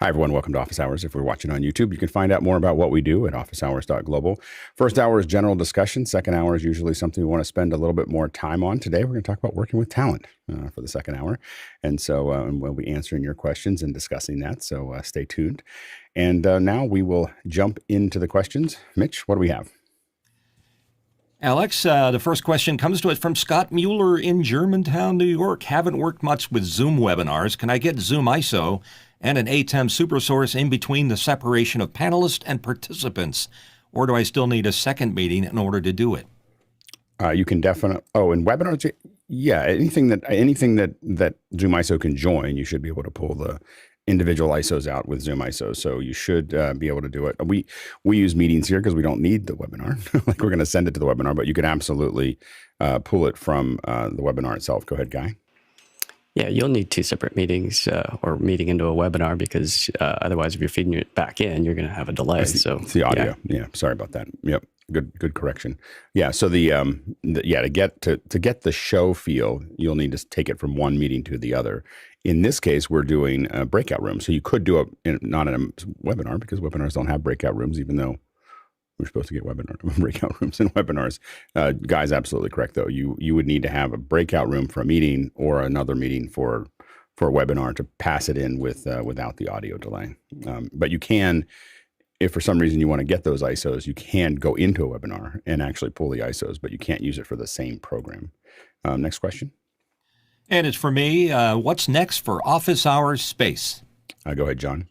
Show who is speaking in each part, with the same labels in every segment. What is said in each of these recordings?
Speaker 1: Hi, everyone. Welcome to Office Hours. If we're watching on YouTube, you can find out more about what we do at officehours.global. First hour is general discussion. Second hour is usually something we want to spend a little bit more time on. Today, we're going to talk about working with talent for the second hour. And so we'll be answering your questions and discussing that. So stay tuned. And now we will jump into the questions. Mitch, what do we have?
Speaker 2: Alex, the first question comes to us from Scott Mueller in Germantown, New York. Haven't worked much with Zoom webinars. Can I get ZoomISO and an Atem Supersource in between the separation of panelists and participants? Or do I still need a second meeting in order to do it?
Speaker 1: You can definitely, in webinars, yeah, anything that ZoomISO can join, you should be able to pull the individual ISOs out with ZoomISO. So you should be able to do it. We use meetings here because we don't need the webinar. Like we're going to send it to the webinar, but you can absolutely pull it from the webinar itself. Go ahead, Guy.
Speaker 3: Yeah, you'll need two separate meetings or meeting into a webinar because otherwise, if you're feeding it back in, you're going to have a delay.
Speaker 1: It's the audio. Yeah, sorry about that. Yep, good correction. Yeah, so to get the show feel, you'll need to take it from one meeting to the other. In this case, we're doing a breakout room. So you could do it not in a webinar because webinars don't have breakout rooms, even though we're supposed to get breakout rooms in webinars. Guy's absolutely correct, though. You would need to have a breakout room for a meeting or another meeting for a webinar to pass it in without the audio delay. But you can, if for some reason you want to get those ISOs, you can go into a webinar and actually pull the ISOs, but you can't use it for the same program. Next question.
Speaker 2: And it's for me. What's next for Office Hours Space?
Speaker 1: Go ahead, John.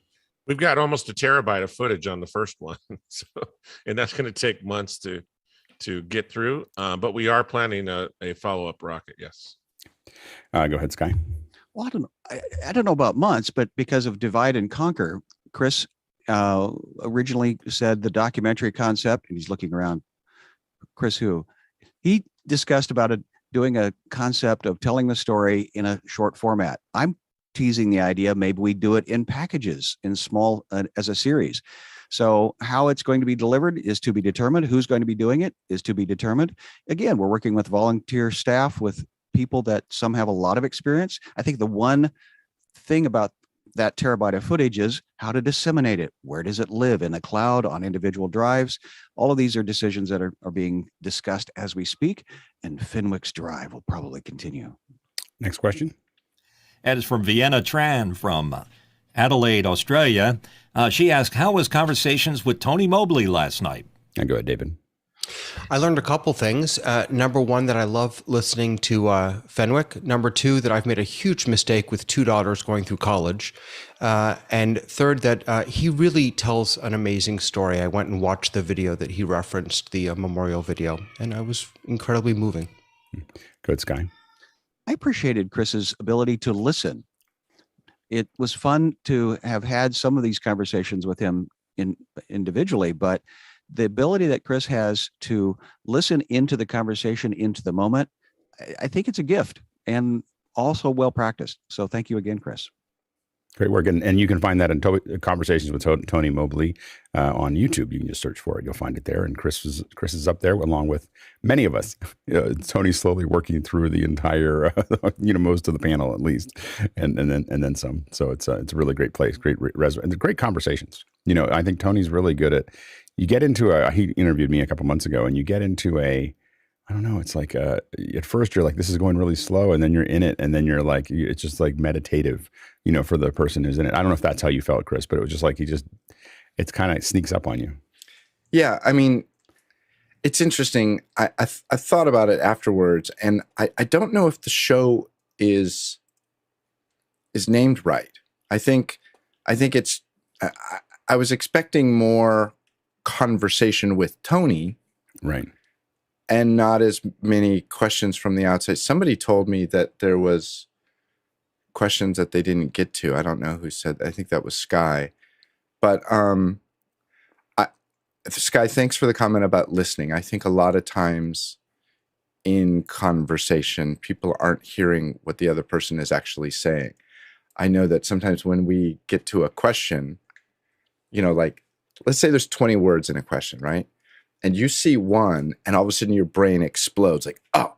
Speaker 4: We've got almost a terabyte of footage on the first one, and that's going to take months to get through. But we are planning a follow-up rocket. Yes.
Speaker 1: Go ahead, Sky.
Speaker 5: Well, I don't know about months, but because of divide and conquer, Chris originally said the documentary concept, and he's looking around. Chris, who he discussed about it. Doing a concept of telling the story in a short format. I'm teasing the idea, maybe we do it in packages, in small, as a series. So how it's going to be delivered is to be determined. Who's going to be doing it is to be determined. Again, we're working with volunteer staff, with people that some have a lot of experience. I think the one thing about that terabyte of footage is how to disseminate it. Where does it live? In the cloud, on individual drives? All of these are decisions that are being discussed as we speak, and Fenwick's Drive will probably continue.
Speaker 1: Next question.
Speaker 2: That is from Vienna Tran from Adelaide, Australia. She asked, how was conversations with Tony Mobley last night?
Speaker 1: Go ahead, David.
Speaker 6: I learned a couple things. Number one, that I love listening to Fenwick. Number two, that I've made a huge mistake with two daughters going through college. And third, that he really tells an amazing story. I went and watched the video that he referenced, the memorial video, and I was incredibly moving.
Speaker 1: Good, Sky.
Speaker 5: I appreciated Chris's ability to listen. It was fun to have had some of these conversations with him individually, but the ability that Chris has to listen into the conversation, into the moment, I think it's a gift and also well practiced. So thank you again, Chris.
Speaker 1: Great work. And you can find that in Conversations with Tony Mobley on YouTube. You can just search for it. You'll find it there. And Chris is up there along with many of us. Tony's slowly working through the entire, most of the panel at least, and then some. So it's a really great place, and great conversations. I think Tony's really good at. You get into he interviewed me a couple months ago, and you get into I don't know, it's like at first you're like, this is going really slow, and then you're in it, and then you're like, it's just like meditative, for the person who's in it. I don't know if that's how you felt, Chris, but it was just like it kind of sneaks up on you.
Speaker 7: Yeah, I mean, it's interesting. I thought about it afterwards, and I don't know if the show is named right. I think it's. I was expecting more conversation with Tony,
Speaker 1: right,
Speaker 7: and not as many questions from the outside. Somebody told me that there was questions that they didn't get to. I don't know who said that. I think that was Sky. But Sky, thanks for the comment about listening. I think a lot of times in conversation, people aren't hearing what the other person is actually saying. I know that sometimes when we get to a question, like, let's say there's 20 words in a question, right? And you see one, and all of a sudden your brain explodes like, oh,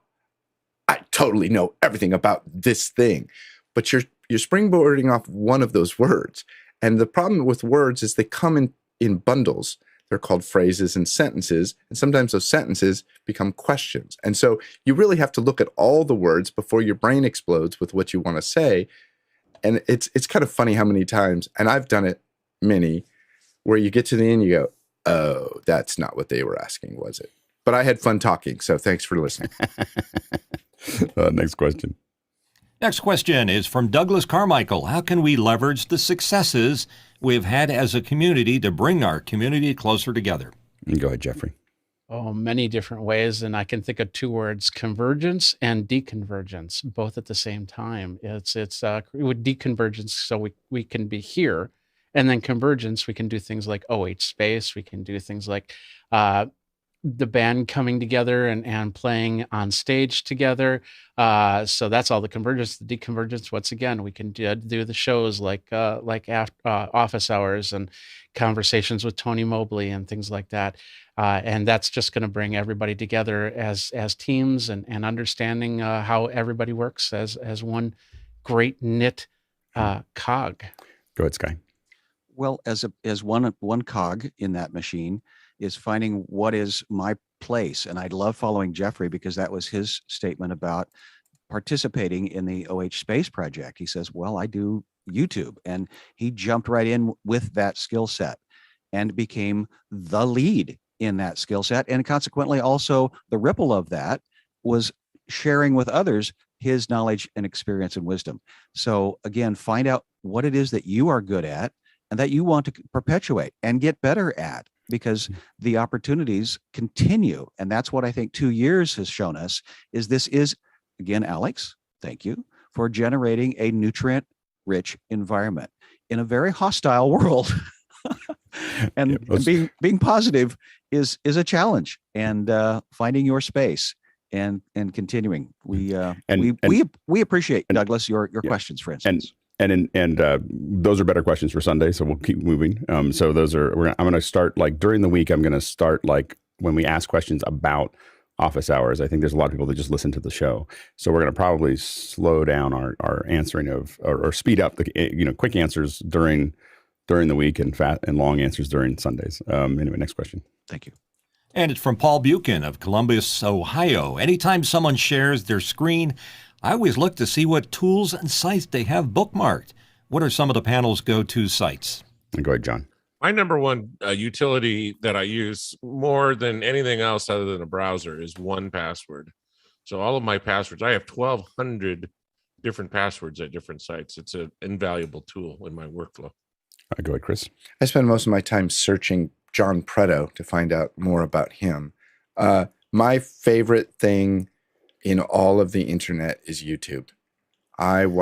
Speaker 7: I totally know everything about this thing. But you're springboarding off one of those words. And the problem with words is they come in bundles. They're called phrases and sentences. And sometimes those sentences become questions. And so you really have to look at all the words before your brain explodes with what you want to say. And it's kind of funny how many times, and I've done it many, where you get to the end, you go, oh, that's not what they were asking, was it? But I had fun talking, so thanks for listening.
Speaker 1: Next question.
Speaker 2: Next question is from Douglas Carmichael. How can we leverage the successes we've had as a community to bring our community closer together?
Speaker 1: Go ahead, Jeffrey.
Speaker 8: Oh, many different ways. And I can think of 2 words, convergence and deconvergence, both at the same time. It's with deconvergence, so we can be here. And then convergence, we can do things like OH Space. We can do things like the band coming together and playing on stage together. So that's all the convergence. The deconvergence, once again, we can do the shows like office hours and conversations with Tony Mobley and things like that. And that's just going to bring everybody together as teams and understanding how everybody works as one great knit cog.
Speaker 1: Go ahead, Sky.
Speaker 5: Well, as one cog in that machine is finding what is my place. And I love following Jeffrey because that was his statement about participating in the OH Space project. He says, well, I do YouTube. And he jumped right in with that skill set and became the lead in that skill set. And consequently, also the ripple of that was sharing with others his knowledge and experience and wisdom. So again, find out what it is that you are good at and that you want to perpetuate and get better at, because the opportunities continue. And that's what I think 2 years has shown us is this is, again, Alex, thank you for generating a nutrient-rich environment in a very hostile world. and being positive is a challenge, and finding your space and continuing. We appreciate, Douglas, your questions, for instance.
Speaker 1: And those are better questions for Sunday, so we'll keep moving. So those are, I'm going to start like during the week. I'm going to start like when we ask questions about office hours. I think there's a lot of people that just listen to the show, so we're going to probably slow down our answering of or speed up the quick answers during the week and long answers during Sundays. Anyway, next question.
Speaker 5: Thank you.
Speaker 2: And it's from Paul Buchan of Columbus, Ohio. Anytime someone shares their screen, I always look to see what tools and sites they have bookmarked. What are some of the panel's go-to sites?
Speaker 1: Go ahead, John.
Speaker 4: My number one utility that I use more than anything else other than a browser is 1Password. So all of my passwords, I have 1,200 different passwords at different sites. It's an invaluable tool in my workflow.
Speaker 1: Go ahead, Chris.
Speaker 7: I spend most of my time searching John Preto to find out more about him. My favorite thing in all of the internet is YouTube. I'm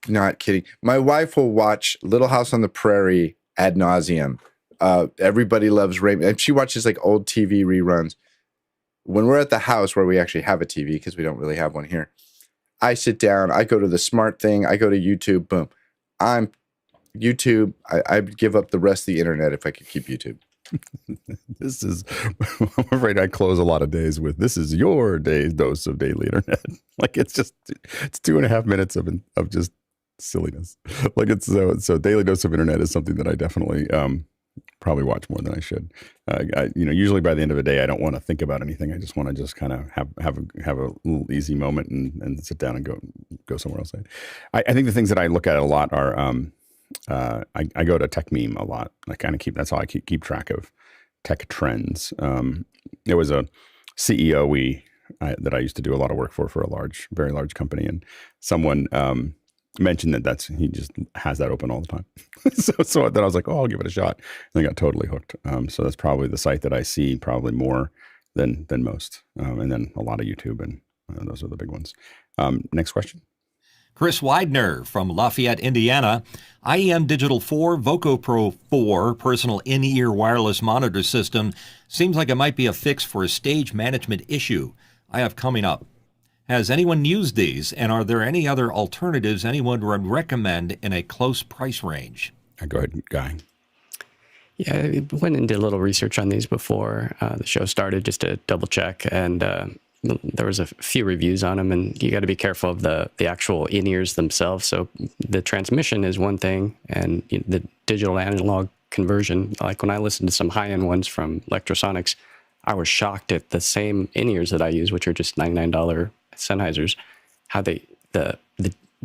Speaker 7: not kidding. My wife will watch Little House on the Prairie ad nauseum. Everybody loves Raymond. And she watches like old TV reruns. When we're at the house where we actually have a TV, because we don't really have one here, I sit down, I go to the smart thing, I go to YouTube, boom. I'd give up the rest of the internet if I could keep YouTube.
Speaker 1: This is, I'm afraid I close a lot of days with, this is your day's dose of daily internet. Like it's 2.5 minutes of just silliness. Like it's so daily dose of internet is something that I definitely probably watch more than I should. Usually by the end of the day, I don't want to think about anything. I just want to just kind of have a little easy moment and sit down and go somewhere else. I think the things that I look at a lot are, I go to Tech Meme a lot. I kind of that's how I keep track of tech trends. There was a CEO that I used to do a lot of work for a very large company, and someone mentioned that he just has that open all the time. so then I was like, oh, I'll give it a shot, and I got totally hooked. So that's probably the site that I see probably more than most, and then a lot of YouTube, and those are the big ones. Next question.
Speaker 2: Chris Widener from Lafayette, Indiana. IEM-DIGITAL-4 VOCOPRO 4 personal in-ear wireless monitor system seems like it might be a fix for a stage management issue I have coming up. Has anyone used these, and are there any other alternatives anyone would recommend in a close price range?
Speaker 1: Go ahead, Guy.
Speaker 3: Yeah, I went and did a little research on these before the show started just to double check, and there was a few reviews on them, and you got to be careful of the actual in-ears themselves. So the transmission is one thing, and the digital analog conversion, like when I listened to some high-end ones from Electrosonics, I was shocked at the same in-ears that I use, which are just $99 Sennheisers, how the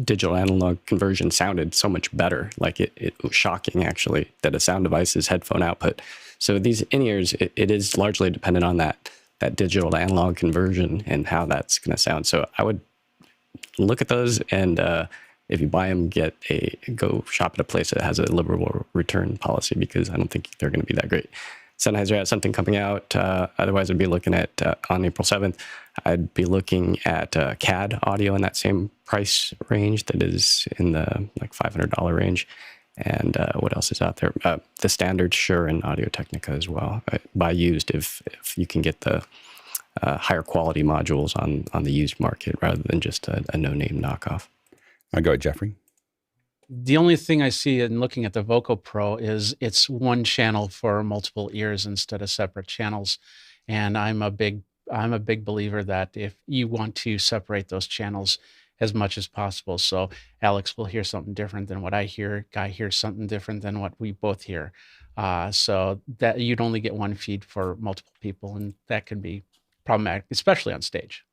Speaker 3: digital analog conversion sounded so much better. Like it was shocking, actually, that a sound device's headphone output. So these in-ears, it is largely dependent on that digital to analog conversion and how that's going to sound. So I would look at those, and if you buy them, go shop at a place that has a liberal return policy, because I don't think they're going to be that great. Sennheiser has something coming out. Otherwise, I'd be looking at, on April 7th, I'd be looking at CAD audio in that same price range that is in the like $500 range. And what else is out there? The standard Shure and Audio-Technica as well. Buy used if you can get the higher quality modules on the used market rather than just a no-name knockoff.
Speaker 1: I'll go with Jeffrey.
Speaker 8: The only thing I see in looking at the VOCOPRO is it's one channel for multiple ears instead of separate channels. And I'm a big believer that if you want to separate those channels as much as possible. So Alex will hear something different than what I hear. Guy hears something different than what we both hear. So that you'd only get one feed for multiple people, and that can be problematic, especially on stage.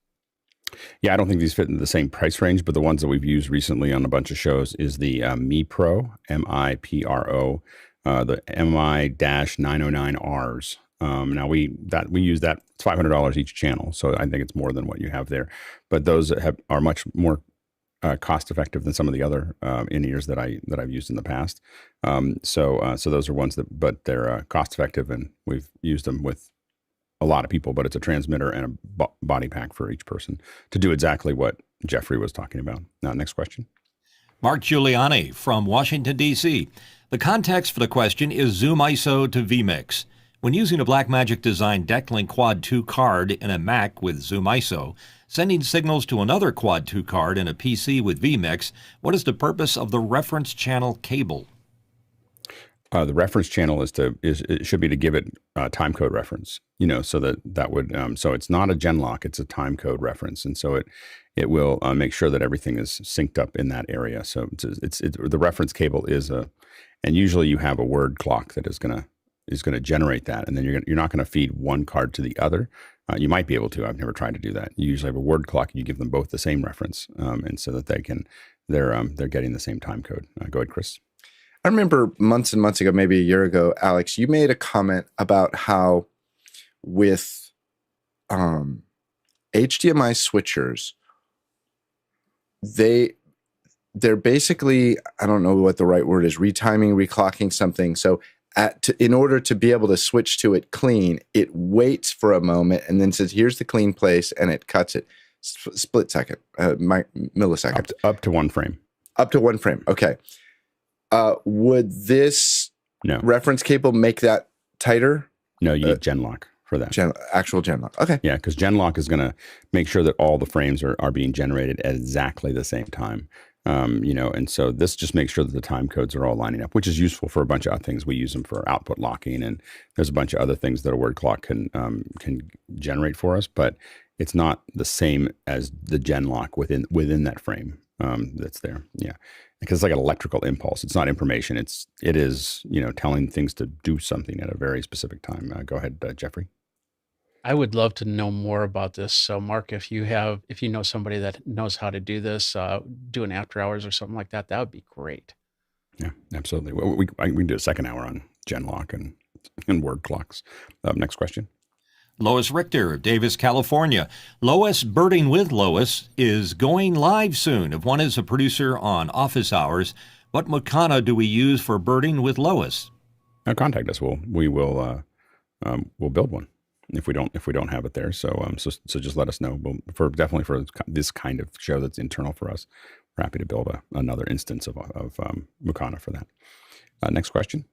Speaker 1: Yeah, I don't think these fit in the same price range, but the ones that we've used recently on a bunch of shows is the MiPro, MiPro, the MI-909Rs. Now we use that. It's $500 each channel, so I think it's more than what you have there. But those are much more cost effective than some of the other in-ears that I've used in the past. So those are ones but they're cost effective, and we've used them with a lot of people. But it's a transmitter and a body pack for each person to do exactly what Jeffrey was talking about. Now, next question.
Speaker 2: Mark Giuliani from Washington, D.C. The context for the question is ZoomISO to vMix. When using a Blackmagic designed DeckLink Quad 2 card in a Mac with ZoomISO, sending signals to another Quad 2 card in a PC with vMix, what is the purpose of the reference channel cable?
Speaker 1: The reference channel it should be to give it timecode reference, so that would so it's not a genlock, it's a timecode reference, and so it will make sure that everything is synced up in that area. So it's the reference cable and usually you have a word clock that is going to generate that, and then you're not going to feed one card to the other. You might be able to. I've never tried to do that. You usually have a word clock, and you give them both the same reference, and so that they're getting the same time code. Go ahead, Chris.
Speaker 7: I remember months and months ago, maybe a year ago, Alex, you made a comment about how with HDMI switchers, they're basically, I don't know what the right word is, retiming, reclocking something. So in order to be able to switch to it clean, it waits for a moment and then says, here's the clean place, and it cuts it. Split second, millisecond.
Speaker 1: Up to one frame.
Speaker 7: Up to one frame. Okay. Would this reference cable make that tighter?
Speaker 1: No, you need genlock for that.
Speaker 7: Actual genlock. Okay.
Speaker 1: Yeah, because genlock is going to make sure that all the frames are being generated at exactly the same time. And so this just makes sure that the time codes are all lining up, which is useful for a bunch of other things. We use them for output locking, and there's a bunch of other things that a word clock can generate for us, but it's not the same as the genlock within that frame that's there. Yeah. Because it's like an electrical impulse. It's not information. It is telling things to do something at a very specific time. Go ahead, Jeffrey.
Speaker 8: I would love to know more about this. So, Mark, if you know somebody that knows how to do this, do an after hours or something like that, that would be great.
Speaker 1: Yeah, absolutely. Well, we can do a second hour on genlock and word clocks. Next question.
Speaker 2: Lois Richter of Davis, California. Lois Birding with Lois is going live soon. If one is a producer on office hours, what Mukana do we use for birding with Lois?
Speaker 1: Now contact us. We'll build one if we don't have it there. So just let us know. Definitely for this kind of show that's internal for us, we're happy to build another instance of Mukana for that. Next question.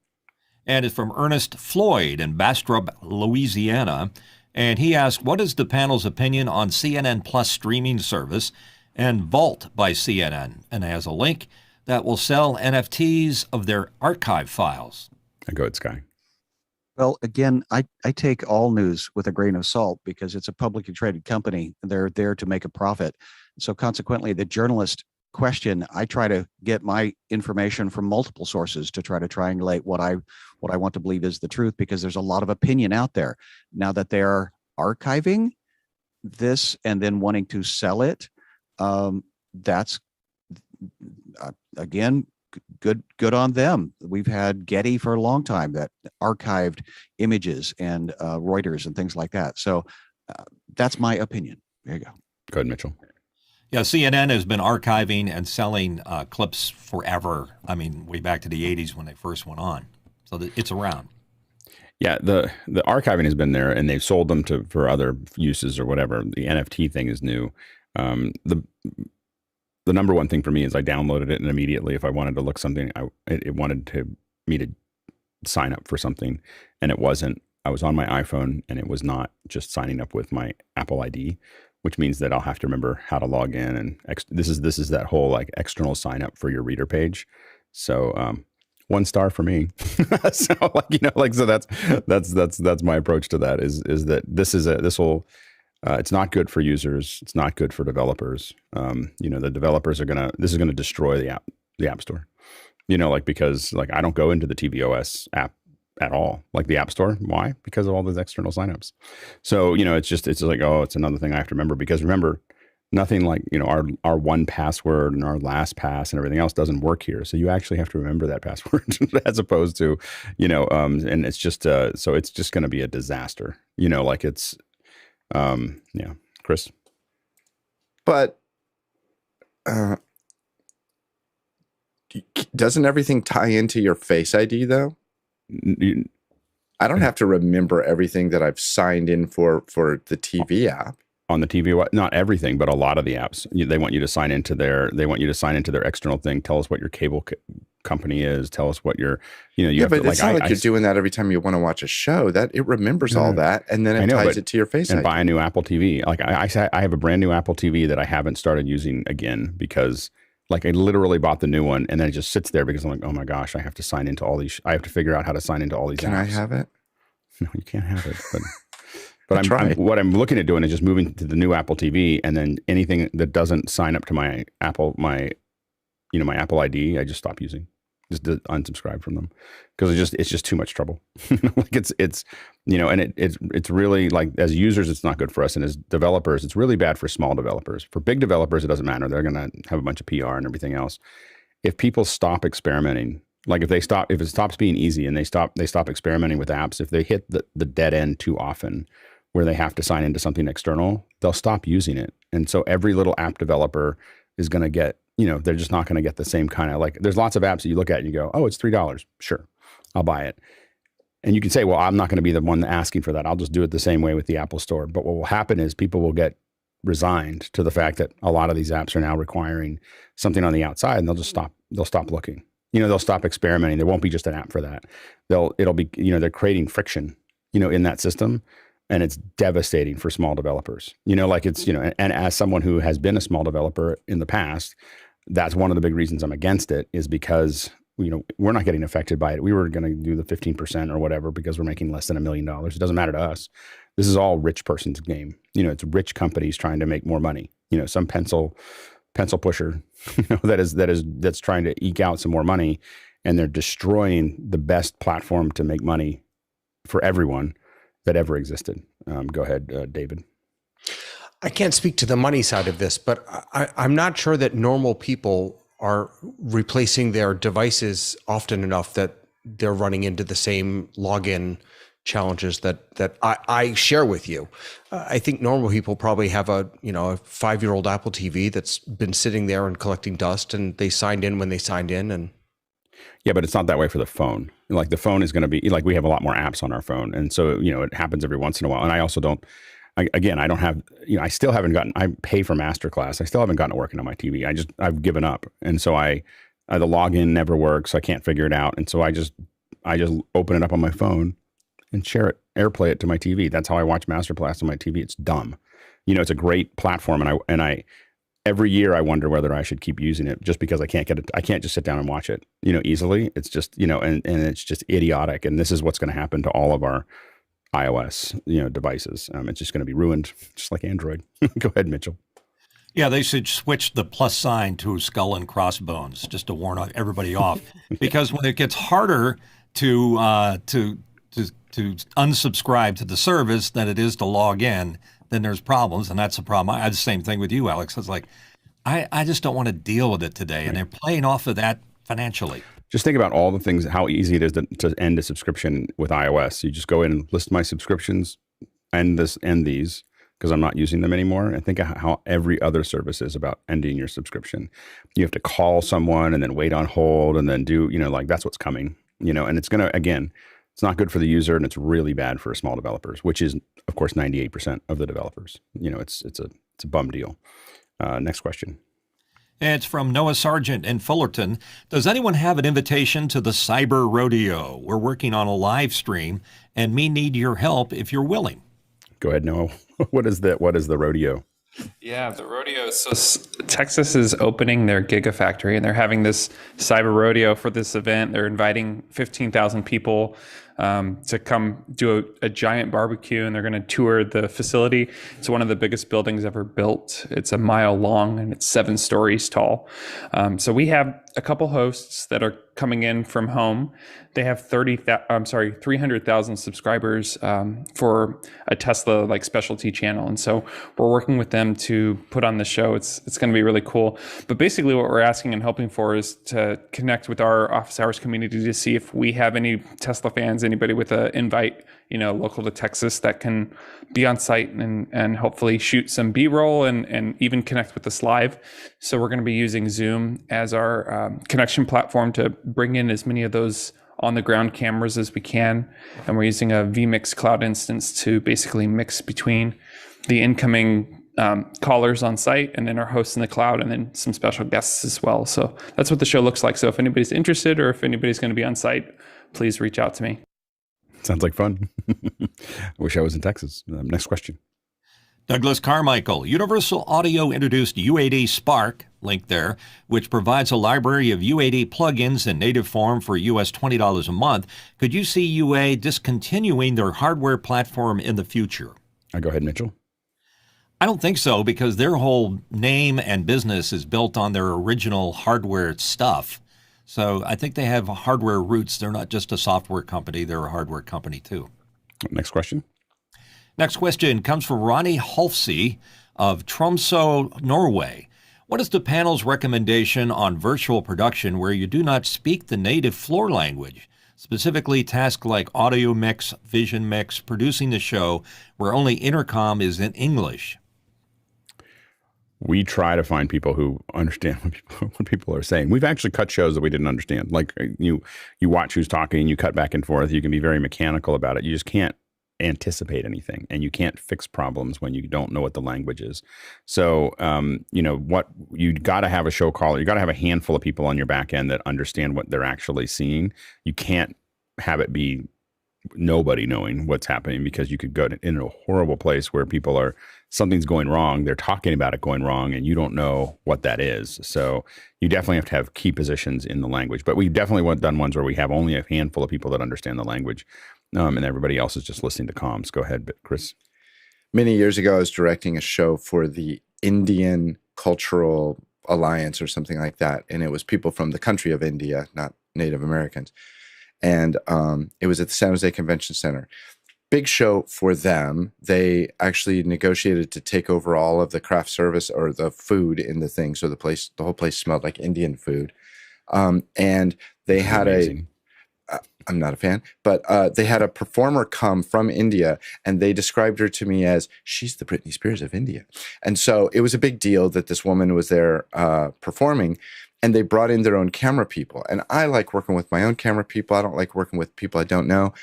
Speaker 2: And it's from Ernest Floyd in Bastrop, Louisiana. And he asked, what is the panel's opinion on CNN+streaming service and Vault by CNN? And has a link that will sell NFTs of their archive files.
Speaker 1: Go ahead, Sky.
Speaker 5: Well, again, I take all news with a grain of salt because it's a publicly traded company. They're there to make a profit. So consequently, the journalist question, I try to get my information from multiple sources to try to triangulate what I want to believe is the truth, because there's a lot of opinion out there. Now that they're archiving this and then wanting to sell it, that's again, good on them. We've had Getty for a long time that archived images and Reuters and things like that. So that's my opinion. There you go.
Speaker 1: Go ahead, Mitchell.
Speaker 2: Yeah, CNN has been archiving and selling clips forever. I mean, way back to the 80s when they first went on. So it's around.
Speaker 1: Yeah, the archiving has been there, and they've sold them for other uses or whatever. The NFT thing is new. The number one thing for me is I downloaded it, and immediately, if I wanted to look something, it wanted me to sign up for something, and it wasn't. I was on my iPhone, and it was not just signing up with my Apple ID, which means that I'll have to remember how to log in. And this is that whole like external sign up for your reader page. So 1 star for me. So so that's my approach to that. Is that this will. It's not good for users. It's not good for developers. The developers this is gonna destroy the app store. Because I don't go into the tvOS app at all, like the App Store. Why? Because of all those external signups. So it's like, oh, it's another thing I have to remember. Because remember, nothing like our 1Password and our LastPass and everything else doesn't work here. So you actually have to remember that password as opposed to and it's just so it's just going to be a disaster. Chris.
Speaker 7: But doesn't everything tie into your Face ID though? I don't have to remember everything that I've signed in for the TV app.
Speaker 1: On the TV, not everything, but a lot of the apps, they want you to sign into their external thing. Tell us what your cable company is. Tell us what your,
Speaker 7: but it's not like you're doing that every time you want to watch a show. That it remembers all that, and then it ties it to your Face ID.
Speaker 1: And buy a new Apple TV. Like I have a brand new Apple TV that I haven't started using again because I literally bought the new one, and then it just sits there because I'm like, oh my gosh, I have to sign into all these. I have to figure out how to sign into all these.
Speaker 7: Can
Speaker 1: apps.
Speaker 7: I have it?
Speaker 1: No, you can't have it. But what I'm looking at doing is just moving to the new Apple TV, and then anything that doesn't sign up to my Apple Apple ID, I just stop using. Just unsubscribe from them because it's just too much trouble. It's really like, as users, it's not good for us, and as developers, it's really bad for small developers. For big developers, it doesn't matter. They're going to have a bunch of PR and everything else. If people stop experimenting, like if it stops being easy and they stop experimenting with apps, if they hit the dead end too often, where they have to sign into something external, they'll stop using it. And so every little app developer is going to get, they're just not going to get the same kind of, there's lots of apps that you look at and you go, oh, it's $3. Sure, I'll buy it. And you can say, well, I'm not going to be the one asking for that. I'll just do it the same way with the Apple Store. But what will happen is people will get resigned to the fact that a lot of these apps are now requiring something on the outside, and they'll stop looking. They'll stop experimenting. There won't be just an app for that. It'll be, they're creating friction, in that system. And it's devastating for small developers, and as someone who has been a small developer in the past, that's one of the big reasons I'm against it, is because, we're not getting affected by it. We were going to do the 15% or whatever because we're making less than $1 million. It doesn't matter to us. This is all rich person's game. It's rich companies trying to make more money. Some pencil pusher, that's trying to eke out some more money, and they're destroying the best platform to make money for everyone that ever existed. Go ahead, David.
Speaker 6: I can't speak to the money side of this, but I'm not sure that normal people are replacing their devices often enough that they're running into the same login challenges that I share with you. I think normal people probably have a 5-year-old Apple TV that's been sitting there and collecting dust, and they signed in when they signed in. And
Speaker 1: yeah, but it's not that way for the phone. Like the phone is going to be like, we have a lot more apps on our phone. And so, it happens every once in a while. And I also don't, I don't have, I still haven't gotten, I pay for Masterclass. I still haven't gotten it working on my TV. I've given up. And so the login never works. I can't figure it out. And so I just open it up on my phone and AirPlay it to my TV. That's how I watch Masterclass on my TV. It's dumb. It's a great platform. And every year I wonder whether I should keep using it just because I can't get it. I can't just sit down and watch it, easily. It's just, and it's just idiotic. And this is what's going to happen to all of our iOS, devices. It's just going to be ruined, just like Android. Go ahead, Mitchell.
Speaker 2: Yeah, they should switch the plus sign to skull and crossbones just to warn everybody off, because when it gets harder to unsubscribe to the service than it is to log in, then there's problems, and that's the problem. I had the same thing with you, Alex. I was like, I just don't want to deal with it today, and they're playing off of that financially.
Speaker 1: Just think about all the things, how easy it is to end a subscription with iOS. You just go in and list my subscriptions, end these, because I'm not using them anymore. And think of how every other service is about ending your subscription. You have to call someone and then wait on hold and then do, that's what's coming, and it's going to, again, it's not good for the user, and it's really bad for small developers, which is, of course, 98% of the developers. It's a bum deal. Next question.
Speaker 2: It's from Noah Sargent in Fullerton. Does anyone have an invitation to the Cyber Rodeo? We're working on a live stream and may need your help if you're willing.
Speaker 1: Go ahead, Noah. What is the rodeo?
Speaker 9: Yeah, the rodeo. So Texas is opening their Gigafactory, and they're having this Cyber Rodeo for this event. They're inviting 15,000 people to come do a giant barbecue, and they're going to tour the facility. It's one of the biggest buildings ever built. It's 1 mile long, and it's 7 stories tall. So we have a couple hosts that are coming in from home. They have 300,000 subscribers for a Tesla specialty channel, and so we're working with them to put on the show. It's going to be really cool. But basically, what we're asking and hoping for is to connect with our office hours community to see if we have any Tesla fans, anybody with an invite, local to Texas, that can be on site and hopefully shoot some B-roll and even connect with us live. So we're going to be using Zoom as our connection platform to bring in as many of those on-the-ground cameras as we can. And we're using a vMix cloud instance to basically mix between the incoming callers on site and then our hosts in the cloud, and then some special guests as well. So that's what the show looks like. So if anybody's interested, or if anybody's going to be on site, please reach out to me.
Speaker 1: Sounds like fun. I wish I was in Texas. Next question.
Speaker 2: Douglas Carmichael. Universal Audio introduced UAD Spark, link there, which provides a library of UAD plugins in native form for US $20 a month. Could you see UA discontinuing their hardware platform in the future?
Speaker 1: Go ahead, Mitchell.
Speaker 2: I don't think so, because their whole name and business is built on their original hardware stuff. So I think they have hardware roots. They're not just a software company. They're a hardware company, too.
Speaker 1: Next question.
Speaker 2: Next question comes from Ronnie Holfsey of Tromsø, Norway. What is the panel's recommendation on virtual production where you do not speak the native floor language? Specifically, tasks like audio mix, vision mix, producing the show, where only intercom is in English.
Speaker 1: We try to find people who understand what people are saying. We've actually cut shows that we didn't understand. Like you watch who's talking, you cut back and forth. You can be very mechanical about it. You just can't anticipate anything, and you can't fix problems when you don't know what the language is. So, what you got to have a show caller. You got to have a handful of people on your back end that understand what they're actually seeing. You can't have it be nobody knowing what's happening, because you could go in a horrible place where something's going wrong. They're talking about it going wrong, and you don't know what that is. So you definitely have to have key positions in the language. But we've definitely done ones where we have only a handful of people that understand the language. And everybody else is just listening to comms. Go ahead, Chris.
Speaker 7: Many years ago, I was directing a show for the Indian Cultural Alliance or something like that. And it was people from the country of India, not Native Americans. And it was at the San Jose Convention Center. Big show for them. They actually negotiated to take over all of the craft service or the food in the thing. So the whole place smelled like Indian food. And they had I'm not a fan, but they had a performer come from India, and they described her to me as, she's the Britney Spears of India. And so it was a big deal that this woman was there performing, and they brought in their own camera people. And I like working with my own camera people. I don't like working with people I don't know.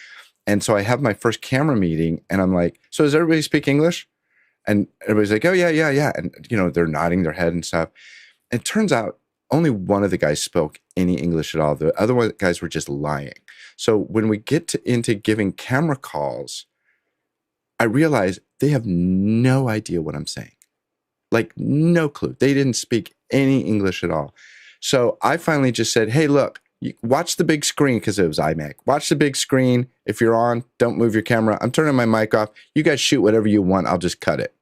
Speaker 7: And so I have my first camera meeting, and I'm like, so does everybody speak English? And everybody's like, oh, yeah. And, they're nodding their head and stuff. And it turns out only one of the guys spoke any English at all. The other guys were just lying. So when we get into giving camera calls, I realize they have no idea what I'm saying. like no clue. They didn't speak any English at all. So I finally just said, hey, look, watch the big screen, because it was iMac. Watch the big screen. If you're on, don't move your camera. I'm turning my mic off. You guys shoot whatever you want. I'll just cut it.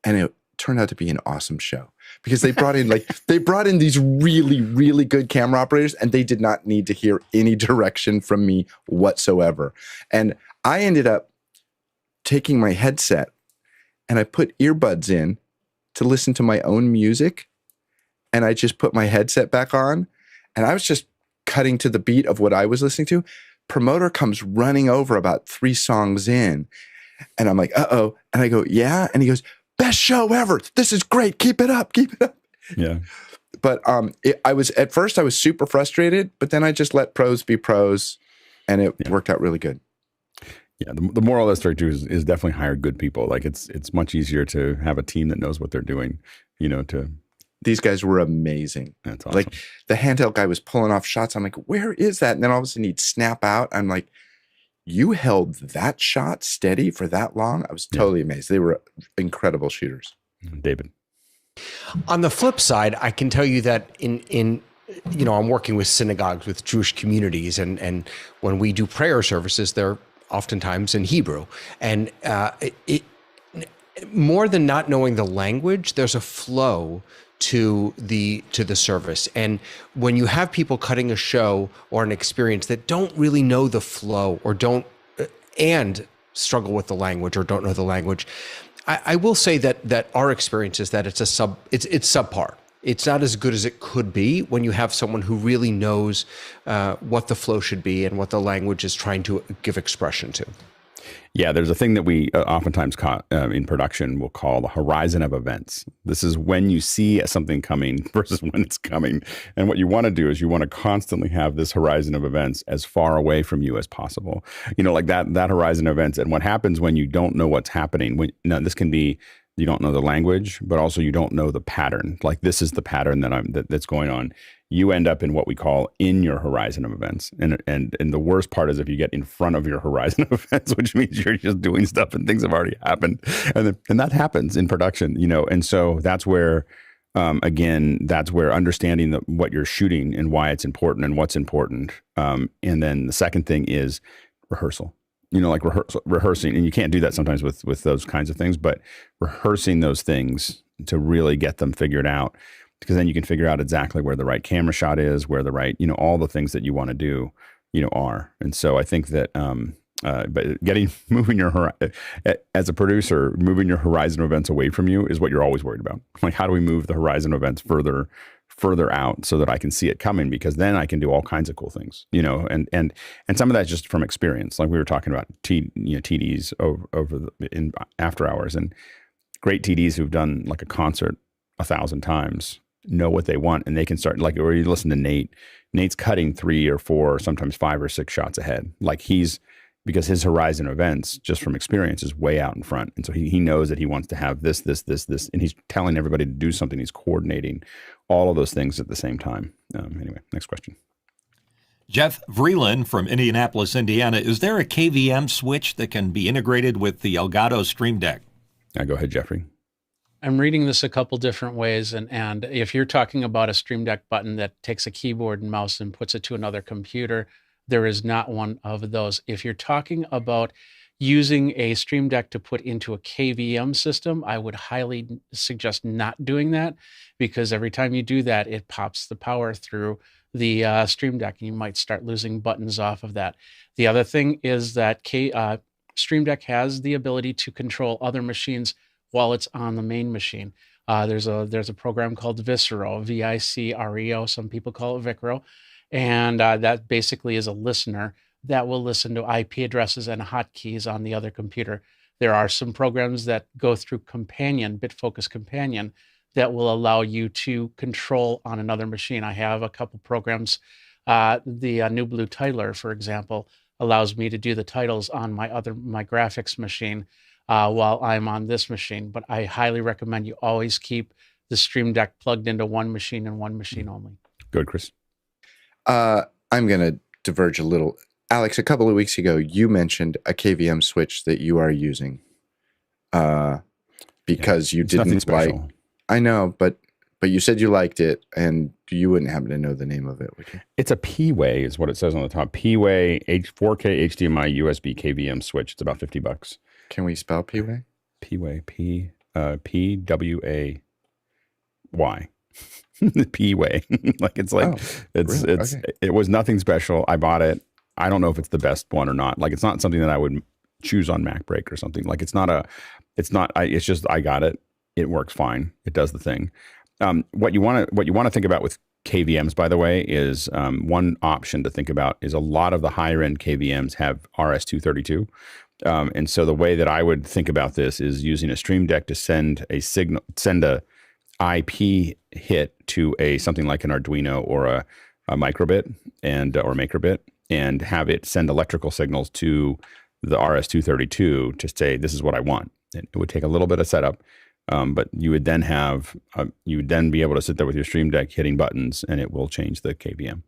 Speaker 7: And it turned out to be an awesome show, because they brought in these really, really good camera operators, and they did not need to hear any direction from me whatsoever. And I ended up taking my headset and I put earbuds in to listen to my own music. And I just put my headset back on, and I was just cutting to the beat of what I was listening to. Promoter comes running over about 3 songs in, and I'm like, uh-oh. And I go, yeah. And he goes, best show ever. This is great. Keep it up. Keep it up.
Speaker 1: Yeah.
Speaker 7: But at first I was super frustrated, but then I just let pros be pros, and it worked out really good.
Speaker 1: Yeah, the moral of that story too is definitely hire good people. Like it's much easier to have a team that knows what they're doing,
Speaker 7: These guys were amazing.
Speaker 1: That's awesome.
Speaker 7: Like the handheld guy was pulling off shots. I'm like, where is that? And then all of a sudden he'd snap out. I'm like, you held that shot steady for that long? I was totally amazed. They were incredible shooters.
Speaker 1: David.
Speaker 6: On the flip side, I can tell you that in I'm working with synagogues, with Jewish communities, and when we do prayer services, they're oftentimes in Hebrew. And it more than not knowing the language, there's a flow to the service. And when you have people cutting a show or an experience that don't really know the flow, or don't and struggle with the language, or don't know the language, I will say that our experience is that it's subpar. It's not as good as it could be when you have someone who really knows what the flow should be and what the language is trying to give expression to.
Speaker 1: Yeah, there's a thing that we oftentimes in production will call the horizon of events. This is when you see something coming versus when it's coming. And what you want to do is you want to constantly have this horizon of events as far away from you as possible. Like that horizon of events. And what happens when you don't know what's happening? This can be you don't know the language, but also you don't know the pattern. Like this is the pattern that's going on. You end up in what we call in your horizon of events. And the worst part is if you get in front of your horizon of events, which means you're just doing stuff and things have already happened. And that happens in production, And so that's where, that's where understanding what you're shooting and why it's important and what's important. And then the second thing is rehearsal. Like rehearsing, and you can't do that sometimes with those kinds of things, but rehearsing those things to really get them figured out, because then you can figure out exactly where the right camera shot is, where the right, all the things that you want to do, are. And so I think that, but as a producer, moving your horizon of events away from you is what you're always worried about. Like, how do we move the horizon of events further out so that I can see it coming, because then I can do all kinds of cool things, and some of that's just from experience. Like we were talking about TDs in after hours, and great TDs who've done like a concert 1,000 times know what they want, and they can start or you listen to Nate's cutting 3 or 4, sometimes 5 or 6 shots ahead. Like because his horizon of events just from experience is way out in front. And so he knows that he wants to have this, and he's telling everybody to do something. He's coordinating all of those things at the same time. Anyway, next question.
Speaker 2: Jeff Vreeland from Indianapolis, Indiana. Is there a KVM switch that can be integrated with the Elgato Streamdeck?
Speaker 1: Go ahead, Jeffrey.
Speaker 8: I'm reading this a couple different ways. And if you're talking about a Streamdeck button that takes a keyboard and mouse and puts it to another computer, there is not one of those. If you're talking about using a Streamdeck to put into a KVM system, I would highly suggest not doing that, because every time you do that, it pops the power through the Streamdeck, and you might start losing buttons off of that. The other thing is that Streamdeck has the ability to control other machines while it's on the main machine. There's a program called Vicro, V-I-C-R-E-O. Some people call it Vicro. And that basically is a listener that will listen to IP addresses and hotkeys on the other computer. There are some programs that go through Companion, BitFocus Companion, that will allow you to control on another machine. I have a couple programs. The New Blue Titler, for example, allows me to do the titles on my graphics machine while I'm on this machine. But I highly recommend you always keep the Streamdeck plugged into one machine and one machine only.
Speaker 1: Good, Chris.
Speaker 7: I'm going to diverge a little. Alex, a couple of weeks ago, you mentioned a KVM switch that you are using. because you
Speaker 1: It's nothing
Speaker 7: didn't like.
Speaker 1: special.
Speaker 7: I know, but you said you liked it, and you wouldn't happen to know the name of it, would you?
Speaker 1: It's a P-Way is what it says on the top. P-Way 4K HDMI USB KVM switch. It's about $50.
Speaker 7: Can we spell P-Way?
Speaker 1: P-Way, P-W-A-Y. P-Way. It was nothing special. I bought it. I don't know if it's the best one or not. Like, it's not something that I would choose on MacBreak or something. Like, it's just, I got it. It works fine. It does the thing. What you want to think about with KVMs, by the way, is one option to think about is a lot of the higher end KVMs have RS-232. And so the way that I would think about this is using a Streamdeck to send a IP hit to something like an Arduino or a microbit or MakerBit, and have it send electrical signals to the RS-232 to say, this is what I want. It would take a little bit of setup. But you would then be able to sit there with your Stream Deck hitting buttons, and it will change the KVM.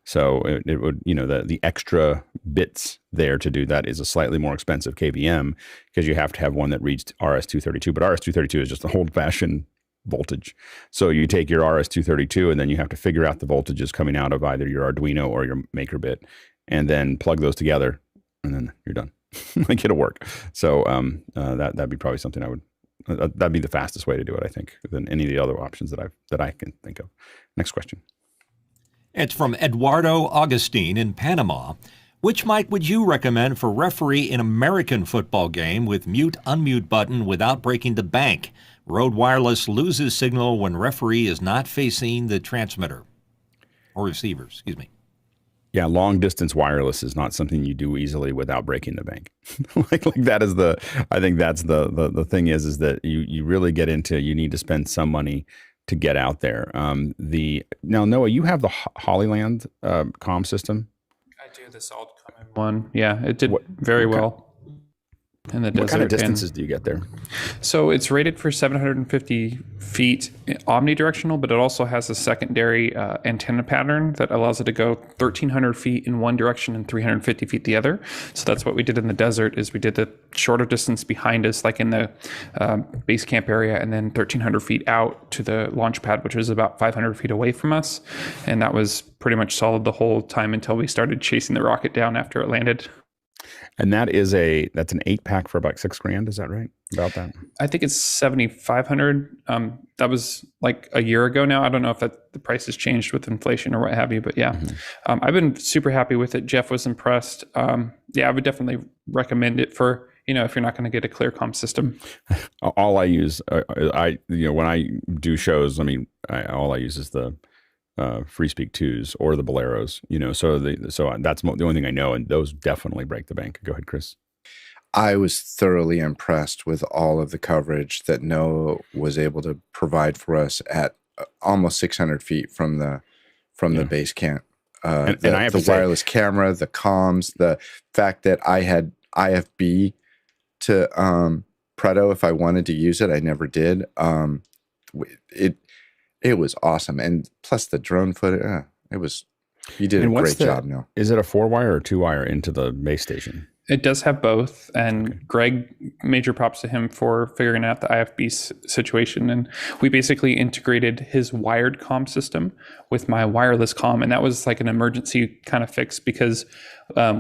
Speaker 1: So it would, the extra bits there to do that is a slightly more expensive KVM, because you have to have one that reads RS-232. But RS-232 is just an old-fashioned voltage. So you take your RS-232, and then you have to figure out the voltages coming out of either your Arduino or your MakerBit, and then plug those together, and then you're done. Like, it'll work. So that'd be probably something I would. That'd be the fastest way to do it, I think, than any of the other options that I can think of. Next question.
Speaker 2: It's from Eduardo Augustine in Panama. Which mic would you recommend for referee in American football game with mute-unmute button without breaking the bank? Rode Wireless loses signal when referee is not facing the transmitter or receiver, excuse me.
Speaker 1: Yeah, long distance wireless is not something you do easily without breaking the bank. like that is I think that's the thing is that you really get into, you need to spend some money to get out there. Now, Noah, you have the Hollyland comm system.
Speaker 9: I do, the salt common one. Yeah, it did very well in the desert.
Speaker 1: What kind of distances do you get there?
Speaker 9: So it's rated for 750 feet omnidirectional, but it also has a secondary antenna pattern that allows it to go 1,300 feet in one direction and 350 feet the other. So that's what we did in the desert, is we did the shorter distance behind us, like in the base camp area, and then 1,300 feet out to the launch pad, which was about 500 feet away from us. And that was pretty much solid the whole time until we started chasing the rocket down after it landed.
Speaker 1: And that's an 8-pack for about $6,000. Is that right? About that?
Speaker 9: I think it's 7,500. That was like a year ago now. I don't know if the price has changed with inflation or what have you, but yeah, I've been super happy with it. Jeff was impressed. Yeah, I would definitely recommend it for, if you're not going to get a ClearComm system.
Speaker 1: All I use, when I do shows, all I use is the FreeSpeak 2s or the Boleros, so that's the only thing I know, and those definitely break the bank. Go ahead, Chris.
Speaker 7: I was thoroughly impressed with all of the coverage that Noah was able to provide for us at almost 600 feet from the base camp. And I have the wireless camera, the comms, the fact that I had IFB to Preto if I wanted to use it. I never did. It was awesome, and plus the drone footage. You did a great job, Noah.
Speaker 1: Is it a 4-wire or 2-wire into the base station?
Speaker 9: It does have both, and Greg, major props to him for figuring out the IFB situation. And we basically integrated his wired comm system with my wireless comm, and that was like an emergency kind of fix, because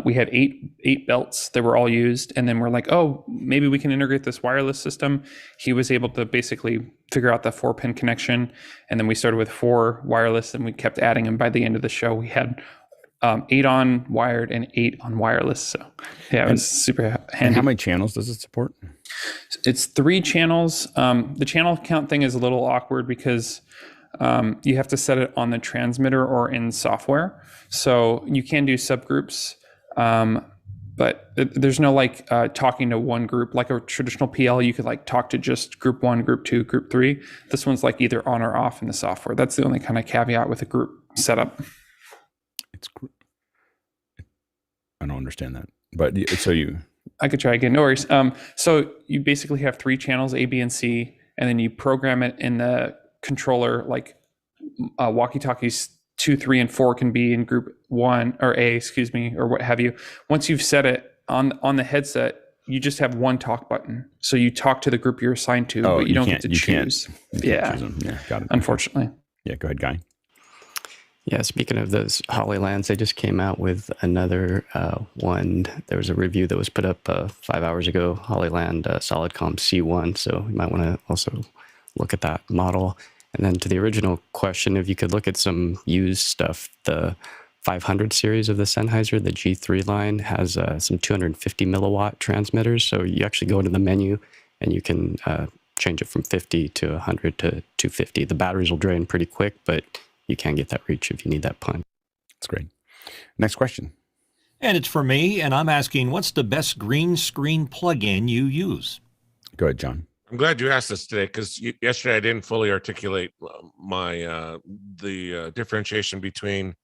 Speaker 9: we had eight belts that were all used, and then we're like, oh, maybe we can integrate this wireless system. He was able to basically figure out the 4-pin connection, and then we started with 4 wireless, and we kept adding, and by the end of the show, we had 8 on wired and 8 on wireless. So yeah, it was super handy.
Speaker 1: And how many channels does it support?
Speaker 9: It's 3 channels. The channel count thing is a little awkward because you have to set it on the transmitter or in software. So you can do subgroups, but there's no talking to one group like a traditional PL. You could talk to just group 1, group 2, group 3. This one's either on or off in the software. That's the only kind of caveat with a group setup.
Speaker 1: I don't understand that, but
Speaker 9: I could try again. No worries. So you basically have 3 channels, A, B, and C, and then you program it in the controller. Walkie-talkies 2, 3, and 4 can be in group 1 or A, or what have you. Once you've set it on the headset, you just have one talk button. So you talk to the group you're assigned to, but you don't get to choose.
Speaker 1: Yeah, got it.
Speaker 9: Unfortunately.
Speaker 1: Yeah, go ahead, Guy.
Speaker 3: Yeah, speaking of those Hollylands, they just came out with another one. There was a review that was put up 5 hours ago, Hollyland Solidcom C1. So you might want to also look at that model. And then to the original question, if you could look at some used stuff, the 500 series of the Sennheiser, the G3 line, has some 250 milliwatt transmitters. So you actually go into the menu and you can change it from 50 to 100 to 250. The batteries will drain pretty quick, but you can get that reach if you need that punch.
Speaker 1: That's great. Next question.
Speaker 2: And it's for me, and I'm asking, what's the best green screen plugin you use?
Speaker 1: Go ahead, John.
Speaker 4: I'm glad you asked this today, because yesterday I didn't fully articulate my the differentiation between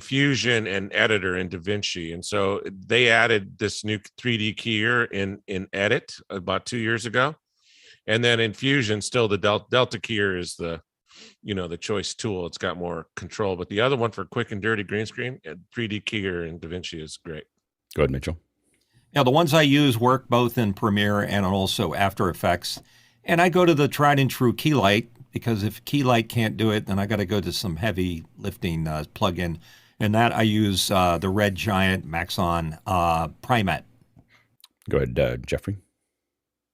Speaker 4: Fusion and Editor in DaVinci. And so they added this new 3D keyer in Edit about 2 years ago. And then in Fusion, still the Delta keyer is the choice tool. It's got more control. But the other one for quick and dirty green screen, 3D keyer in DaVinci is great.
Speaker 1: Go ahead, Mitchell.
Speaker 2: Now, the ones I use work both in Premiere and also After Effects. And I go to the tried and true Keylight, because if Keylight can't do it, then I got to go to some heavy lifting plugin. And that I use the Red Giant Maxon Primat.
Speaker 1: Go ahead, Jeffrey.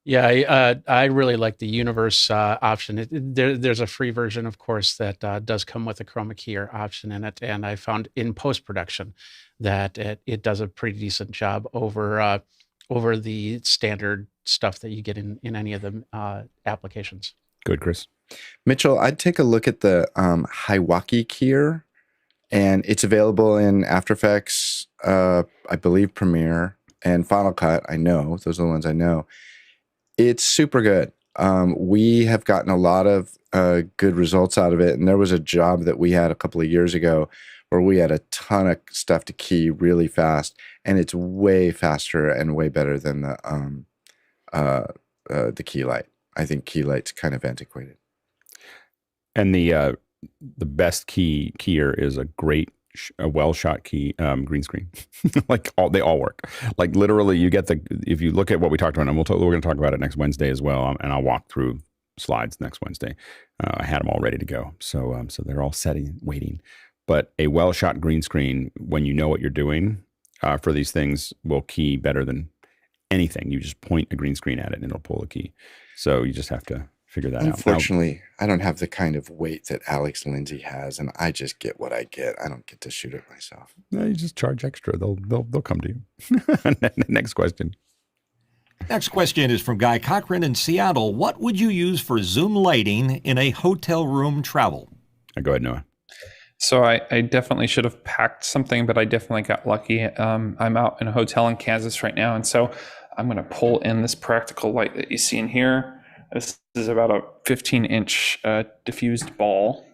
Speaker 8: Yeah, I really like the Universe option. There's a free version, of course, that does come with a chroma keyer option in it. And I found in post-production that it does a pretty decent job over the standard stuff that you get in any of the applications.
Speaker 1: Good, Chris.
Speaker 7: Mitchell, I'd take a look at the Hiwaaki keyer, and it's available in After Effects, I believe Premiere, and Final Cut. I know, those are the ones I know. It's super good. We have gotten a lot of good results out of it. And there was a job that we had a couple of years ago where we had a ton of stuff to key really fast. And it's way faster and way better than the Keylight. I think Keylight's kind of antiquated.
Speaker 1: And the best keyer is a well-shot key green screen. Like they all work. Like literally, you get if you look at what we talked about, and we're going to talk about it next Wednesday as well. And I'll walk through slides next Wednesday. I had them all ready to go, so they're all waiting. But a well-shot green screen, when you know what you're doing for these things, will key better than anything. You just point a green screen at it, and it'll pull a key. So you just have to figure that out.
Speaker 7: Unfortunately, I don't have the kind of weight that Alex Lindsay has, and I just get what I get. I don't get to shoot it myself.
Speaker 1: No, you just charge extra. They'll come to you. Next question.
Speaker 2: Next question is from Guy Cochran in Seattle. What would you use for Zoom lighting in a hotel room travel?
Speaker 1: Go ahead, Noah.
Speaker 9: So I definitely should have packed something, but I definitely got lucky. I'm out in a hotel in Kansas right now, and so I'm going to pull in this practical light that you see in here. This is about a 15-inch diffused ball,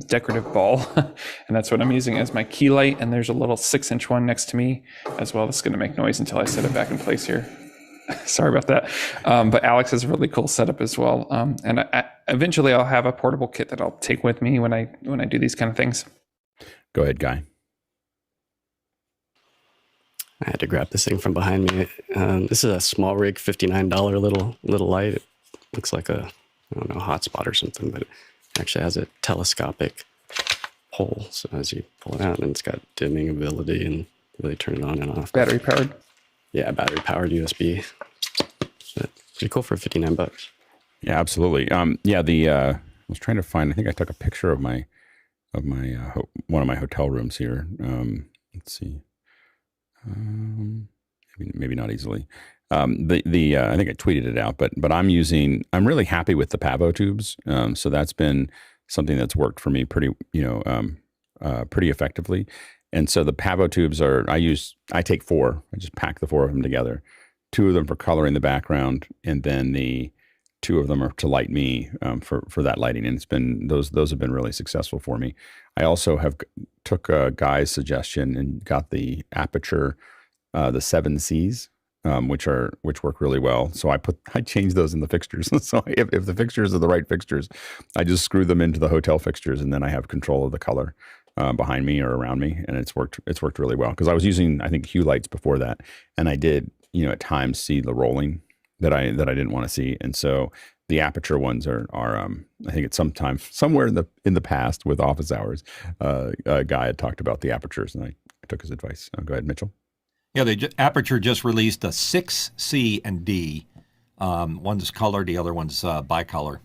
Speaker 9: decorative ball, and that's what I'm using as my key light. And there's a little 6-inch one next to me as well. That's going to make noise until I set it back in place here. Sorry about that. But Alex has a really cool setup as well. And eventually I'll have a portable kit that I'll take with me when I do these kind of things.
Speaker 1: Go ahead, Guy.
Speaker 3: I had to grab this thing from behind me. This is a SmallRig $59 little light. It looks like a, I don't know, hotspot or something, but it actually has a telescopic pole. So as you pull it out, and it's got dimming ability and really turn it on and off.
Speaker 9: Battery powered.
Speaker 3: Yeah, battery powered USB. But pretty cool for $59.
Speaker 1: Yeah, absolutely. I was trying to find. I think I took a picture of my one of my hotel rooms here. Let's see. Maybe not easily. I think I tweeted it out, but I'm really happy with the Pavo tubes. So that's been something that's worked for me pretty effectively. And so the Pavo tubes I take 4. I just pack the 4 of them together. 2 of them for coloring the background, and then the 2 of them are to light me for that lighting. And it's been those have been really successful for me. I also have took a guy's suggestion and got the Aperture, the 7Cs, which work really well. So I changed those in the fixtures. So if the fixtures are the right fixtures, I just screw them into the hotel fixtures, and then I have control of the color behind me or around me, and it's worked really well. Because I was using, I think, Hue lights before that, and I did at times see the rolling that I didn't want to see. And so the aperture ones are I think it's somewhere in the past with office hours, a guy had talked about the apertures, and I took his advice. Go ahead, Mitchell.
Speaker 2: Yeah, Aperture just released a 6, C, and D. One's colored, the other one's bicolor.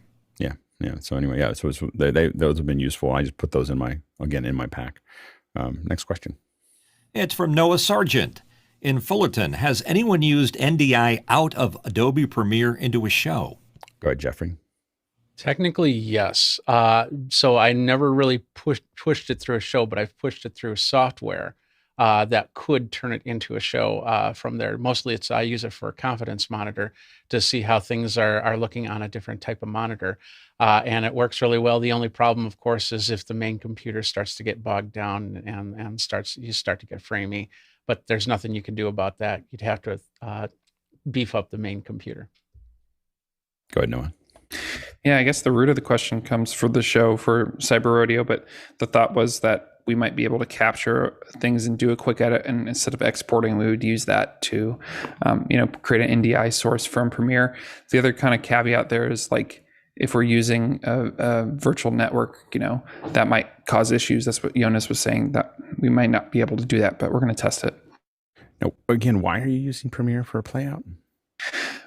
Speaker 1: Yeah. So anyway, so those have been useful. I just put those in my pack. Next question.
Speaker 2: It's from Noah Sargent in Fullerton. Has anyone used NDI out of Adobe Premiere into a show?
Speaker 1: Go ahead, Jeffrey.
Speaker 8: Technically, yes. So I never really pushed it through a show, but I've pushed it through software that could turn it into a show from there. Mostly I use it for a confidence monitor to see how things are looking on a different type of monitor. And it works really well. The only problem, of course, is if the main computer starts to get bogged down and you start to get framey. But there's nothing you can do about that. You'd have to beef up the main computer.
Speaker 1: Go ahead, Noah.
Speaker 9: Yeah, I guess the root of the question comes for the show for Cyber Rodeo, but the thought was that we might be able to capture things and do a quick edit, and instead of exporting, we would use that to, create an NDI source from Premiere. The other kind of caveat there is like if we're using a virtual network, that might cause issues. That's what Jonas was saying, that we might not be able to do that, but we're going to test it.
Speaker 1: Now, again, why are you using Premiere for a playout?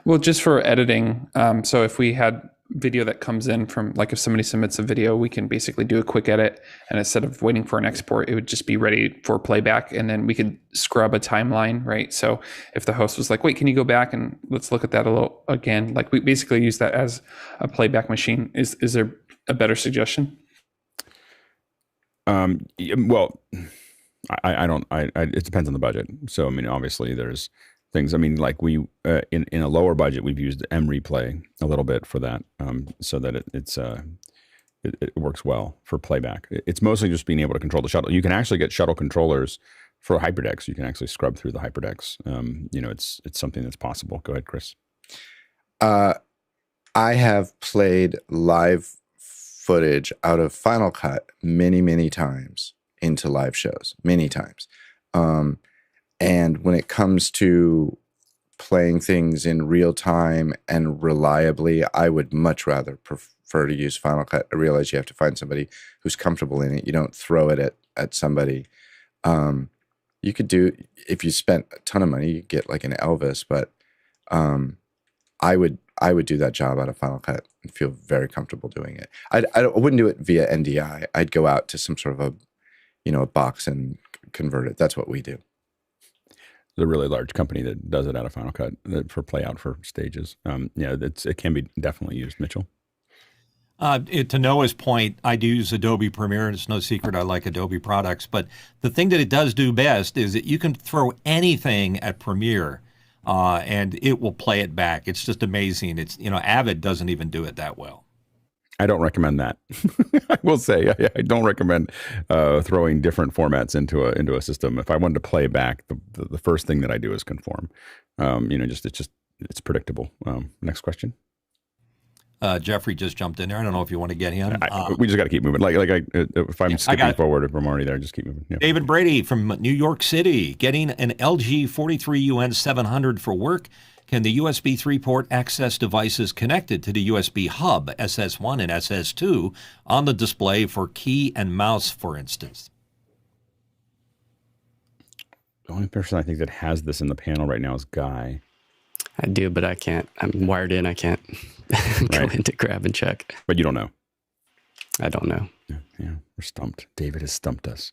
Speaker 9: Well, just for editing. So if we had video that comes in from, like if somebody submits a video, we can basically do a quick edit, and instead of waiting for an export, it would just be ready for playback, and then we could scrub a timeline, right? So if the host was like, wait, can you go back and let's look at that a little again? Like we basically use that as a playback machine. Is there a better suggestion?
Speaker 1: Well, it depends on the budget. So, I mean, obviously there's things. I mean, like we in a lower budget, we've used mReplay a little bit for that, so that it works well for playback. It's mostly just being able to control the shuttle. You can actually get shuttle controllers for hyperdecks. You can actually scrub through the hyperdecks. It's something that's possible. Go ahead, Chris.
Speaker 7: I have played live footage out of Final Cut many times into live shows, many times. And when it comes to playing things in real time and reliably, I would much rather prefer to use Final Cut. I realize you have to find somebody who's comfortable in it. You don't throw it at somebody. You could do, if you spent a ton of money, you get like an Elvis, but I would do that job out of Final Cut and feel very comfortable doing it. I wouldn't do it via NDI. I'd go out to some sort of a box and convert it. That's what we do.
Speaker 1: There's a really large company that does it out of Final Cut for playout for stages. It can be definitely used. Mitchell?
Speaker 2: To Noah's point, I do use Adobe Premiere, and it's no secret I like Adobe products. But the thing that it does do best is that you can throw anything at Premiere, and it will play it back. It's just amazing. It's Avid doesn't even do it that well.
Speaker 1: I don't recommend that. I will say I don't recommend throwing different formats into a system. If I wanted to play back, the first thing that I do is conform. It's predictable. Next question.
Speaker 2: Jeffrey just jumped in there. I don't know if you want to get him.
Speaker 1: We just got to keep moving. If I'm skipping forward, if I'm already there, just keep moving. Yeah.
Speaker 2: David Brady from New York City, getting an LG 43UN 700 for work. Can the USB 3 port access devices connected to the USB hub, SS1 and SS2, on the display for key and mouse, for instance?
Speaker 1: The only person I think that has this in the panel right now is Guy.
Speaker 3: I do, but I can't. I'm wired in. I can't go in to grab and check.
Speaker 1: But you don't know.
Speaker 3: I don't know.
Speaker 1: Yeah, we're stumped. David has stumped us.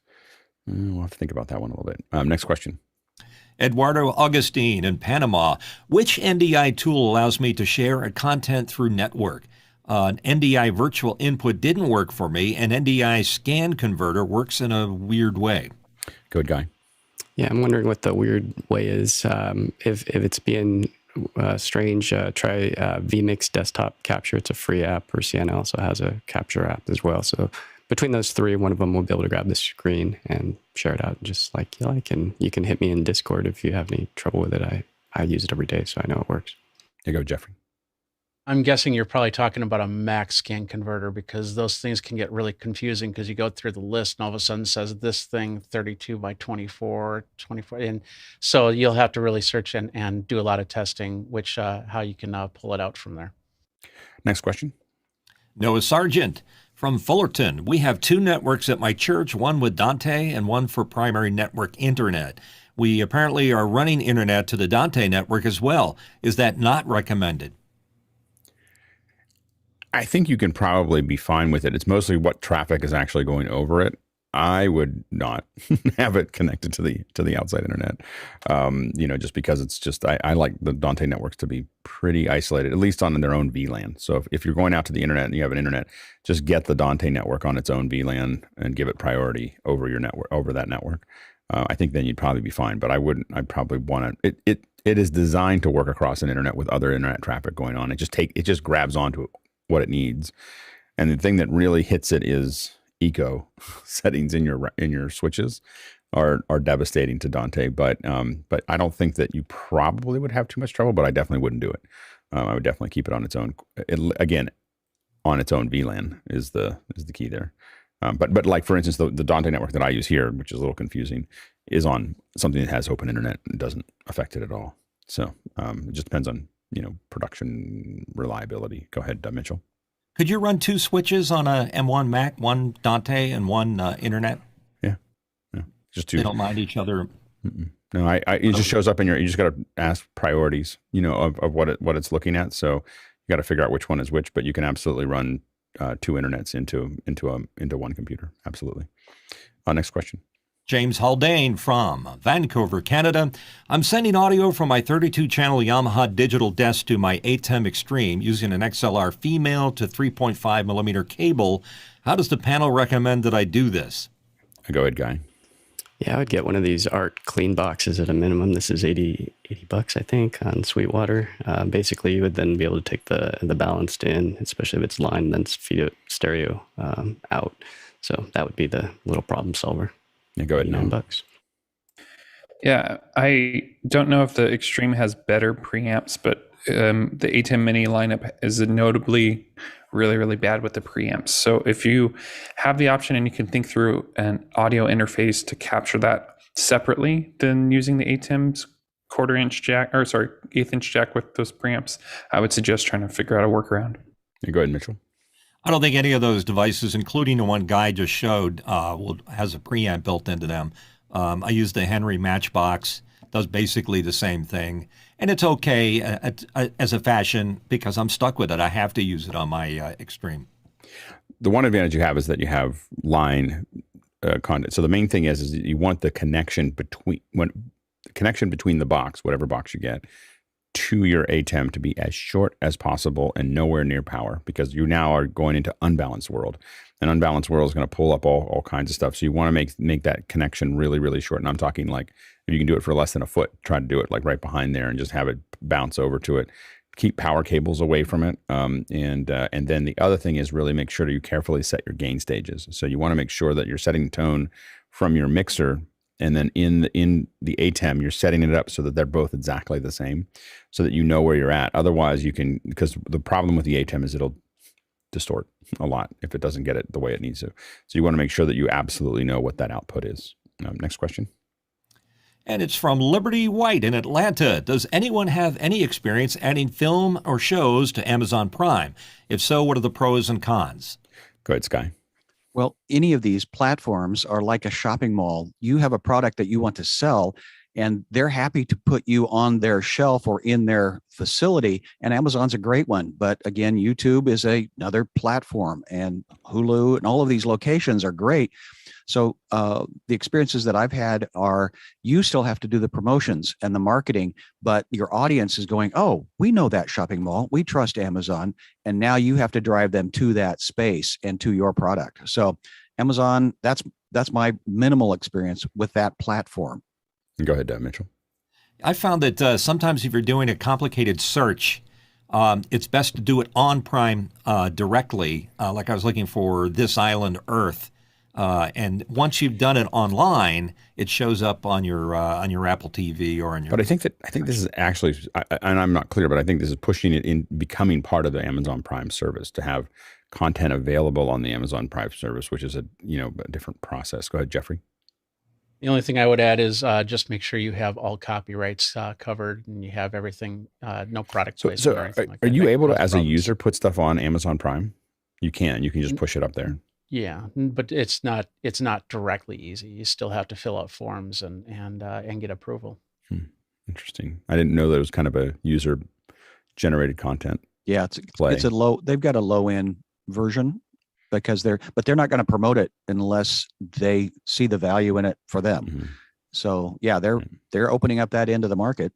Speaker 1: We'll have to think about that one a little bit. Next question.
Speaker 2: Eduardo Augustine in Panama. Which NDI tool allows me to share a content through network? NDI Virtual Input didn't work for me, and NDI Scan Converter works in a weird way.
Speaker 1: Good Guy.
Speaker 3: Yeah, I'm wondering what the weird way is. If it's being strange, try vMix Desktop Capture. It's a free app, or CN also has a capture app as well. So between those three, one of them will be able to grab the screen and share it out just like you like. And you can hit me in Discord if you have any trouble with it. I use it every day, so I know it works.
Speaker 1: There you go, Jeffrey.
Speaker 8: I'm guessing you're probably talking about a Mac Scan Converter, because those things can get really confusing because you go through the list and all of a sudden it says this thing 32 by 24, 24. And so you'll have to really search and do a lot of testing, which how you can pull it out from there.
Speaker 1: Next question.
Speaker 2: Noah Sargent from Fullerton. We have 2 networks at my church, one with Dante and one for primary network internet. We apparently are running internet to the Dante network as well. Is that not recommended?
Speaker 1: I think you can probably be fine with it. It's mostly what traffic is actually going over it. I would not have it connected to the outside internet, just because it's just, I like the Dante networks to be pretty isolated, at least on their own VLAN. So if you're going out to the internet and you have an internet, just get the Dante network on its own VLAN and give it priority over your network, over that network. I think then you'd probably be fine, but I'd probably want to, it is designed to work across an internet with other internet traffic going on. It just grabs onto what it needs. And the thing that really hits it is eco settings in your switches are devastating to Dante. But I don't think that you probably would have too much trouble, but I definitely wouldn't do it. I would definitely keep it on its own. Again, on its own VLAN is the key there. But like, for instance, the Dante network that I use here, which is a little confusing, is on something that has open internet and doesn't affect it at all. So it just depends on, production reliability. Go ahead, Mitchell.
Speaker 2: Could you run 2 switches on a M1 Mac, one Dante and one internet?
Speaker 1: Yeah. Just 2.
Speaker 2: They don't mind each other.
Speaker 1: Mm-mm. No, it just shows up in you just got to ask priorities, of what it's looking at. So you got to figure out which one is which, but you can absolutely run 2 internets into one computer. Absolutely. Next question.
Speaker 2: James Haldane from Vancouver, Canada. I'm sending audio from my 32-channel Yamaha Digital Desk to my Atem Extreme using an XLR Female to 3.5 millimeter cable. How does the panel recommend that I do this?
Speaker 1: Go ahead, Guy.
Speaker 3: Yeah, I would get one of these art clean boxes at a minimum. This is $80, I think, on Sweetwater. Basically, you would then be able to take the balanced in, especially if it's line, then feed it stereo out. So that would be the little problem solver.
Speaker 1: Yeah, go ahead.
Speaker 3: $9.
Speaker 9: Yeah, I don't know if the Extreme has better preamps, but the Atem Mini lineup is notably really, really bad with the preamps. So if you have the option and you can think through an audio interface to capture that separately than using the Atem's eighth-inch jack with those preamps, I would suggest trying to figure out a workaround.
Speaker 1: Yeah, go ahead, Mitchell.
Speaker 2: I don't think any of those devices, including the one Guy just showed, has a preamp built into them. I use the Henry Matchbox, does basically the same thing. And it's okay as a fashion because I'm stuck with it. I have to use it on my Extreme.
Speaker 1: The one advantage you have is that you have line conduit. So the main thing is you want the connection between the box, whatever box you get, to your Atem to be as short as possible and nowhere near power, because you now are going into unbalanced world. An unbalanced world is going to pull up all kinds of stuff. So you want to make that connection really, really short. And I'm talking like, if you can do it for less than a foot, try to do it like right behind there and just have it bounce over to it. Keep power cables away from it. And then the other thing is really make sure that you carefully set your gain stages. So you want to make sure that you're setting tone from your mixer, and then in the Atem, you're setting it up so that they're both exactly the same, so that you know where you're at. Otherwise, because the problem with the Atem is it'll distort a lot if it doesn't get it the way it needs to. So you want to make sure that you absolutely know what that output is. Next question.
Speaker 2: And it's from Liberty White in Atlanta. Does anyone have any experience adding film or shows to Amazon Prime? If so, what are the pros and cons?
Speaker 1: Go ahead, Sky.
Speaker 5: Well, any of these platforms are like a shopping mall. You have a product that you want to sell, and they're happy to put you on their shelf or in their facility. And Amazon's a great one. But again, YouTube is another platform, and Hulu and all of these locations are great. So the experiences that I've had are you still have to do the promotions and the marketing, but your audience is going, oh, we know that shopping mall. We trust Amazon. And now you have to drive them to that space and to your product. So Amazon, that's my minimal experience with that platform.
Speaker 1: Go ahead, Mitchell.
Speaker 2: I found that sometimes if you're doing a complicated search, it's best to do it on Prime directly. Like I was looking for This Island Earth. And once you've done it online, it shows up on your Apple TV or on your.
Speaker 1: But I think this is actually, and I'm not clear, but I think this is pushing it in, becoming part of the Amazon Prime service to have content available on the Amazon Prime service, which is a different process. Go ahead, Jeffrey.
Speaker 8: The only thing I would add is just make sure you have all copyrights covered and you have everything, no product placement.
Speaker 1: So
Speaker 8: or anything like
Speaker 1: are
Speaker 8: that.
Speaker 1: you able to, as a
Speaker 8: problems.
Speaker 1: user, put stuff on Amazon Prime? You can just push it up there.
Speaker 8: Yeah, but it's not directly easy. You still have to fill out forms and get approval.
Speaker 1: Interesting. I didn't know that it was kind of a user generated content.
Speaker 5: Yeah, they've got a low end version because they're not going to promote it unless they see the value in it for them.
Speaker 1: Mm-hmm.
Speaker 5: So yeah, they're opening up that end of the market.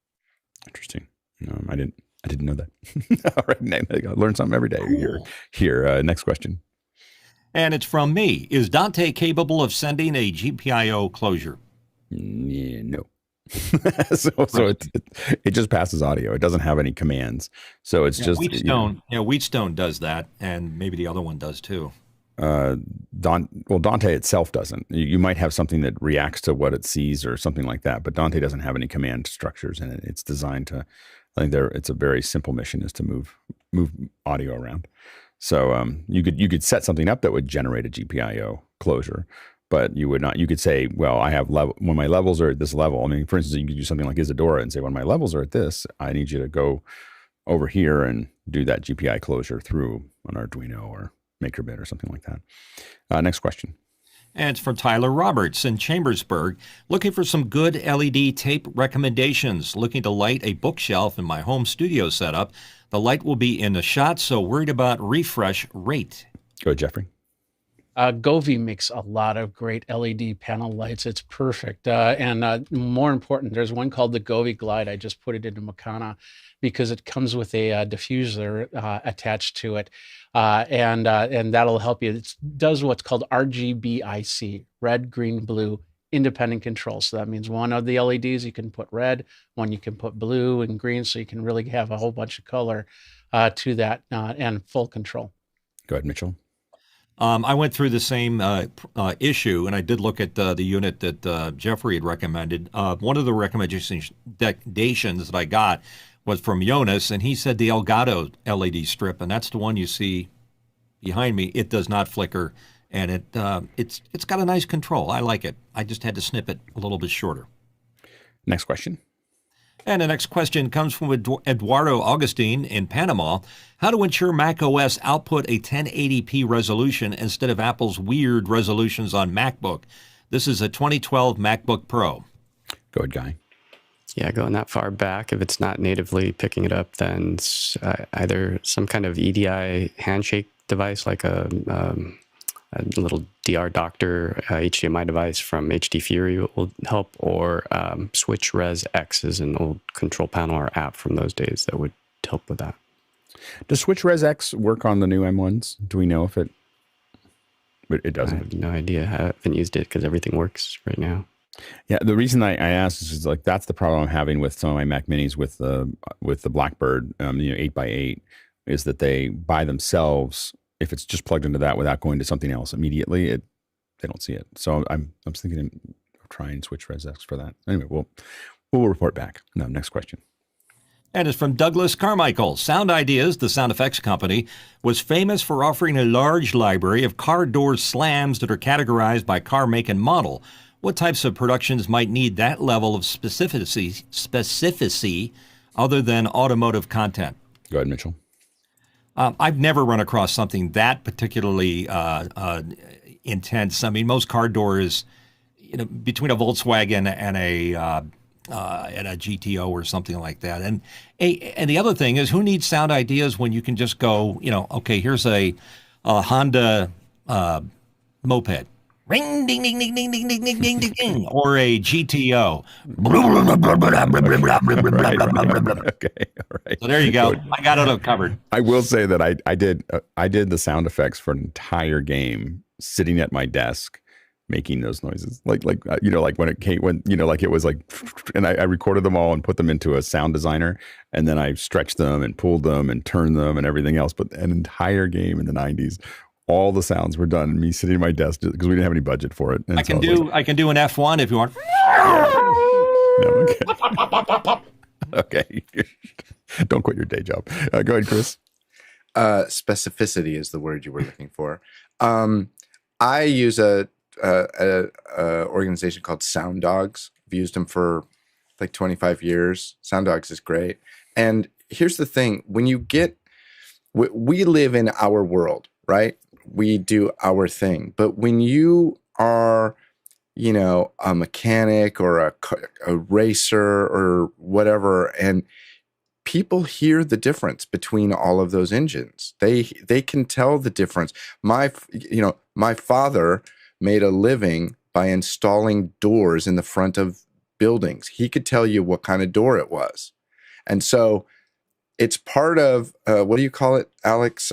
Speaker 1: Interesting. No, I didn't know that. All right, I learn something every day here. Next question.
Speaker 2: And it's from me. Is Dante capable of sending a GPIO closure?
Speaker 1: Yeah, no. so it just passes audio. It doesn't have any commands. So it's just
Speaker 2: Wheatstone does that, and maybe the other one does too.
Speaker 1: Dante itself doesn't. You might have something that reacts to what it sees or something like that, but Dante doesn't have any command structures in it. It's designed to. I think it's a very simple mission is to move audio around. So you could set something up that would generate a GPIO closure, but you would not. You could say, well, I have when my levels are at this level. I mean, for instance, you could do something like Isadora and say, when my levels are at this, I need you to go over here and do that GPI closure through an Arduino or MakerBit or something like that. Next question.
Speaker 2: And it's from Tyler Roberts in Chambersburg, looking for some good LED tape recommendations, looking to light a bookshelf in my home studio setup. The light will be in the shot, so worried about refresh rate.
Speaker 1: Go ahead, Jeffrey.
Speaker 8: Govee makes a lot of great LED panel lights. It's perfect. And more important, there's one called the Govee Glide. I just put it into Mukana because it comes with a diffuser attached to it. And that'll help you. It does what's called RGBIC, red, green, blue, independent control. So that means one of the LEDs you can put red, one you can put blue and green, so you can really have a whole bunch of color to that and full control.
Speaker 1: Go ahead, Mitchell.
Speaker 2: I went through the same issue, and I did look at the unit that Jeffrey had recommended. One of the recommendations that I got was from Jonas, and he said the Elgato LED strip, and that's the one you see behind me. It does not flicker, and it's got a nice control. I like it. I just had to snip it a little bit shorter.
Speaker 1: Next question.
Speaker 2: And the next question comes from Eduardo Augustine in Panama. How to ensure macOS output a 1080p resolution instead of Apple's weird resolutions on MacBook? This is a 2012 MacBook Pro.
Speaker 1: Go ahead, Guy.
Speaker 3: Yeah, going that far back, if it's not natively picking it up, then either some kind of EDI handshake device like a little DR Doctor HDMI device from HD Fury will help, or Switch Res X is an old control panel or app from those days that would help with that.
Speaker 1: Does Switch Res X work on the new M1s? Do we know if it doesn't?
Speaker 3: I have no idea. I haven't used it because everything works right now.
Speaker 1: Yeah, the reason I asked is like that's the problem I'm having with some of my Mac Minis with the Blackbird 8x8 is that they by themselves, if it's just plugged into that without going to something else immediately, they don't see it. So I'm thinking of trying Switch Res X for that. Anyway, we'll report back. No, next question.
Speaker 2: And it's from Douglas Carmichael. Sound Ideas, the sound effects company, was famous for offering a large library of car door slams that are categorized by car make and model. What types of productions might need that level of specificity other than automotive content?
Speaker 1: Go ahead, Mitchell.
Speaker 2: I've never run across something that particularly intense. I mean, most car doors, between a Volkswagen and a GTO or something like that. And the other thing is, who needs Sound Ideas when you can just go, okay, here's a Honda moped. Ring, ding, ding, ding, ding, ding, ding, ding, ding, ding, ding, or a GTO.
Speaker 1: Okay, all right.
Speaker 2: So there you go. I got it covered.
Speaker 1: I will say that I did the sound effects for an entire game, sitting at my desk, making those noises, like when it came, like it was like, and I recorded them all and put them into a sound designer, and then I stretched them and pulled them and turned them and everything else. But an entire game in the 90s. all the sounds were done. Me sitting at my desk because we didn't have any budget for it. And
Speaker 2: I can do an F1 if you want.
Speaker 1: No, okay. Don't quit your day job. Go ahead, Chris.
Speaker 7: Specificity is the word you were looking for. I use a organization called Sound Dogs. I've used them for like 25 years. Sound Dogs is great. And here's the thing: when you get, we live in our world, right? We do our thing. But when you are, a mechanic or a racer or whatever, and people hear the difference between all of those engines. They can tell the difference. My father made a living by installing doors in the front of buildings. He could tell you what kind of door it was. And so it's part of, what do you call it, Alex?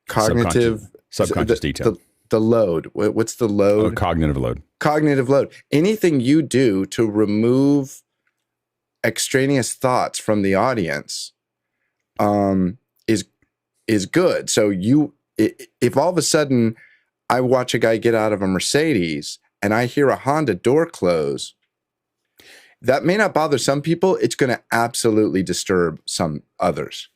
Speaker 7: Cognitive.
Speaker 1: Subconscious detail.
Speaker 7: The load. What's the load?
Speaker 1: Cognitive load. Cognitive
Speaker 7: load. Anything you do to remove extraneous thoughts from the audience is good. So if all of a sudden I watch a guy get out of a Mercedes and I hear a Honda door close, that may not bother some people. It's going to absolutely disturb some others.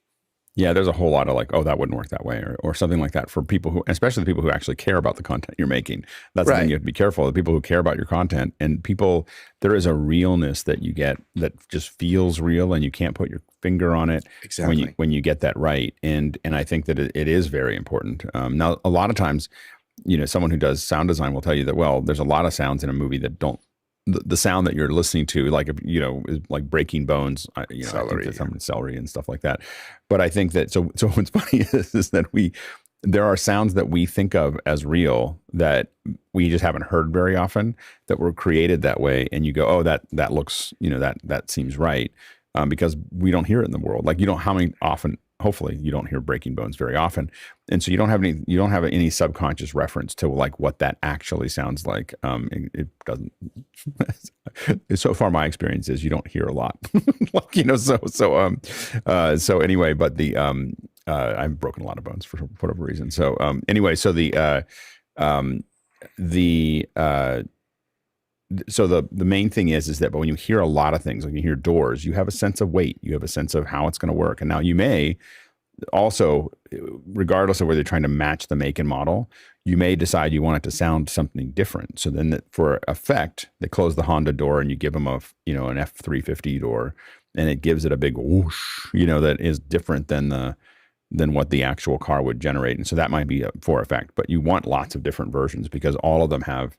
Speaker 1: Yeah, there's a whole lot of like, oh, that wouldn't work that way, or something like that for people who, especially the people who actually care about the content you're making. That's the thing you have to be careful. The people who care about your content, and people, there is a realness that you get that just feels real, and you can't put your finger on it.
Speaker 7: Exactly.
Speaker 1: When you get that right, and I think that it is very important. Now, a lot of times, someone who does sound design will tell you that, well, there's a lot of sounds in a movie that don't. The sound that you're listening to, like, is like breaking bones,
Speaker 7: celery,
Speaker 1: celery and stuff like that. But I think that, so what's funny is that there are sounds that we think of as real that we just haven't heard very often, that were created that way. And you go, oh, that looks, that seems right. Because we don't hear it in the world. Like, hopefully you don't hear breaking bones very often. And so you don't have any subconscious reference to like what that actually sounds like. It doesn't, so far my experience is you don't hear a lot, so anyway, but I've broken a lot of bones for whatever reason. So anyway, so the main thing is that, but when you hear a lot of things, like you hear doors, you have a sense of weight, you have a sense of how it's going to work. And now you may also, regardless of whether you're trying to match the make and model, you may decide you want it to sound something different. So then for effect, they close the Honda door and you give them an F350 door, and it gives it a big whoosh, that is different than what the actual car would generate. And so that might be for effect, but you want lots of different versions because all of them have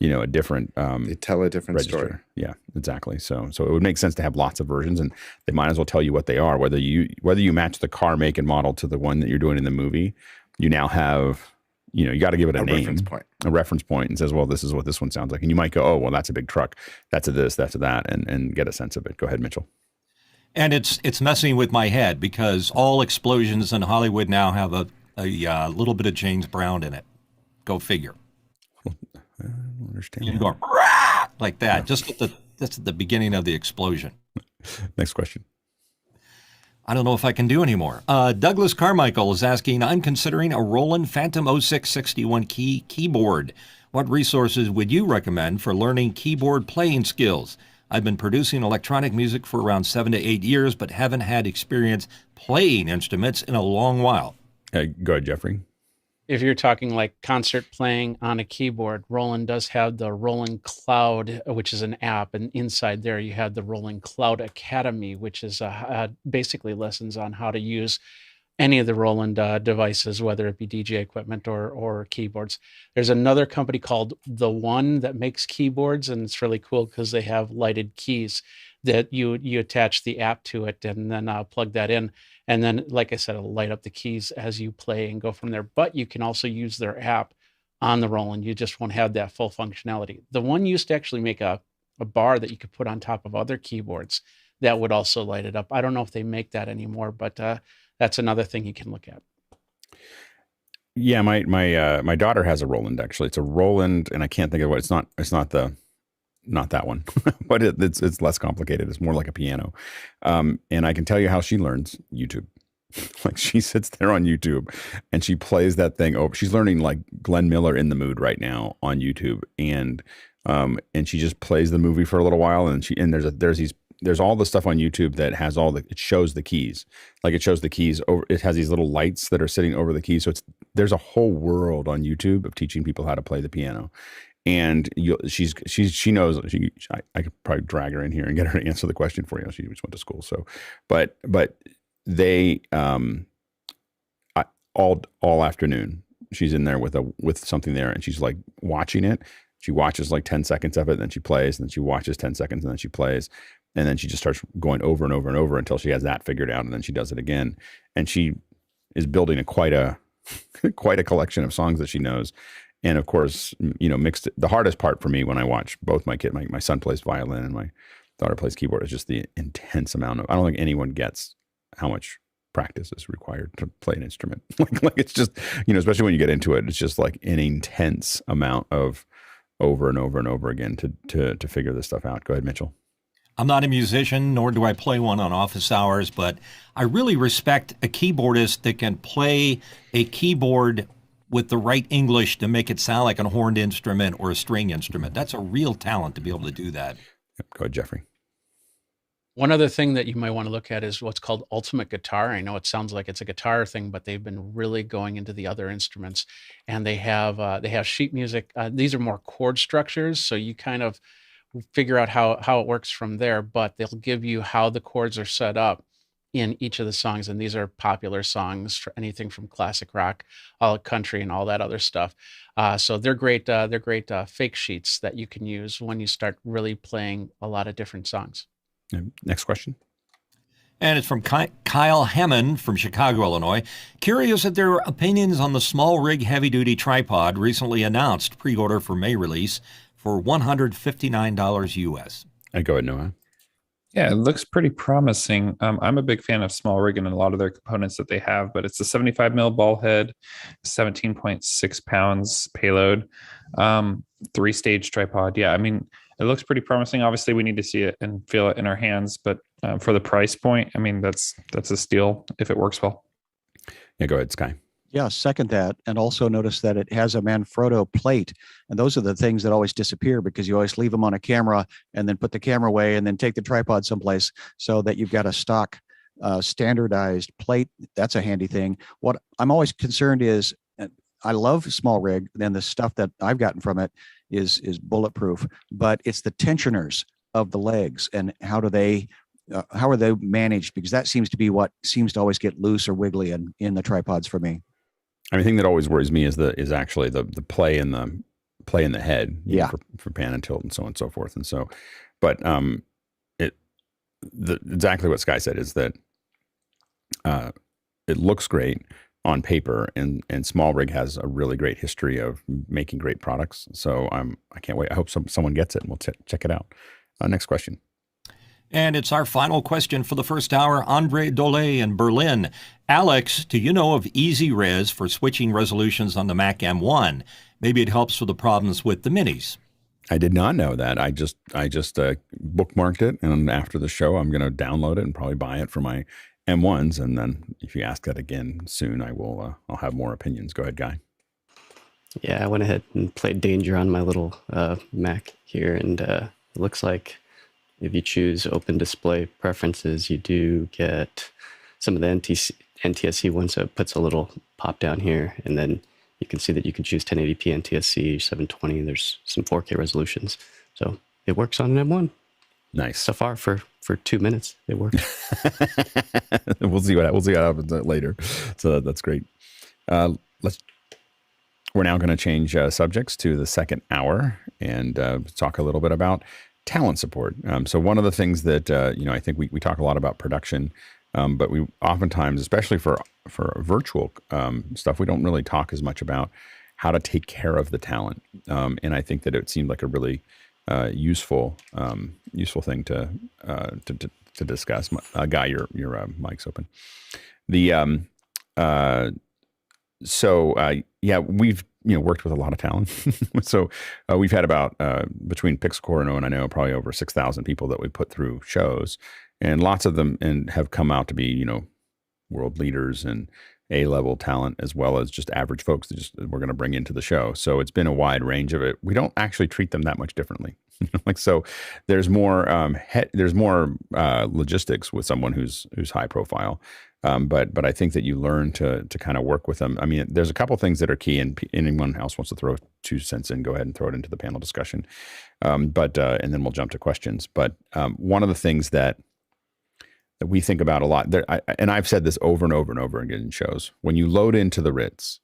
Speaker 1: a different
Speaker 7: they tell a different
Speaker 1: register.
Speaker 7: Story.
Speaker 1: Yeah, exactly. So it would make sense to have lots of versions, and they might as well tell you what they are. Whether you match the car make and model to the one that you're doing in the movie, you now have, you got to give it a name, reference point, and says, well, this is what this one sounds like. And you might go, oh, well, that's a big truck. That's a this, that's a that, and get a sense of it. Go ahead, Mitchell.
Speaker 2: And it's messing with my head because all explosions in Hollywood now have a little bit of James Brown in it. Go figure.
Speaker 1: I don't understand.
Speaker 2: You go like that, yeah. Just at the beginning of the explosion.
Speaker 1: Next question.
Speaker 2: I don't know if I can do anymore. Douglas Carmichael is asking, I'm considering a Roland Fantom-06 61 key keyboard. What resources would you recommend for learning keyboard playing skills? I've been producing electronic music for around 7 to 8 years, but haven't had experience playing instruments in a long while.
Speaker 1: Go ahead, Jeffrey.
Speaker 8: If you're talking like concert playing on a keyboard, Roland does have the Roland Cloud, which is an app. And inside there, you have the Roland Cloud Academy, which is basically lessons on how to use any of the Roland devices, whether it be DJ equipment or keyboards. There's another company called The One that makes keyboards, and it's really cool because they have lighted keys that you attach the app to it and then plug that in. And then, like I said, it'll light up the keys as you play and go from there. But you can also use their app on the Roland. You just won't have that full functionality. The One used to actually make a bar that you could put on top of other keyboards that would also light it up. I don't know if they make that anymore, but that's another thing you can look at.
Speaker 1: Yeah, my daughter has a Roland, actually. It's a Roland, and I can't think of what it's not that one, but it's less complicated. It's more like a piano. And I can tell you how she learns: YouTube. Like she sits there on YouTube and she plays that thing over. She's learning like Glenn Miller in the Mood right now on YouTube, and she just plays the movie for a little while, and there's all the stuff on YouTube that has it shows the keys, like it shows the keys over. It has these little lights that are sitting over the keys, so there's a whole world on YouTube of teaching people how to play the piano. And she knows. I could probably drag her in here and get her to answer the question for you. She just went to school, so but they all afternoon she's in there with something there, and she's like watching it. She watches like 10 seconds of it, and then she plays, and then she watches 10 seconds, and then she plays, and then she just starts going over and over and over until she has that figured out, and then she does it again, and she is building quite a collection of songs that she knows. And of course, mixed. The hardest part for me when I watch both my son plays violin and my daughter plays keyboard is just the intense amount of. I don't think anyone gets how much practice is required to play an instrument. like it's just, especially when you get into it, it's just like an intense amount of over and over and over again to figure this stuff out. Go ahead, Mitchell.
Speaker 2: I'm not a musician, nor do I play one on office hours, but I really respect a keyboardist that can play a keyboard with the right English to make it sound like a horned instrument or a string instrument. That's a real talent to be able to do that.
Speaker 1: Go ahead, Jeffrey.
Speaker 8: One other thing that you might want to look at is what's called Ultimate Guitar. I know it sounds like it's a guitar thing, but they've been really going into the other instruments, and they have sheet music. These are more chord structures, so you kind of figure out how it works from there. But they'll give you how the chords are set up in each of the songs, and these are popular songs for anything from classic rock, all country, and all that other stuff. So they're great. They're great fake sheets that you can use when you start really playing a lot of different songs.
Speaker 1: Next question.
Speaker 2: And it's from Kyle Hammond from Chicago, Illinois. Curious if there are opinions on the SmallRig Heavy Duty Tripod recently announced, pre-order for May release, for $159 US.
Speaker 1: Go ahead, Noah.
Speaker 9: Yeah, it looks pretty promising. I'm a big fan of SmallRig and a lot of their components that they have, but it's a 75 mil ball head, 17.6 pounds payload, 3-stage tripod. Yeah, I mean, it looks pretty promising. Obviously, we need to see it and feel it in our hands, but for the price point, I mean, that's a steal if it works well.
Speaker 1: Yeah, go ahead, Sky.
Speaker 5: Yeah, second that. And also notice that it has a Manfrotto plate. And those are the things that always disappear because you always leave them on a camera and then put the camera away and then take the tripod someplace, so that you've got a stock standardized plate. That's a handy thing. What I'm always concerned is, I love SmallRig, and the stuff that I've gotten from it is bulletproof, but it's the tensioners of the legs and how are they managed? Because that seems to be what seems to always get loose or wiggly in the tripods for me. I
Speaker 1: mean, the thing that always worries me is actually the play in the head,
Speaker 5: yeah,
Speaker 1: for pan and tilt and so on and so forth. And so, but exactly what Sky said is that it looks great on paper, and SmallRig has a really great history of making great products. So I can't wait. I hope someone gets it and we'll check it out. Next question.
Speaker 2: And it's our final question for the first hour. Andre Dole in Berlin. Alex, do you know of EasyRes for switching resolutions on the Mac M1? Maybe it helps with the problems with the minis.
Speaker 1: I did not know that. I just bookmarked it, and after the show, I'm going to download it and probably buy it for my M1s. And then if you ask that again soon, I'll have more opinions. Go ahead, Guy.
Speaker 3: Yeah, I went ahead and played Danger on my little Mac here, and it looks like if you choose open display preferences, you do get some of the NTSC ones. So it puts a little pop down here, and then you can see that you can choose 1080p NTSC, 720. There's some 4K resolutions. So it works on an M1.
Speaker 1: Nice.
Speaker 3: So far for 2 minutes, it works.
Speaker 1: We'll see what happens later. So that's great. We're now going to change subjects to the second hour and talk a little bit about talent support. So one of the things that, I think we talk a lot about production, but we oftentimes, especially for virtual stuff, we don't really talk as much about how to take care of the talent. And I think that it seemed like a really useful thing to discuss. Guy, your mic's open. We've worked with a lot of talent. So we've had about between Pixelcore and I know probably over 6,000 people that we put through shows, and lots of them have come out to be world leaders and A-level talent, as well as just average folks that we're going to bring into the show. So it's been a wide range of it. We don't actually treat them that much differently. Like, so there's more logistics with someone who's high profile. But I think that you learn to kind of work with them. I mean, there's a couple things that are key, and anyone else wants to throw 2 cents in, go ahead and throw it into the panel discussion. And then we'll jump to questions. But one of the things that we think about a lot, and I've said this over and over and over again in shows, when you load into the Ritz,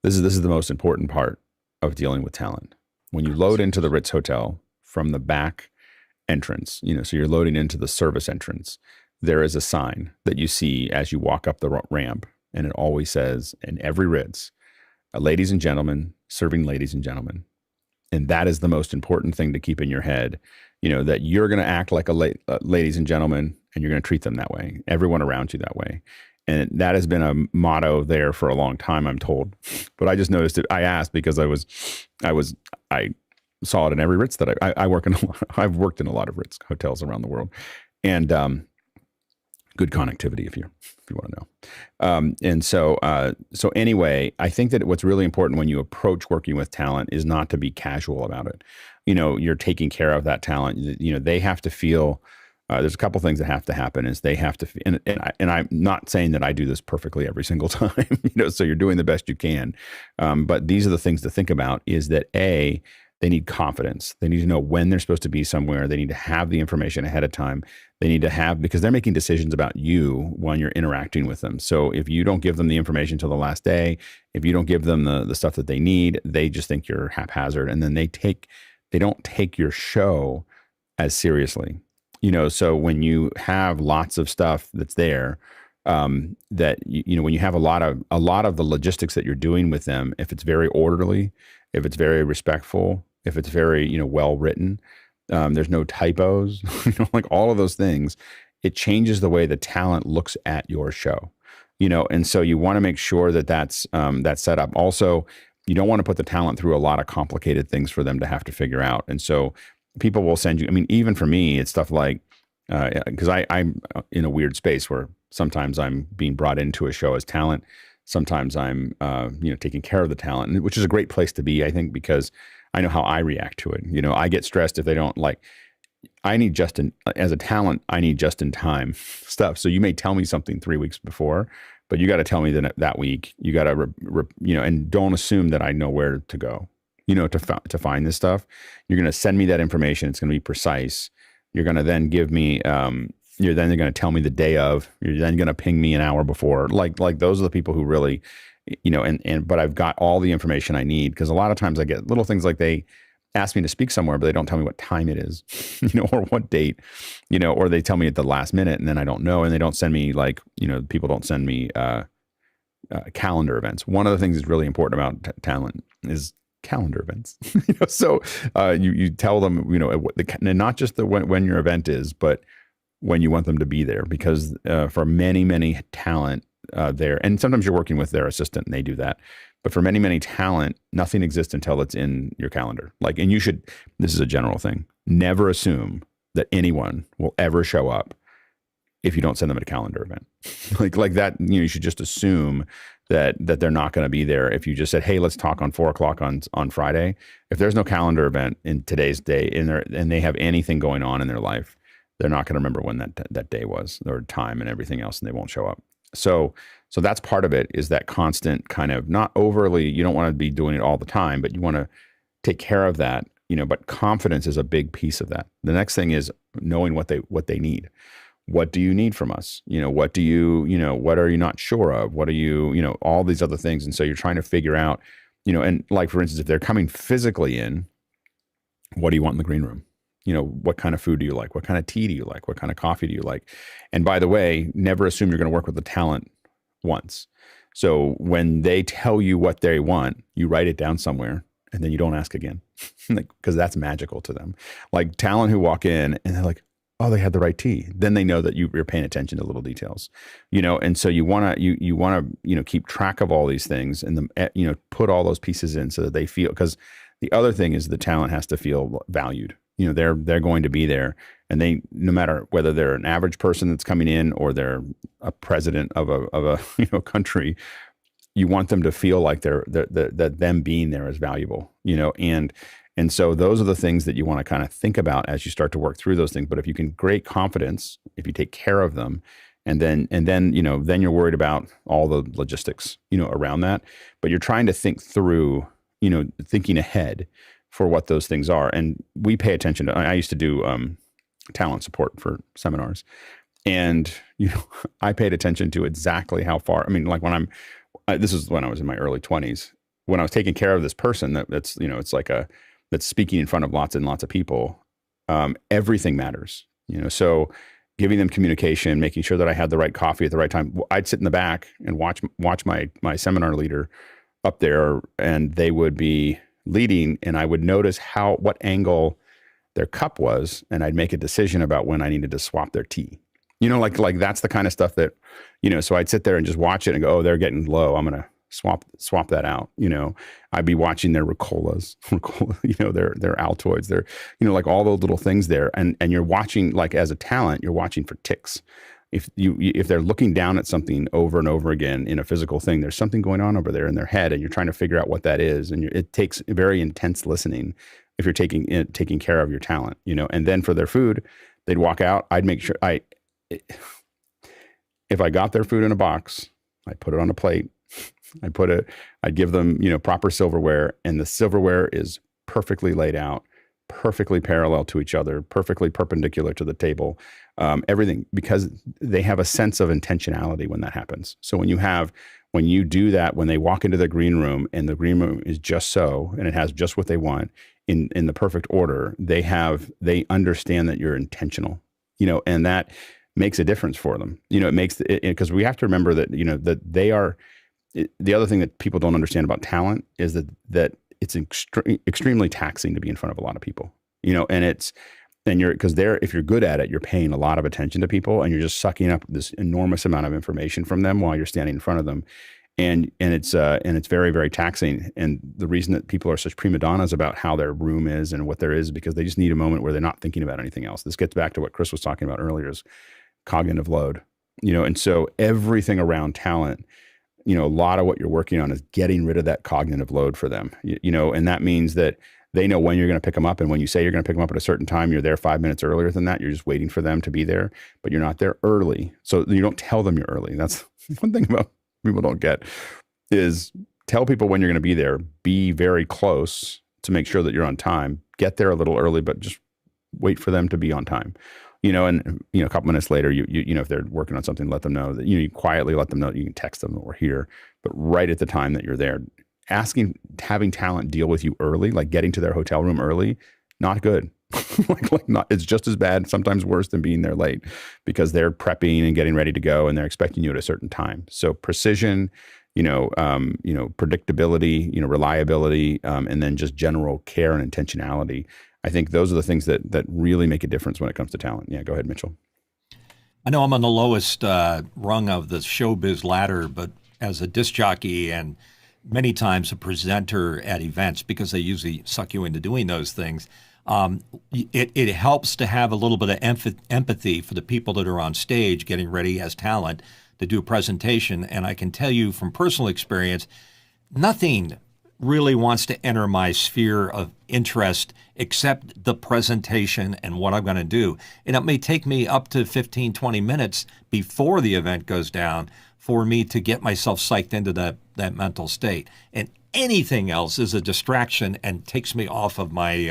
Speaker 1: this is the most important part of dealing with talent. When you load into the Ritz Hotel from the back entrance, so you're loading into the service entrance, there is a sign that you see as you walk up the ramp, and it always says, in every Ritz, ladies and gentlemen, serving ladies and gentlemen. And that is the most important thing to keep in your head, that you're going to act like ladies and gentlemen, and you're going to treat them that way, everyone around you that way. And that has been a motto there for a long time, I'm told. But I just noticed it. I asked because I saw it in every Ritz that I work in. I've worked in a lot of Ritz hotels around the world, and good connectivity if you want to know. And so anyway, I think that what's really important when you approach working with talent is not to be casual about it. You're taking care of that talent. They have to feel. There's a couple things that have to happen. Is they have to, and I'm not saying that I do this perfectly every single time. So you're doing the best you can. But these are the things to think about. Is that they need confidence. They need to know when they're supposed to be somewhere. They need to have the information ahead of time. They need to have, because they're making decisions about you when you're interacting with them. So if you don't give them the information till the last day, if you don't give them the stuff that they need, they just think you're haphazard. And then they don't take your show as seriously. So when you have lots of stuff that's there, when you have a lot of the logistics that you're doing with them, if it's very orderly, if it's very respectful, if it's very, well written, there's no typos, like all of those things, it changes the way the talent looks at your show, and so you want to make sure that that's set up. Also, you don't want to put the talent through a lot of complicated things for them to have to figure out. And so people will send you, even for me, it's stuff like, because I'm in a weird space where sometimes I'm being brought into a show as talent. Sometimes I'm, taking care of the talent, which is a great place to be, I think, because I know how I react to it. I get stressed if they don't as a talent, I need just in time stuff. So you may tell me something 3 weeks before, but you got to tell me that week. You got to, and don't assume that I know where to go, to find this stuff. You're going to send me that information. It's going to be precise. You're going to then give me, you're then going to tell me the day of, you're then going to ping me an hour before. Like those are the people who really, but I've got all the information I need, because a lot of times I get little things like they ask me to speak somewhere, but they don't tell me what time it is, or what date, or they tell me at the last minute and then I don't know. And they don't send me people don't send me calendar events. One of the things that's really important about talent is calendar events. So you tell them, not just when your event is, but when you want them to be there, because for many talent there, and sometimes you're working with their assistant and they do that, but for many talent, nothing exists until it's in your calendar. And this is a general thing, never assume that anyone will ever show up if you don't send them a calendar event. like that, you should just assume that they're not going to be there. If you just said, hey, let's talk on 4:00 on Friday, if there's no calendar event in today's day and they have anything going on in their life, they're not going to remember when that day was, or time and everything else, and they won't show up. So that's part of it, is that constant kind of, not overly, you don't want to be doing it all the time, but you want to take care of that, but confidence is a big piece of that. The next thing is knowing what they need. What do you need from us? What do you, what are you not sure of? What are you, all these other things. And so you're trying to figure out, and like, for instance, if they're coming physically in, what do you want in the green room? What kind of food do you like? What kind of tea do you like? What kind of coffee do you like? And by the way, never assume you're going to work with the talent once. So when they tell you what they want, you write it down somewhere and then you don't ask again, because that's magical to them. Like talent who walk in and they're like, oh, they had the right tea. Then they know that you're paying attention to little details, and so you want to keep track of all these things and put all those pieces in so that they feel, because the other thing is the talent has to feel valued. they're going to be there, and they, no matter whether they're an average person that's coming in or they're a president of a country, you want them to feel like that them being there is valuable, and so those are the things that you want to kind of think about as you start to work through those things. But if you can create confidence, if you take care of them, and then you're worried about all the logistics, around that. But you're trying to think through, thinking ahead for what those things are. And we pay attention to. I used to do talent support for seminars, and I paid attention to exactly how far. I mean, like this is when I was in my early 20s, when I was taking care of this person that's it's like that's speaking in front of lots and lots of people. Everything matters, so giving them communication, making sure that I had the right coffee at the right time. I'd sit in the back and watch my seminar leader up there, and they would be leading, and I would notice what angle their cup was, and I'd make a decision about when I needed to swap their tea. Like that's the kind of stuff that, so I'd sit there and just watch it and go, oh, they're getting low, I'm going to swap that out. I'd be watching their Ricolas, their Altoids, their, like all those little things there. And you're watching, like as a talent, you're watching for ticks. If they're looking down at something over and over again in a physical thing, there's something going on over there in their head, and you're trying to figure out what that is. And it takes very intense listening if you're taking care of your talent, and then for their food, they'd walk out. I'd make sure if I got their food in a box, I put it on a plate. I'd give them, proper silverware, and the silverware is perfectly laid out, perfectly parallel to each other, perfectly perpendicular to the table, everything, because they have a sense of intentionality when that happens. So when you do that, when they walk into the green room and the green room is just so, and it has just what they want in the perfect order, they understand that you're intentional, and that makes a difference for them. It makes because we have to remember that, that they are. The other thing that people don't understand about talent is that it's extremely taxing to be in front of a lot of people, and if you're good at it, you're paying a lot of attention to people, and you're just sucking up this enormous amount of information from them while you're standing in front of them. And it's very, very taxing. And the reason that people are such prima donnas about how their room is and what there is because they just need a moment where they're not thinking about anything else. This gets back to what Chris was talking about earlier, is cognitive load, and so everything around talent, a lot of what you're working on is getting rid of that cognitive load for them, and that means that they know when you're going to pick them up. And when you say you're going to pick them up at a certain time, you're there 5 minutes earlier than that. You're just waiting for them to be there, but you're not there early. So you don't tell them you're early. That's one thing about people don't get, is tell people when you're going to be there, be very close to make sure that you're on time, get there a little early, but just wait for them to be on time. And a couple minutes later, you if they're working on something, let them know that, you quietly let them know, you can text them that we're here, but right at the time that you're there, having talent deal with you early, like getting to their hotel room early, not good. It's just as bad, sometimes worse, than being there late, because they're prepping and getting ready to go, and they're expecting you at a certain time. So precision, predictability, reliability, and then just general care and intentionality. I think those are the things that really make a difference when it comes to talent. Yeah, go ahead, Mitchell.
Speaker 2: I know I'm on the lowest rung of the showbiz ladder, but as a disc jockey and many times a presenter at events, because they usually suck you into doing those things, it helps to have a little bit of empathy for the people that are on stage getting ready as talent to do a presentation. And I can tell you from personal experience, nothing really wants to enter my sphere of interest except the presentation and what I'm going to do. And it may take me up to 15, 20 minutes before the event goes down for me to get myself psyched into that mental state. And anything else is a distraction and takes me off of my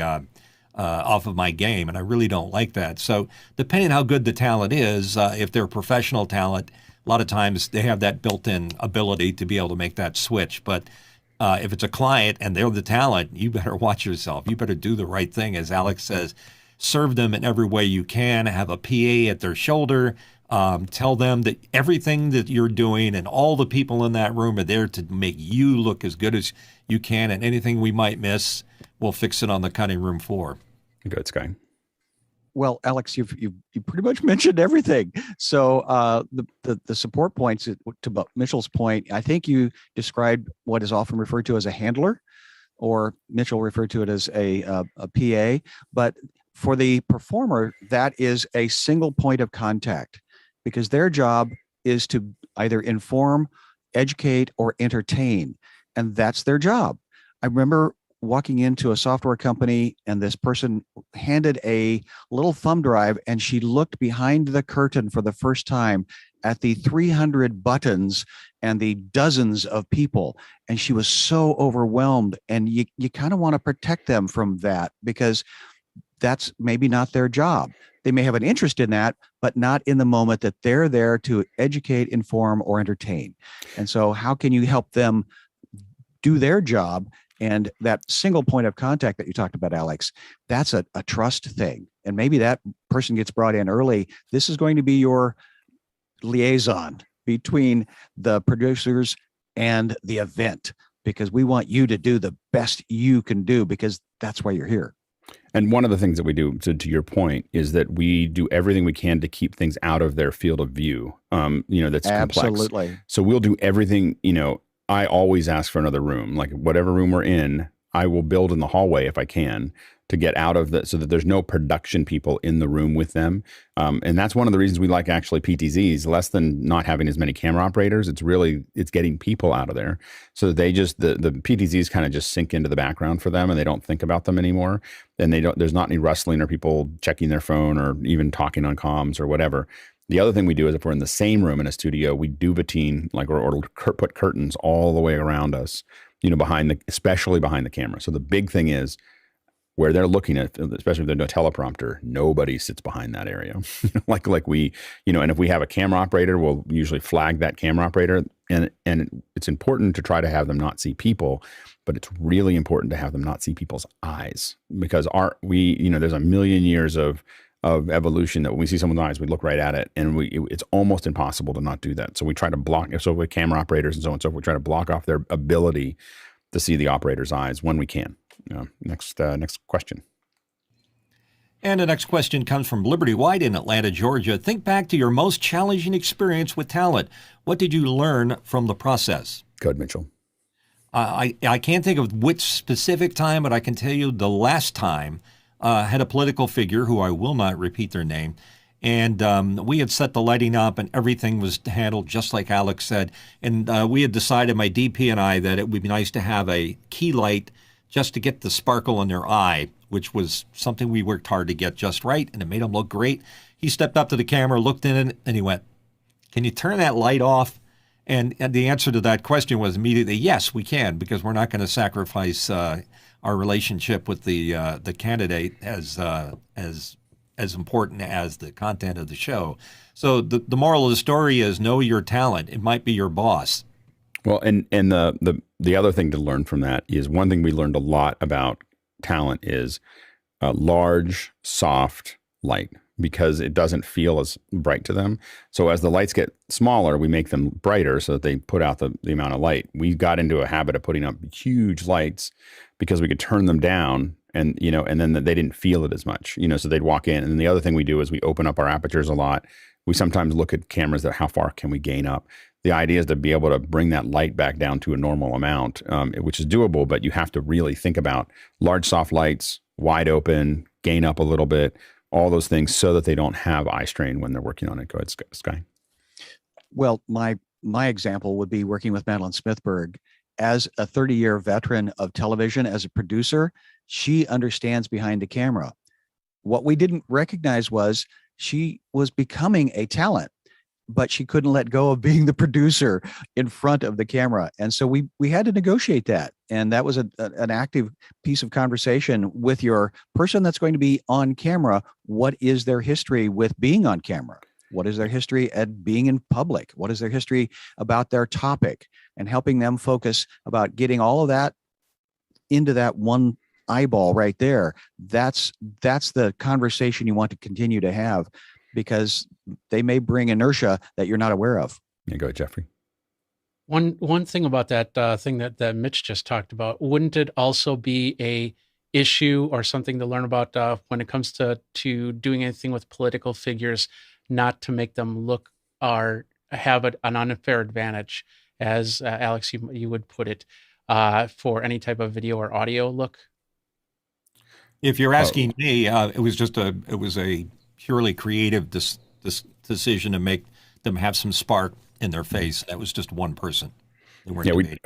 Speaker 2: game, and I really don't like that. So depending on how good the talent is, if they're professional talent, a lot of times they have that built-in ability to be able to make that switch. But if it's a client and they're the talent, you better watch yourself. You better do the right thing, as Alex says. Serve them in every way you can. Have a PA at their shoulder. Tell them that everything that you're doing and all the people in that room are there to make you look as good as you can, and anything we might miss, we'll fix it on the cutting room floor.
Speaker 1: Good, Sky.
Speaker 5: Well, Alex, you pretty much mentioned everything. So the support points, to Mitchell's point, I think you described what is often referred to as a handler, or Mitchell referred to it as a PA. But for the performer, that is a single point of contact, because their job is to either inform, educate, or entertain. And that's their job. I remember walking into a software company, and this person handed a little thumb drive, and she looked behind the curtain for the first time at the 300 buttons and the dozens of people. And she was so overwhelmed. And you kind of want to protect them from that, because that's maybe not their job. They may have an interest in that, but not in the moment that they're there to educate, inform, or entertain. And so how can you help them do their job? And that single point of contact that you talked about, Alex, that's a trust thing. And maybe that person gets brought in early. This is going to be your liaison between the producers and the event, because we want you to do the best you can do, because that's why you're here.
Speaker 1: And one of the things that we do, to your point, is that we do everything we can to keep things out of their field of view. That's
Speaker 5: Absolutely.
Speaker 1: complex. So we'll do everything. I always ask for another room, like whatever room we're in, I will build in the hallway if I can, to get out of so that there's no production people in the room with them. And that's one of the reasons we like actually PTZs, less than not having as many camera operators. It's getting people out of there. So they just, the PTZs kind of just sink into the background for them, and they don't think about them anymore. And there's not any rustling or people checking their phone or even talking on comms or whatever. The other thing we do is, if we're in the same room in a studio, we duvetine, or put curtains all the way around us, especially behind the camera. So the big thing is, where they're looking at, especially if there's no teleprompter, nobody sits behind that area. like we, and if we have a camera operator, we'll usually flag that camera operator. And it's important to try to have them not see people, but it's really important to have them not see people's eyes, because there's a million years of evolution that when we see someone's eyes, we look right at it, and it's almost impossible to not do that. So we try to block. So with camera operators and so on and so forth, we try to block off their ability to see the operator's eyes when we can. Next question.
Speaker 2: And the next question comes from Liberty White in Atlanta, Georgia. Think back to your most challenging experience with talent. What did you learn from the process?
Speaker 1: Go ahead, Mitchell.
Speaker 2: I can't think of which specific time, but I can tell you the last time had a political figure who I will not repeat their name. And we had set the lighting up, and everything was handled just like Alex said. And we had decided, my DP and I, that it would be nice to have a key light just to get the sparkle in their eye, which was something we worked hard to get just right, and it made him look great. He stepped up to the camera, looked in it, and he went, "Can you turn that light off?" And the answer to that question was immediately, yes, we can, because we're not going to sacrifice our relationship with the candidate as important as the content of the show. So the moral of the story is, know your talent. It might be your boss.
Speaker 1: Well, and the other thing to learn from that is, one thing we learned a lot about talent is large, soft light, because it doesn't feel as bright to them. So as the lights get smaller, we make them brighter so that they put out the amount of light. We got into a habit of putting up huge lights because we could turn them down, and then they didn't feel it as much, so they'd walk in. And then the other thing we do is we open up our apertures a lot. We sometimes look at cameras how far can we gain up. The idea is to be able to bring that light back down to a normal amount, which is doable, but you have to really think about large, soft lights, wide open, gain up a little bit, all those things, so that they don't have eye strain when they're working on it. Go ahead, Sky.
Speaker 5: Well, my example would be working with Madeline Smithberg. As a 30-year veteran of television, as a producer, she understands behind the camera. What we didn't recognize was she was becoming a talent, but she couldn't let go of being the producer in front of the camera. And so we had to negotiate that. And that was an active piece of conversation with your person that's going to be on camera. What is their history with being on camera? What is their history at being in public? What is their history about their topic? And helping them focus about getting all of that into that one eyeball right there. That's the conversation you want to continue to have, because they may bring inertia that you're not aware of.
Speaker 1: Yeah, go ahead, Jeffrey.
Speaker 8: One thing about that thing that Mitch just talked about, wouldn't it also be a issue or something to learn about when it comes to doing anything with political figures, not to make them look or have an unfair advantage, as Alex, you would put it, for any type of video or audio look?
Speaker 2: If you're asking me, it was a purely creative decision to make them have some spark in their face. That was just one person. They weren't debating.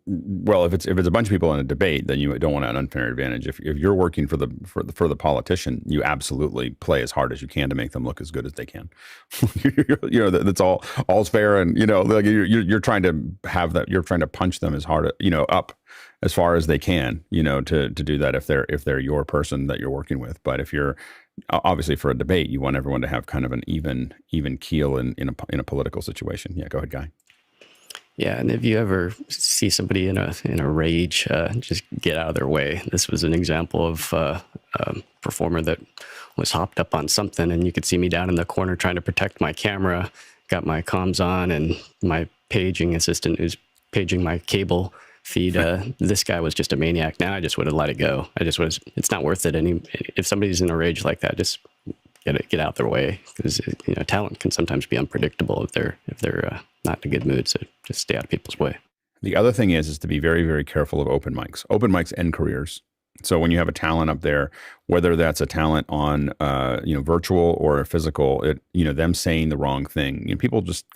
Speaker 1: Well, if it's a bunch of people in a debate, then you don't want an unfair advantage. If you're working for the politician, you absolutely play as hard as you can to make them look as good as they can. That's all's fair, and like you're trying to have that. You're trying to punch them as hard, up as far as they can, to do that if they're your person that you're working with. But if you're obviously for a debate, you want everyone to have kind of an even keel in a political situation. Yeah, go ahead, Guy.
Speaker 3: Yeah, and if you ever see somebody in a rage, just get out of their way. This was an example of a performer that was hopped up on something, and you could see me down in the corner trying to protect my camera, got my comms on, and my paging assistant who's paging my cable feed. This guy was just a maniac. Now I just would have let it go. It's not worth it. If somebody's in a rage like that, just get out their way, because talent can sometimes be unpredictable if they're not in a good mood. So just stay out of people's way.
Speaker 1: The other thing is to be very, very careful of open mics end careers. So when you have a talent up there, whether that's a talent on virtual or physical, them saying the wrong thing, people just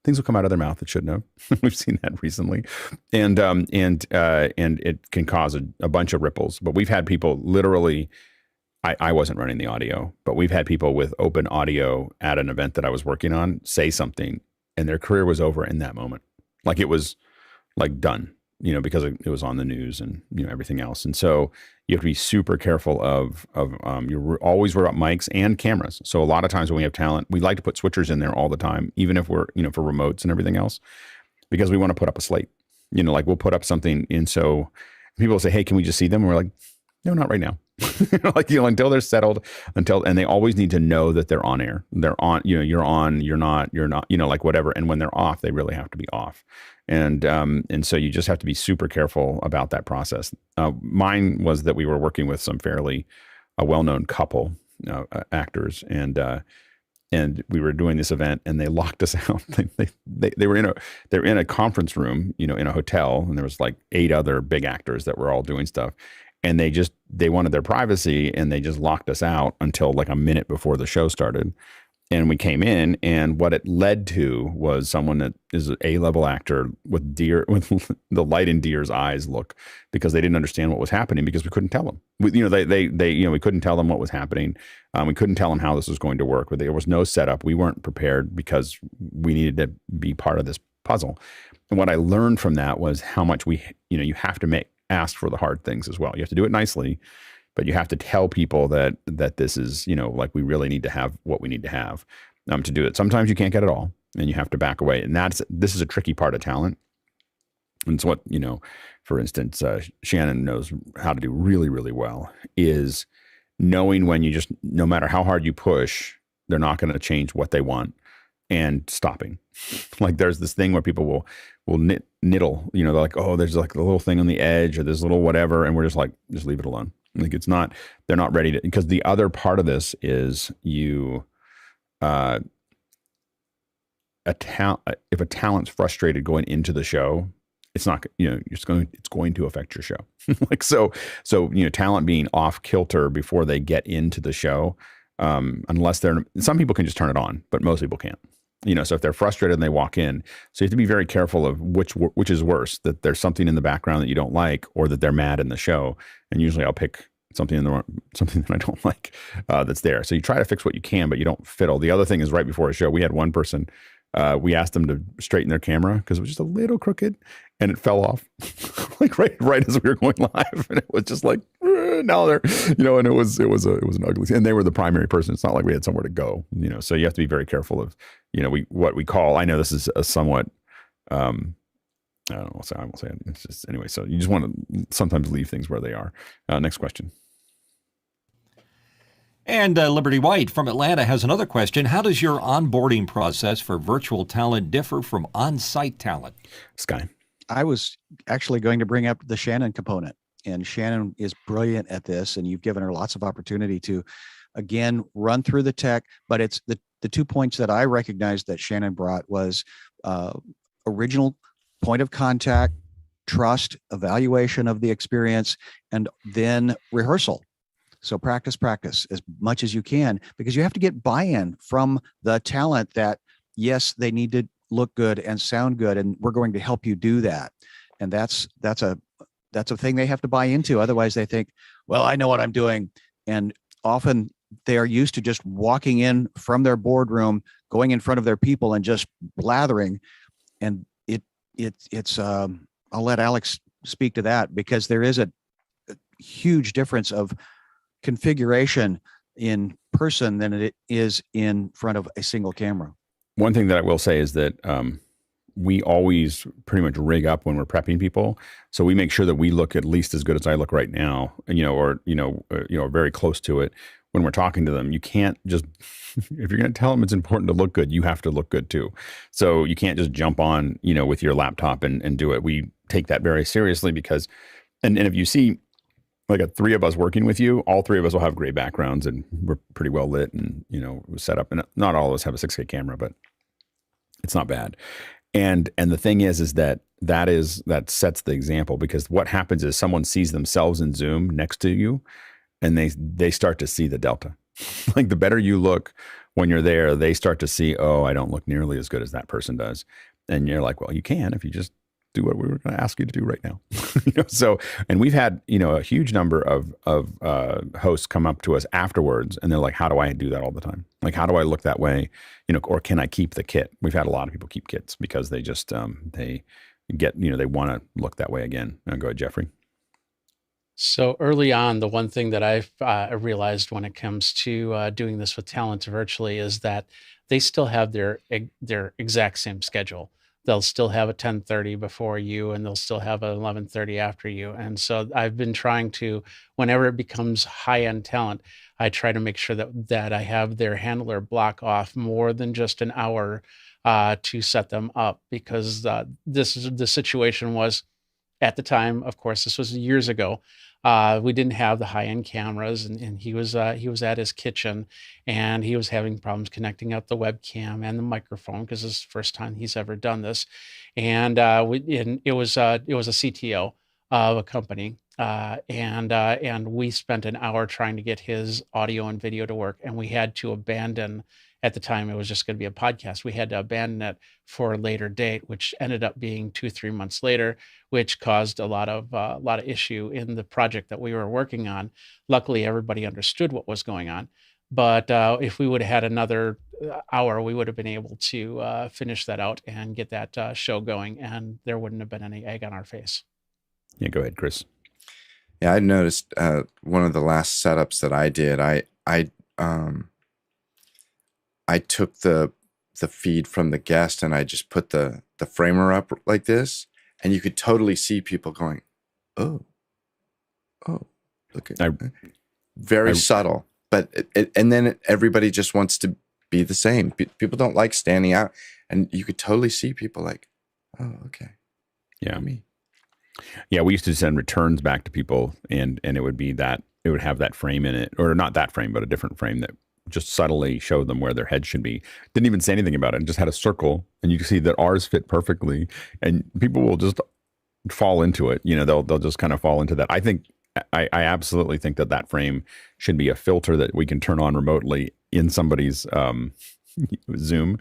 Speaker 1: things will come out of their mouth that shouldn't have. We've seen that recently, and it can cause a bunch of ripples. But we've had people literally. I wasn't running the audio, but we've had people with open audio at an event that I was working on say something, and their career was over in that moment. Like it was like done, because it was on the news and everything else. And so you have to be super careful of you always worry about mics and cameras. So a lot of times when we have talent, we like to put switchers in there all the time, even if we're for remotes and everything else, because we want to put up a slate. Like we'll put up something, and so people will say, "Hey, can we just see them?" And we're like, "No, not right now." Until they're settled, and they always need to know that they're on air. They're on, you're on, you're not, like whatever. And when they're off, they really have to be off. And so you just have to be super careful about that process. Mine was that we were working with some fairly well-known couple, actors, and we were doing this event, and they locked us out. They were in a conference room, in a hotel, and there was like 8 other big actors that were all doing stuff. And they wanted their privacy, and they just locked us out until like a minute before the show started. And we came in, and what it led to was someone that is an A-level actor with the light in deer's eyes look, because they didn't understand what was happening, because we couldn't tell them. We couldn't tell them what was happening. We couldn't tell them how this was going to work. But there was no setup. We weren't prepared, because we needed to be part of this puzzle. And what I learned from that was how much you have to ask for the hard things as well. You have to do it nicely, but you have to tell people that this is, like we really need to have what we need to have to do it. Sometimes you can't get it all, and you have to back away. And this is a tricky part of talent. And it's what, for instance, Shannon knows how to do really, really well, is knowing when no matter how hard you push, they're not going to change what they want, and stopping. Like there's this thing where people will niddle, they're like, oh, there's like a little thing on the edge, or this little whatever. And we're just like, just leave it alone. Like they're not ready to, because the other part of this is if a talent's frustrated going into the show, it's not, it's going to affect your show. Like, so, talent being off kilter before they get into the show, unless some people can just turn it on, but most people can't. So if they're frustrated and they walk in, so you have to be very careful of which is worse, that there's something in the background that you don't like, or that they're mad in the show. And usually I'll pick something that I don't like that's there. So you try to fix what you can, but you don't fiddle. The other thing is, right before a show, we had one person, we asked them to straighten their camera because it was just a little crooked, and it fell off like right as we were going live, and it was just like now they're and it was an ugly, and they were the primary person. It's not like we had somewhere to go, so you have to be very careful of what we call, I know this is a somewhat I don't know, I won't say it. It's just, anyway, so you just want to sometimes leave things where they are. Next question.
Speaker 2: And Liberty White from Atlanta has another question. How does your onboarding process for virtual talent differ from on-site talent?
Speaker 1: Sky.
Speaker 5: I was actually going to bring up the Shannon component, and Shannon is brilliant at this, and you've given her lots of opportunity to, again, run through the tech. But it's the 2 points that I recognized that Shannon brought was original point of contact, trust, evaluation of the experience, and then rehearsal. So practice as much as you can, because you have to get buy-in from the talent that, yes, they need to look good and sound good, and we're going to help you do that. And that's a thing they have to buy into. Otherwise they think, well, I know what I'm doing. And often they are used to just walking in from their boardroom, going in front of their people and just blathering. And it's I'll let Alex speak to that, because there is a huge difference of configuration in person than it is in front of a single camera.
Speaker 1: One thing that I will say is that we always pretty much rig up when we're prepping people, so we make sure that we look at least as good as I look right now, or very close to it when we're talking to them. You can't just if you're going to tell them it's important to look good, you have to look good too. So you can't just jump on with your laptop and do it. We take that very seriously, because and if you see like three of us working with you, all three of us will have gray backgrounds and we're pretty well lit and set up. And not all of us have a 6K camera, but it's not bad. And the thing is that sets the example, because what happens is someone sees themselves in Zoom next to you and they start to see the delta. Like the better you look when you're there, they start to see, oh, I don't look nearly as good as that person does. And you're like, well, you can if you just do what we were going to ask you to do right now. So, and we've had, a huge number of hosts come up to us afterwards and they're like, how do I do that all the time? Like, how do I look that way? Or can I keep the kit? We've had a lot of people keep kits because they just, they want to look that way again. Go ahead, Jeffrey.
Speaker 8: So early on, the one thing that I've realized when it comes to doing this with talent virtually is that they still have their exact same schedule. They'll still have a 10:30 before you, and they'll still have a 11:30 after you. And so I've been trying to, whenever it becomes high-end talent, I try to make sure that I have their handler block off more than just an hour to set them up, because the situation was, at the time, of course, this was years ago, we didn't have the high-end cameras, and he was at his kitchen, and he was having problems connecting up the webcam and the microphone, because it's the first time he's ever done this. And it was a CTO of a company, and we spent an hour trying to get his audio and video to work, and we had to abandon. At the time, it was just going to be a podcast. We had to abandon it for a later date, which ended up being 2-3 months later, which caused a lot of issue in the project that we were working on. Luckily, everybody understood what was going on. But if we would have had another hour, we would have been able to finish that out and get that show going, and there wouldn't have been any egg on our face.
Speaker 1: Yeah, go ahead, Chris.
Speaker 7: Yeah, I noticed one of the last setups that I did, I took the feed from the guest and I just put the framer up like this, and you could totally see people going, oh, look at very subtle, but and then everybody just wants to be the same. People don't like standing out, and you could totally see people like, oh, okay,
Speaker 1: yeah, me. Yeah, we used to send returns back to people, and it would be that it would have that frame in it, or not that frame, but a different frame that just subtly showed them where their head should be. Didn't even say anything about it, and just had a circle, and you can see that ours fit perfectly, and people will just fall into it. They'll just kind of fall into that. I think I absolutely think that frame should be a filter that we can turn on remotely in somebody's Zoom.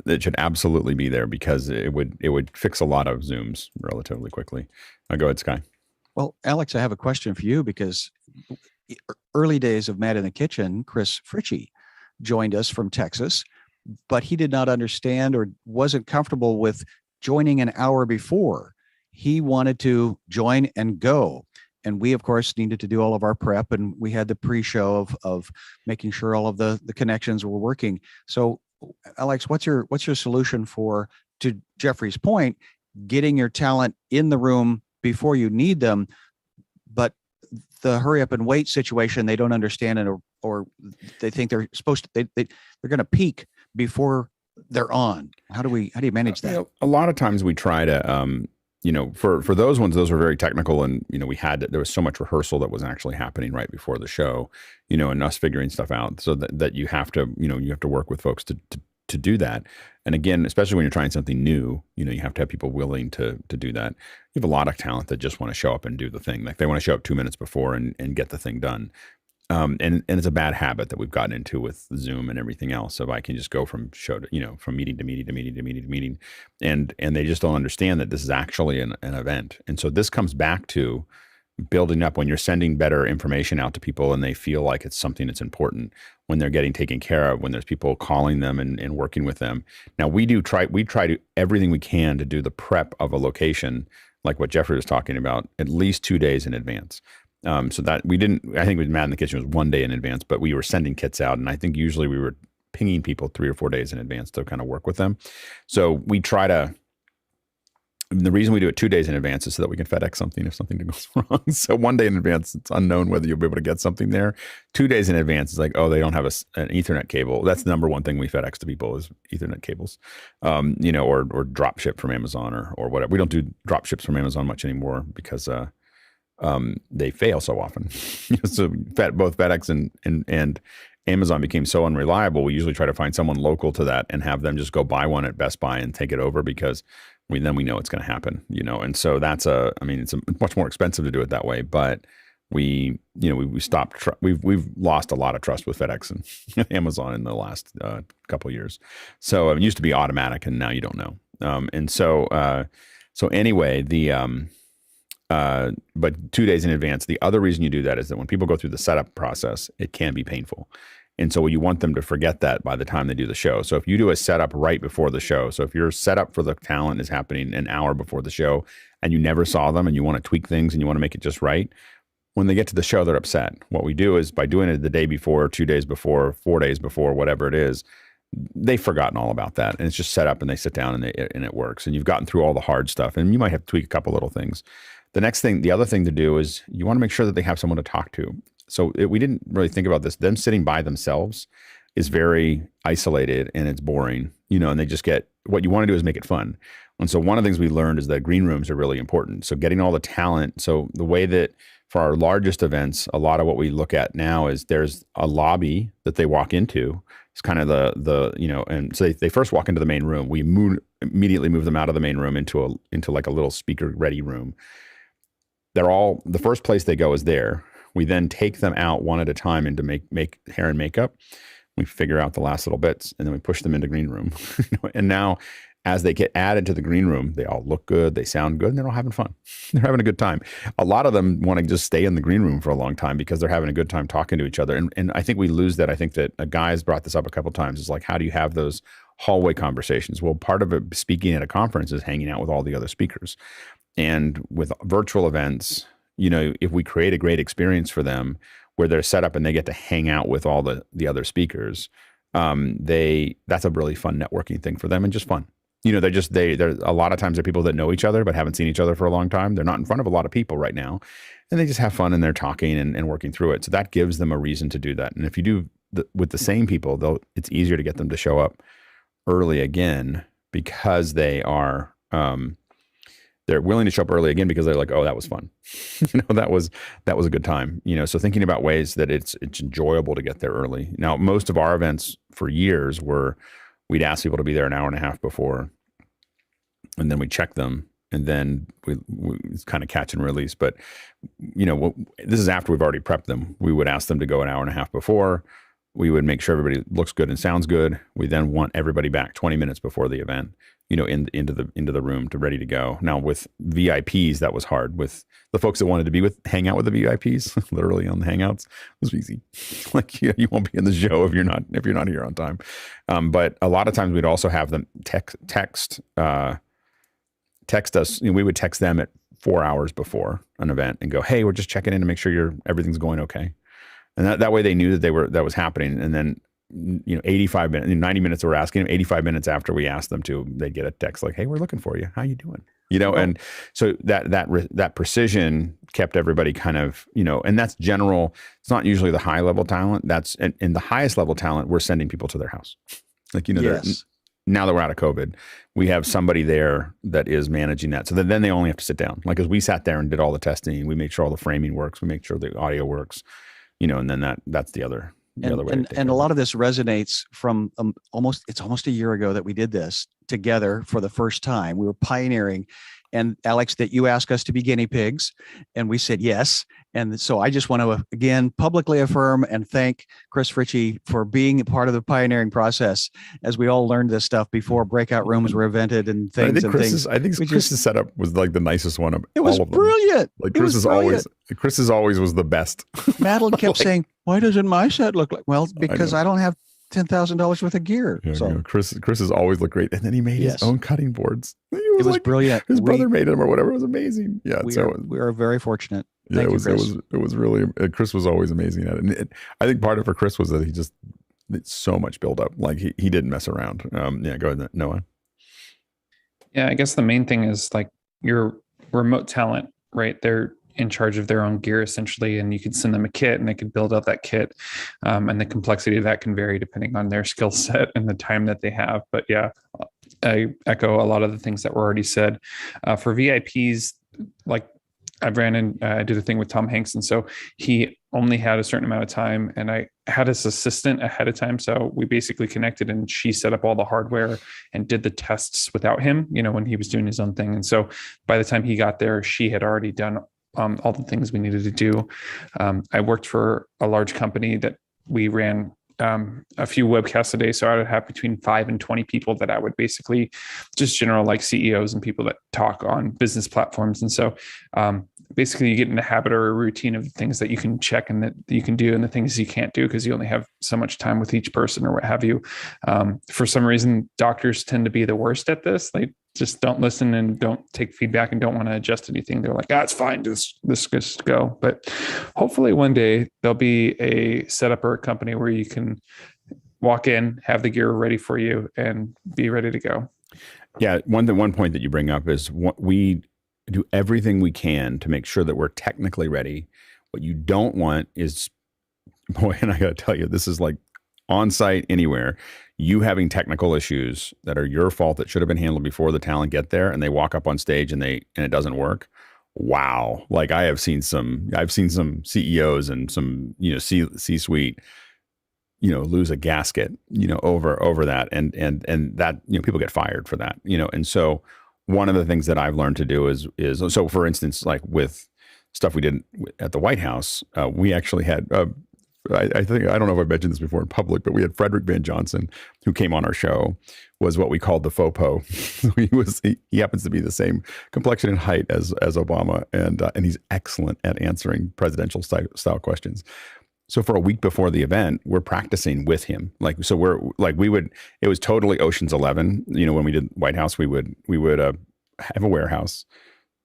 Speaker 1: It should absolutely be there, because it would fix a lot of Zooms relatively quickly. Go ahead, Sky.
Speaker 5: Well, Alex, I have a question for you, because early days of Matt in the Kitchen, Chris Fritchie joined us from Texas, but he did not understand or wasn't comfortable with joining an hour before. He wanted to join and go. And we, of course, needed to do all of our prep, and we had the pre-show of making sure all of the connections were working. So, Alex, what's your solution for, to Jeffrey's point, getting your talent in the room before you need them, but the hurry up and wait situation they don't understand, or they think they're supposed to, they're going to peak before they're on? How do you manage that?
Speaker 1: A lot of times we try to for those ones, those were very technical, and there was so much rehearsal that was actually happening right before the show, and us figuring stuff out, so that you have to work with folks to do that. And again, especially when you're trying something new, you have to have people willing to do that. You have a lot of talent that just want to show up and do the thing. Like, they want to show up 2 minutes before and get the thing done. and it's a bad habit that we've gotten into with Zoom and everything else. So I can just go from show to, from meeting to meeting to meeting to meeting to meeting, and they just don't understand that this is actually an event. And so this comes back to building up when you're sending better information out to people and they feel like it's something that's important, when they're getting taken care of, when there's people calling them and working with them. Now we try to everything we can to do the prep of a location, like what Jeffrey was talking about, at least 2 days in advance. So that I think with Mad in the Kitchen was 1 day in advance, but we were sending kits out. And I think usually we were pinging people 3 or 4 days in advance to kind of work with them. So we try to, the reason we do it 2 days in advance is so that we can FedEx something if something goes wrong. So 1 day in advance, it's unknown whether you'll be able to get something there. 2 days in advance is like, oh, they don't have an Ethernet cable. That's the number one thing we FedEx to people is Ethernet cables, or drop ship from Amazon or whatever. We don't do drop ships from Amazon much anymore because they fail so often. So both FedEx and Amazon became so unreliable. We usually try to find someone local to that and have them just go buy one at Best Buy and take it over because then we know it's going to happen, and so it's much more expensive to do it that way, but we stopped, we've lost a lot of trust with FedEx and Amazon in the last couple of years. So it used to be automatic and now you don't know. And so anyway, but 2 days in advance, the other reason you do that is that when people go through the setup process, it can be painful. And so you want them to forget that by the time they do the show. So if you do a setup right before the show, so if your setup for the talent is happening an hour before the show and you never saw them and you want to tweak things and you want to make it just right, when they get to the show, they're upset. What we do is by doing it the day before, 2 days before, 4 days before, whatever it is, they've forgotten all about that. And it's just set up and they sit down and it works. And you've gotten through all the hard stuff and you might have to tweak a couple little things. The other thing to do is you want to make sure that they have someone to talk to. So we didn't really think about this. Them sitting by themselves is very isolated and it's boring, and they just what you want to do is make it fun. And so one of the things we learned is that green rooms are really important. So getting all the talent. So the way that for our largest events, a lot of what we look at now is there's a lobby that they walk into. It's kind of and so they first walk into the main room. We immediately move them out of the main room into like a little speaker ready room. The first place they go is there. We then take them out one at a time into make hair and makeup. We figure out the last little bits and then we push them into green room. And now as they get added to the green room, they all look good, they sound good, and they're all having fun. They're having a good time. A lot of them want to just stay in the green room for a long time because they're having a good time talking to each other. And I think we lose that. I think that a guy has brought this up a couple of times. Is like, how do you have those hallway conversations? Well, part of it, speaking at a conference, is hanging out with all the other speakers. And with virtual events, if we create a great experience for them where they're set up and they get to hang out with all the other speakers, that's a really fun networking thing for them and just fun. They're a lot of times they're people that know each other but haven't seen each other for a long time. They're not in front of a lot of people right now, and they just have fun and they're talking and working through it. So that gives them a reason to do that. And if you do with the same people, it's easier to get them to show up early again because they are they're willing to show up early again because they're like, oh, that was fun. That was a good time. So thinking about ways that it's enjoyable to get there early. Now, most of our events for years we'd ask people to be there an hour and a half before, and then we check them, and then we it's kind of catch and release. But this is after we've already prepped them. We would ask them to go an hour and a half before. We would make sure everybody looks good and sounds good. We then want everybody back 20 minutes before the event, into the room to ready to go. Now with VIPs, that was hard. With the folks that wanted to hang out with the VIPs, literally on the Hangouts, it was easy. Like you won't be in the show if you're not here on time. But a lot of times we'd also have them text us. We would text them at 4 hours before an event and go, hey, we're just checking in to make sure everything's going okay. And that way they knew that was happening. And then 85 minutes, 90 minutes we're asking them, 85 minutes after we asked them to, they'd get a text like, hey, we're looking for you. How you doing? And so that precision kept everybody kind of, and that's general. It's not usually the high level talent. That's in the highest level talent, we're sending people to their house. Like,
Speaker 5: yes.
Speaker 1: Now that we're out of COVID, we have somebody there that is managing that. So then they only have to sit down. Like, as we sat there and did all the testing, we made sure all the framing works. We make sure the audio works, and then that's the other way.
Speaker 5: And a lot of this resonates from almost a year ago that we did this together for the first time. We were pioneering, and Alex, that you asked us to be guinea pigs, and we said yes. And so I just want to again publicly affirm and thank Chris Ritchie for being a part of the pioneering process as we all learned this stuff before breakout rooms were invented and things.
Speaker 1: I think Chris's setup was like the nicest one of
Speaker 5: it was
Speaker 1: all of them.
Speaker 5: Brilliant.
Speaker 1: Like Chris is always was the best.
Speaker 5: Madeline kept saying, "Why doesn't my set look like?" Well, because I don't have $10,000 worth of gear.
Speaker 1: Yeah,
Speaker 5: so
Speaker 1: Chris has always looked great, and then he made his own cutting boards.
Speaker 5: It was brilliant.
Speaker 1: His brother made them or whatever. It was amazing. Yeah,
Speaker 5: we are very fortunate.
Speaker 1: Yeah,
Speaker 5: Thank you, Chris.
Speaker 1: It was really. Chris was always amazing at it. And I think part of it for Chris was that he just so much build up. Like he didn't mess around. Yeah, go ahead, Noah.
Speaker 9: Yeah, I guess the main thing is like your remote talent, right? They're in charge of their own gear essentially, and you could send them a kit and they could build out that kit. And the complexity of that can vary depending on their skill set and the time that they have. But yeah, I echo a lot of the things that were already said. For VIPs, like I did a thing with Tom Hanks. And so he only had a certain amount of time, and I had his assistant ahead of time. So we basically connected and she set up all the hardware and did the tests without him, when he was doing his own thing. And so by the time he got there, she had already done all the things we needed to do. I worked for a large company that we ran a few webcasts a day. So I would have between 5 and 20 people that I would basically just general like CEOs and people that talk on business platforms. And so basically you get in the habit or a routine of the things that you can check and that you can do and the things you can't do because you only have so much time with each person or what have you. For some reason, doctors tend to be the worst at this. They just don't listen and don't take feedback and don't want to adjust anything. They're like, it's fine. Just go. But hopefully one day there'll be a setup or a company where you can walk in, have the gear ready for you and be ready to go.
Speaker 1: Yeah. One point that you bring up is we do everything we can to make sure that we're technically ready. What you don't want is, boy, and I got to tell you, this is like on site anywhere, you having technical issues that are your fault that should have been handled before the talent get there, and they walk up on stage and it doesn't work. Wow. Like I've seen some CEOs and some, C-suite, lose a gasket, over that. And that, people get fired for that, and so one of the things that I've learned to do is so for instance, like with stuff we did at the White House, we actually had, I think, I don't know if I mentioned this before in public, but we had Frederick Van Johnson, who came on our show, was what we called the FOPO. He happens to be the same complexion and height as Obama, and he's excellent at answering presidential style questions. So for a week before the event, we're practicing with him. It was totally Ocean's 11. When we did White House, we would have a warehouse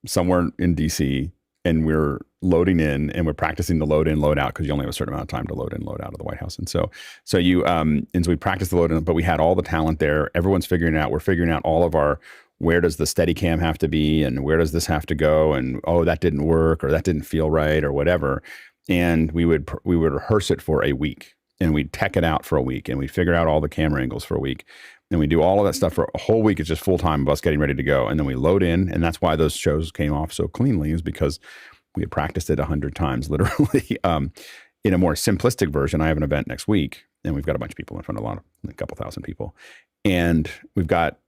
Speaker 1: somewhere in DC, and we're loading in and we're practicing the load in, load out, because you only have a certain amount of time to load in, load out of the White House. And so we practiced the load in, but we had all the talent there. Everyone's figuring it out. We're figuring out all of our, where does the steady cam have to be? And where does this have to go? And, that didn't work, or that didn't feel right, or whatever. And we would rehearse it for a week, and we'd tech it out for a week, and we'd figure out all the camera angles for a week. And we do all of that stuff for a whole week. It's just full time of us getting ready to go. And then we load in. And that's why those shows came off so cleanly, is because we had practiced it 100 times, literally. In a more simplistic version, I have an event next week, and we've got a bunch of people in front of a couple thousand people. And we've got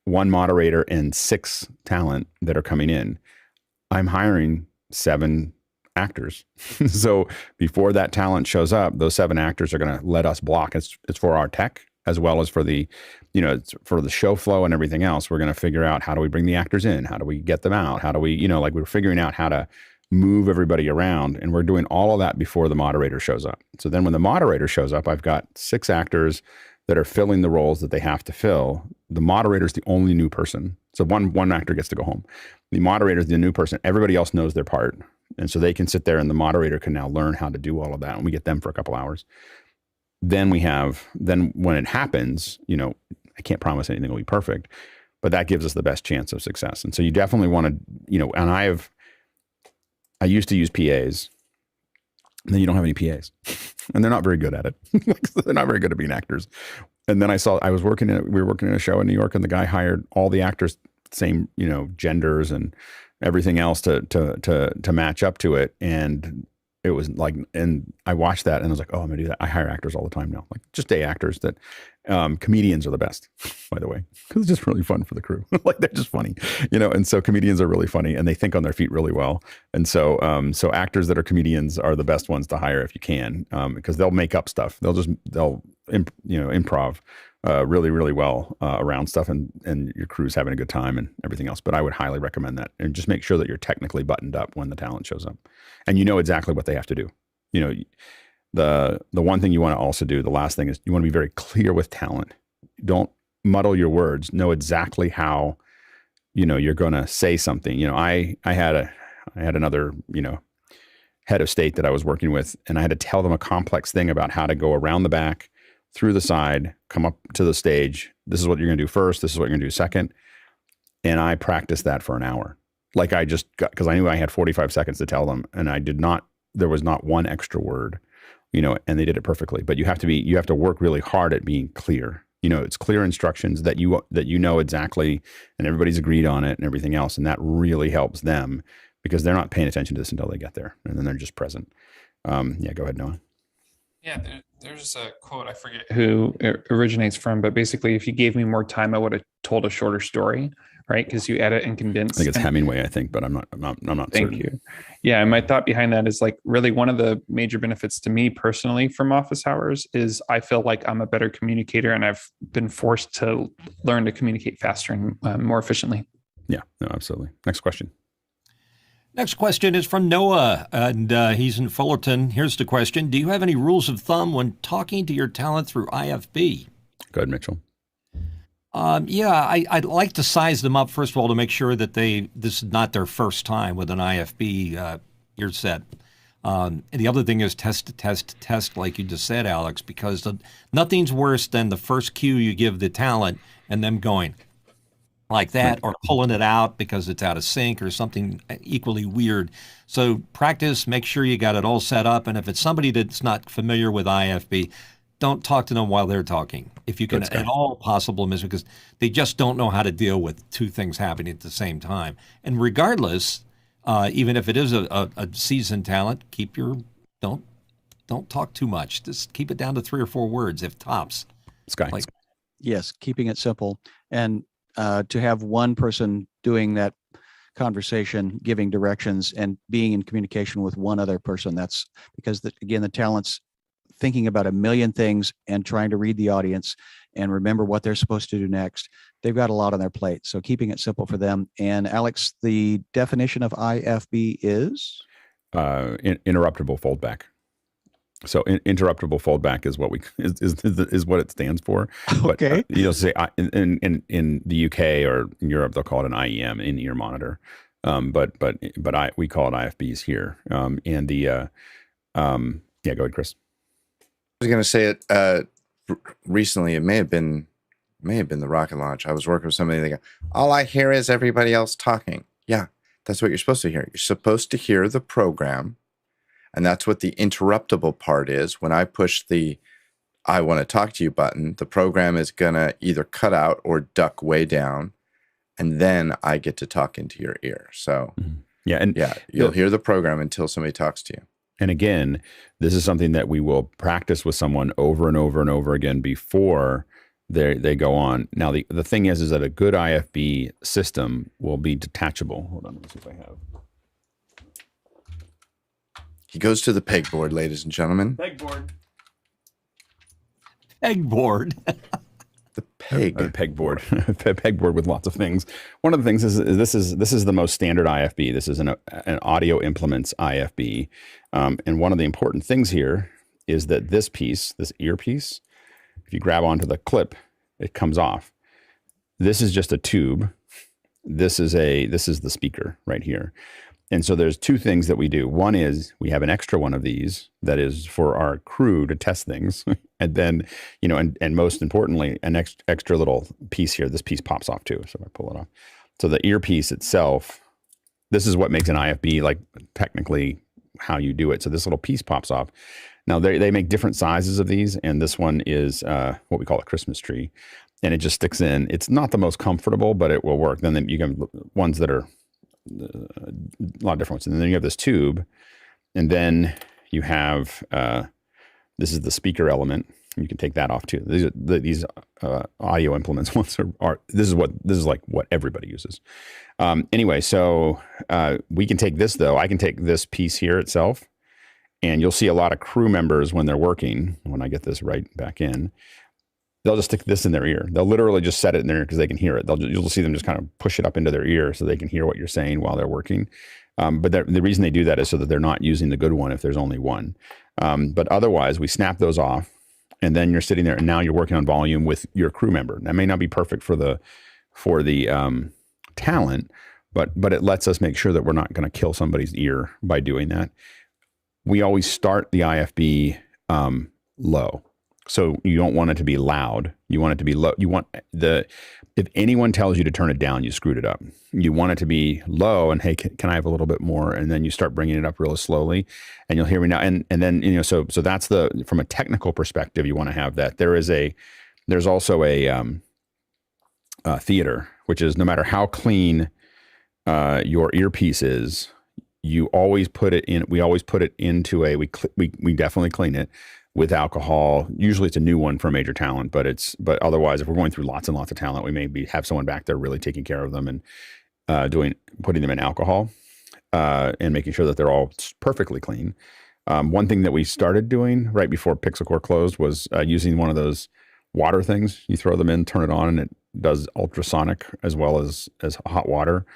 Speaker 1: one moderator and 6 talent that are coming in. I'm hiring 7 actors. So before that talent shows up, those 7 actors are going to let us block. It's for our tech as well as for the, for the show flow and everything else. We're going to figure out, how do we bring the actors in? How do we get them out? How do we, we're figuring out how to move everybody around, and we're doing all of that before the moderator shows up. So then when the moderator shows up, I've got 6 actors that are filling the roles that they have to fill. The moderator is the only new person. So one actor gets to go home. The moderator is the new person. Everybody else knows their part. And so they can sit there, and the moderator can now learn how to do all of that. And we get them for a couple hours. Then when it happens, I can't promise anything will be perfect, but that gives us the best chance of success. And so you definitely want to, and I used to use PAs, and then you don't have any PAs, and they're not very good at it. They're not very good at being actors. And then we were working in a show in New York, and the guy hired all the actors, same, genders and everything else to match up to it. And it was like, and I watched that and I was like, oh, I'm gonna do that. I hire actors all the time now, like just day actors Comedians are the best, by the way, because it's just really fun for the crew. Like they're just funny, and so comedians are really funny and they think on their feet really well. And so, so actors that are comedians are the best ones to hire if you can, because they'll make up stuff. They'll improv really, really well around stuff, and your crew's having a good time and everything else. But I would highly recommend that, and just make sure that you're technically buttoned up when the talent shows up, and you know exactly what they have to do. The one thing you want to also do, the last thing, is you want to be very clear with talent. Don't muddle your words. Know exactly how, you're going to say something. I had another, head of state that I was working with, and I had to tell them a complex thing about how to go around the back, through the side, come up to the stage. This is what you're going to do first. This is what you're going to do second. And I practiced that for an hour. Like because I knew I had 45 seconds to tell them, and there was not one extra word. And they did it perfectly. But you have to work really hard at being clear. It's clear instructions that you know exactly, and everybody's agreed on it and everything else. And that really helps them, because they're not paying attention to this until they get there, and then they're just present. Yeah, go ahead, Noah.
Speaker 9: Yeah, there's a quote, I forget who it originates from, but basically, if you gave me more time, I would have told a shorter story, right? Because you edit and condense.
Speaker 1: I think it's Hemingway, but I'm not
Speaker 9: Thank
Speaker 1: certain.
Speaker 9: you. Yeah, and my thought behind that is like really one of the major benefits to me personally from office hours is I feel like I'm a better communicator, and I've been forced to learn to communicate faster and more efficiently.
Speaker 1: Yeah, no, absolutely. Next question.
Speaker 2: Next question is from Noah, and he's in Fullerton. Here's the question. Do you have any rules of thumb when talking to your talent through IFB?
Speaker 1: Go ahead, Mitchell.
Speaker 2: Yeah, I'd like to size them up, first of all, to make sure that this is not their first time with an IFB ear set. And the other thing is test, like you just said, Alex, because nothing's worse than the first cue you give the talent and them going like that, or pulling it out because it's out of sync or something equally weird. So practice, make sure you got it all set up. And if it's somebody that's not familiar with IFB, don't talk to them while they're talking. If you can at all possible, because they just don't know how to deal with two things happening at the same time. And regardless, even if it is a seasoned talent, don't talk too much. Just keep it down to 3 or 4 words, if tops.
Speaker 1: Sky.
Speaker 5: Yes, keeping it simple. And to have one person doing that conversation, giving directions, and being in communication with one other person. That's because, again, the talent's thinking about a million things and trying to read the audience and remember what they're supposed to do next. They've got a lot on their plate. So keeping it simple for them. And Alex, the definition of IFB is?
Speaker 1: Interruptible foldback. So interruptible foldback is what is what it stands for.
Speaker 5: Okay.
Speaker 1: But, say in the UK or in Europe, they'll call it an IEM, in-ear monitor. But we call it IFBs here. Yeah, go ahead, Chris.
Speaker 7: I was going to say it recently. It may have been the rocket launch. I was working with somebody. They go, all I hear is everybody else talking. Yeah, that's what you're supposed to hear. You're supposed to hear the program. And that's what the interruptible part is. When I push the I want to talk to you button, the program is going to either cut out or duck way down. And then I get to talk into your ear. So you'll hear the program until somebody talks to you.
Speaker 1: And again, this is something that we will practice with someone over and over and over again before they go on. Now, the thing is that a good IFB system will be detachable. Hold on, let me see if I have.
Speaker 7: He goes to the pegboard, ladies and gentlemen.
Speaker 2: Pegboard.
Speaker 7: The
Speaker 1: pegboard. Pegboard with lots of things. One of the things is this is the most standard IFB. This is an audio implements IFB. And one of the important things here is that this earpiece, if you grab onto the clip, it comes off. This is just a tube. This is the speaker right here. And so there's 2 things that we do. One is we have an extra one of these that is for our crew to test things. And then, and most importantly, an extra little piece here. This piece pops off too. So if I pull it off. So the earpiece itself, this is what makes an IFB, like technically how you do it. So this little piece pops off. Now they make different sizes of these. And this one is what we call a Christmas tree. And it just sticks in. It's not the most comfortable, but it will work. Then you can ones that are a lot of different ones. And then you have this tube, and then you have this is the speaker element, You can take that off too. These audio implements ones are this is like what everybody uses. Anyway, so we can take this though. I can take this piece here itself, and you'll see a lot of crew members when they're working. When I get this right back in, they'll just stick this in their ear. They'll literally just set it in there because they can hear it. You'll see them just kind of push it up into their ear so they can hear what you're saying while they're working. But the reason they do that is so that they're not using the good one if there's only one. But otherwise, we snap those off. And then you're sitting there, and now you're working on volume with your crew member. That may not be perfect for the talent, but it lets us make sure that we're not going to kill somebody's ear by doing that. We always start the IFB low, so you don't want it to be loud. You want it to be low. You want if anyone tells you to turn it down, you screwed it up. You want it to be low, and hey, can I have a little bit more? And then you start bringing it up really slowly, and you'll hear me now. And then so that's from a technical perspective, you want to have that. There's also a theater, which is no matter how clean your earpiece is, you always put it in. We always put it into we definitely clean it with alcohol. Usually it's a new one for a major talent, but otherwise, if we're going through lots and lots of talent, we may have someone back there really taking care of them and putting them in alcohol and making sure that they're all perfectly clean. One thing that we started doing right before Pixelcore closed was using one of those water things. You throw them in, turn it on, and it does ultrasonic as well as hot water.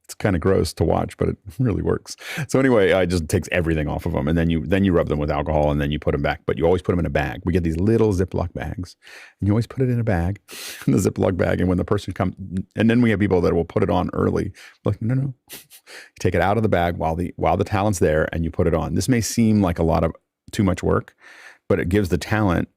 Speaker 1: It's kind of gross to watch, but it really works. So anyway, it just takes everything off of them, and then you rub them with alcohol, and then you put them back. But you always put them in a bag. We get these little Ziploc bags, and you always put it in a bag, in the Ziploc bag. And when the person comes, and then we have people that will put it on early. Like, no, you take it out of the bag while the talent's there, and you put it on. This may seem like a lot of too much work, but it gives the talent.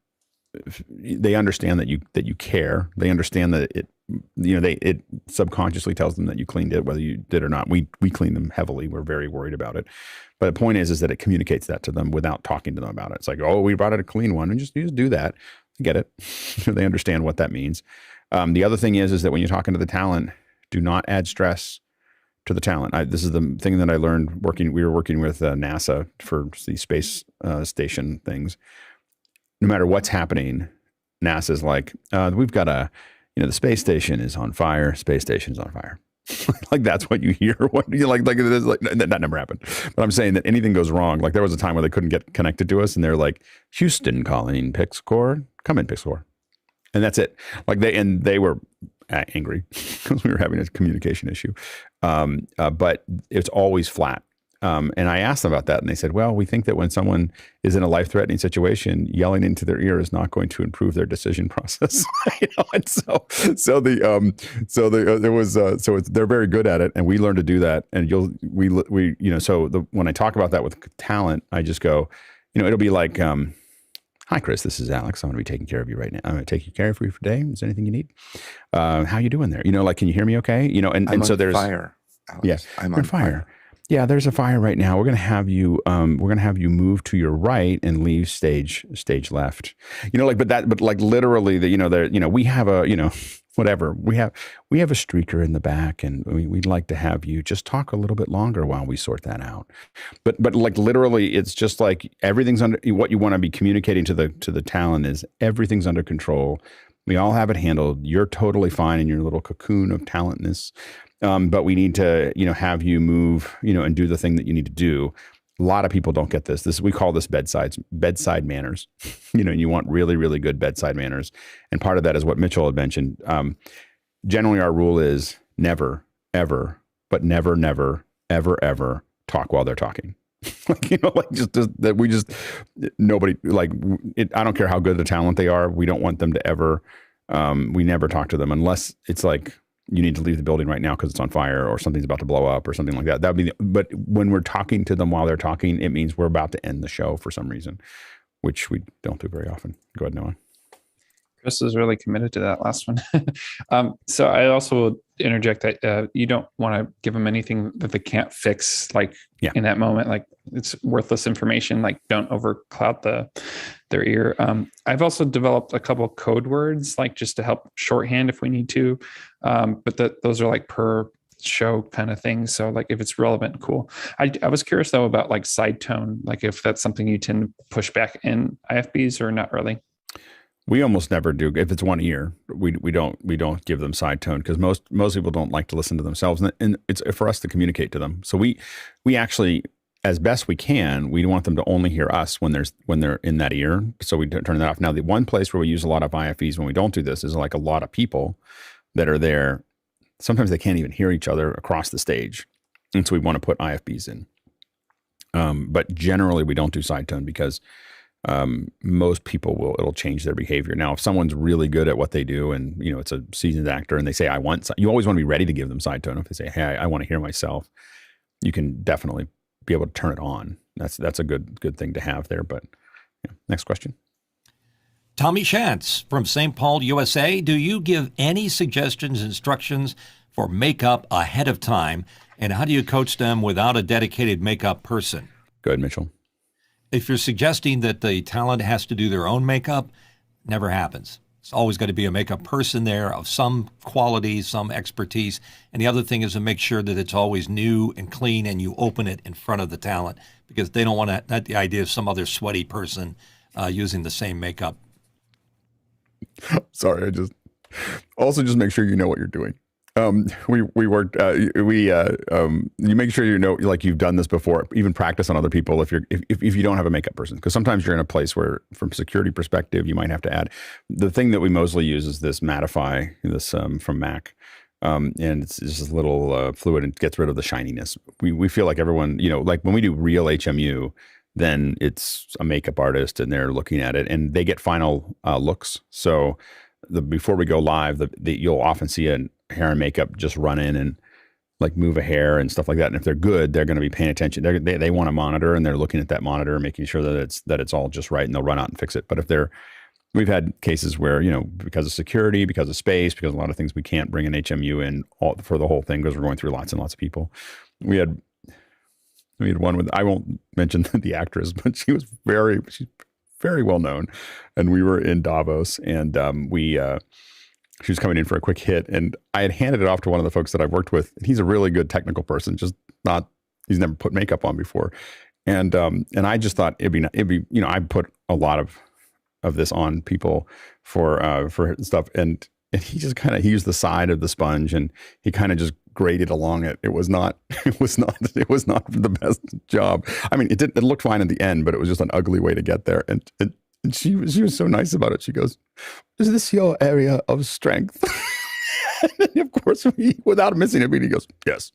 Speaker 1: They understand that you care. They understand that it subconsciously tells them that you cleaned it, whether you did or not. We clean them heavily. We're very worried about it. But the point is that it communicates that to them without talking to them about it. It's like, oh, we brought it a clean one, and you just do that. Get it? They understand what that means. The other thing is that when you're talking to the talent, do not add stress to the talent. This is the thing that I learned we were working with NASA for the space station things. No matter what's happening, NASA's like, we've got the space station is on fire. Space station is on fire. Like that's what you hear. What you like that never happened. But I'm saying that anything goes wrong. Like there was a time where they couldn't get connected to us, and they're like, Houston calling Pixelcore, come in Pixelcore, and that's it. Like they were angry because we were having a communication issue. But it's always flat. And I asked them about that, and they said, well, we think that when someone is in a life-threatening situation, yelling into their ear is not going to improve their decision process. And they're very good at it, and we learn to do that. And when I talk about that with talent, I just go, it'll be like, hi, Chris, this is Alex. I'm going to be taking care of you right now. I'm going to take care of you for today. Is there anything you need? How you doing there? Can you hear me okay? And so there's fire. Alex. Yeah, I'm on fire. Yeah, there's a fire right now. We're going to have you move to your right and leave stage left. But literally we have a, whatever. We have a streaker in the back, and we'd like to have you just talk a little bit longer while we sort that out. But like literally, it's just like everything's under. What you want to be communicating to the talent is everything's under control. We all have it handled. You're totally fine in your little cocoon of talentness. But we need to, have you move, and do the thing that you need to do. A lot of people don't get this. We call this bedside manners. And you want really, really good bedside manners. And part of that is what Mitchell had mentioned. Generally, our rule is never, ever, but never, never, ever, ever talk while they're talking. Nobody, I don't care how good the talent they are. We don't want them to ever, we never talk to them unless it's like, you need to leave the building right now because it's on fire or something's about to blow up or something like that. But when we're talking to them while they're talking, it means we're about to end the show for some reason, which we don't do very often. Go ahead, Noah.
Speaker 9: Chris is really committed to that last one. So I also will interject that you don't want to give them anything that they can't fix, in that moment. Like it's worthless information. Like don't overcloud their ear. I've also developed a couple code words, just to help shorthand if we need to. But those are per show kind of thing. So like if it's relevant, cool. I was curious though about like side tone, like if that's something you tend to push back in IFBs or not really.
Speaker 1: We almost never do. If it's one ear, we don't give them side tone because most people don't like to listen to themselves, and it's for us to communicate to them. So we actually, as best we can, we want them to only hear us when they're in that ear. So we turn that off. Now, the one place where we use a lot of IFEs when we don't do this is like a lot of people that are there. Sometimes they can't even hear each other across the stage, and so we want to put IFBs in. But generally, we don't do side tone because most people it'll change their behavior. Now, if someone's really good at what they do and, it's a seasoned actor and they say, you always want to be ready to give them side tone. If they say, hey, I want to hear myself, you can definitely be able to turn it on. That's a good thing to have there. But next question.
Speaker 2: Tommy Shantz from St. Paul, USA. Do you give any suggestions, instructions for makeup ahead of time? And how do you coach them without a dedicated makeup person?
Speaker 1: Go ahead, Mitchell.
Speaker 2: If you're suggesting that the talent has to do their own makeup, never happens. It's always got to be a makeup person there of some quality, some expertise. And the other thing is to make sure that it's always new and clean and you open it in front of the talent because they don't want the idea of some other sweaty person using the same makeup.
Speaker 1: Sorry, also just make sure you know what you're doing. You make sure like you've done this before, even practice on other people if you don't have a makeup person, because sometimes you're in a place where from security perspective, you might have to add. The thing that we mostly use is this mattify, from Mac. And it's just this little fluid and gets rid of the shininess. We feel like everyone, like when we do real HMU, then it's a makeup artist and they're looking at it and they get final looks. So before we go live, you'll often see a hair and makeup just run in and like move a hair and stuff like that. And if they're good, they're going to be paying attention. They want to monitor and they're looking at that monitor, making sure that it's all just right, and they'll run out and fix it. But we've had cases where, because of security, because of space, because a lot of things, we can't bring an HMU in for the whole thing because we're going through lots and lots of people. We had one with, I won't mention the actress, but she's very well known. And we were in Davos and she was coming in for a quick hit, and I had handed it off to one of the folks that I've worked with. He's a really good technical person, he's never put makeup on before. And I just thought it'd be, I put a lot of this on people for stuff. And he just he used the side of the sponge and he kind of just graded along it. It was not the best job. I mean, it looked fine at the end, but it was just an ugly way to get there. And she was so nice about it. She goes, "Is this your area of strength?" And of course, without missing a beat, he goes, "Yes."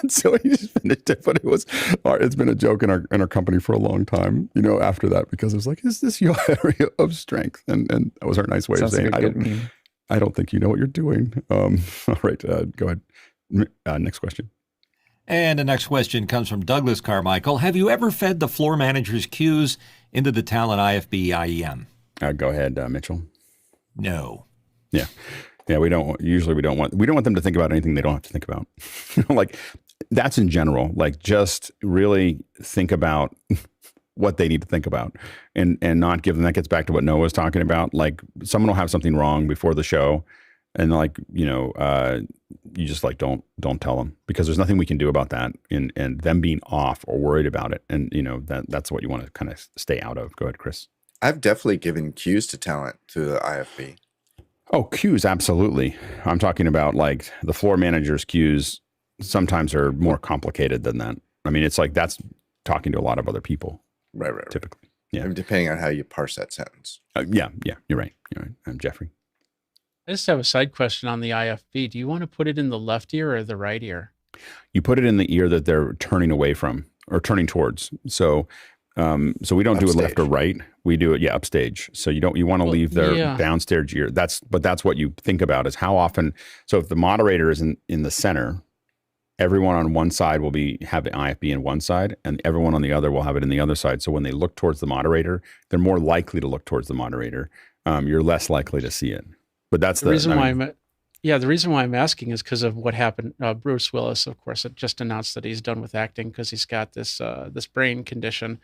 Speaker 1: So he just finished it. But it's been a joke in our company for a long time, after that, because it was like, "Is this your area of strength?" And that was our nice way of saying, I don't think you know what you're doing. All right, go ahead. Next question.
Speaker 2: And the next question comes from Douglas Carmichael. Have you ever fed the floor manager's cues into the talent IFB IEM?
Speaker 1: Go ahead, Mitchell.
Speaker 2: No.
Speaker 1: Yeah. We don't want them to think about anything they don't have to think about. Like that's in general, like just really think about what they need to think about and not give them. That gets back to what Noah was talking about. Like someone will have something wrong before the show and you just like, don't tell them, because there's nothing we can do about that and them being off or worried about it. And that's what you want to kind of stay out of. Go ahead, Chris.
Speaker 7: I've definitely given cues to talent through the IFB.
Speaker 1: Oh, cues. Absolutely. I'm talking about like the floor manager's cues sometimes are more complicated than that. I mean, it's like that's talking to a lot of other people.
Speaker 7: Right.
Speaker 1: Typically. Yeah.
Speaker 7: I mean, depending on how you parse that sentence.
Speaker 1: Yeah. You're right. Jeffrey.
Speaker 8: I just have a side question on the IFB. Do you want to put it in the left ear or the right ear? You
Speaker 1: put it in the ear that they're turning away from or turning towards. So we don't do it left or right. We do it, upstage. So you want to leave their downstairs ear. That's what you think about is how often. So if the moderator is in the center, everyone on one side will have the IFB in one side, and everyone on the other will have it in the other side. So when they look towards the moderator, they're more likely to look towards the moderator. You're less likely to see it. But that's the reason why
Speaker 8: the reason why I'm asking is because of what happened. Bruce Willis, of course, just announced that he's done with acting because he's got this brain condition.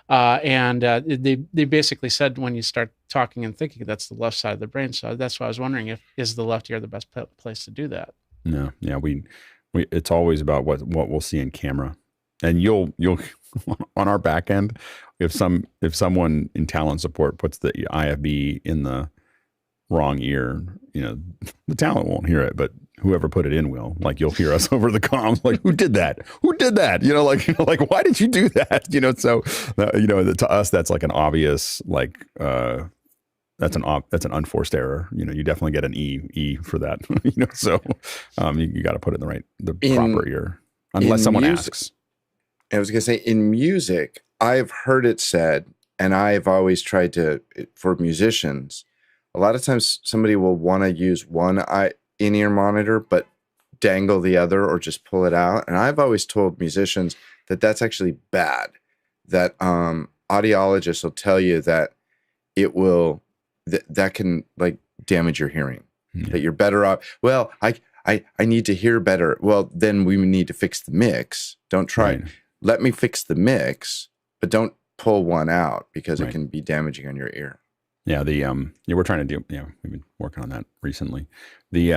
Speaker 8: And they basically said when you start talking and thinking, that's the left side of the brain. So that's why I was wondering is the left ear the best place to do that?
Speaker 1: No, yeah, we it's always about what we'll see in camera, and you'll on our back end, if someone in talent support puts the IFB in the wrong ear, the talent won't hear it, but whoever put it in will. Like, you'll hear us over the comms, like, who did that? Who did that? Like, why did you do that? So to us, that's like an obvious, like, that's an unforced error. You definitely get an E for that. So you got to put it in the proper ear, unless someone asks.
Speaker 7: I was gonna say, in music, I've heard it said, and I've always tried to, for musicians, a lot of times somebody will want to use one in-ear monitor, but dangle the other or just pull it out. And I've always told musicians that that's actually bad. That audiologists will tell you that it will, that can like damage your hearing.
Speaker 1: Yeah.
Speaker 7: That you're better off. Well, I need to hear better. Well, then we need to fix the mix. Don't try.
Speaker 1: Right.
Speaker 7: Let me fix the mix, but don't pull one out because
Speaker 1: Right.
Speaker 7: it can be damaging on your ear.
Speaker 1: Yeah, we're trying to do. Yeah, we've been working on that recently. The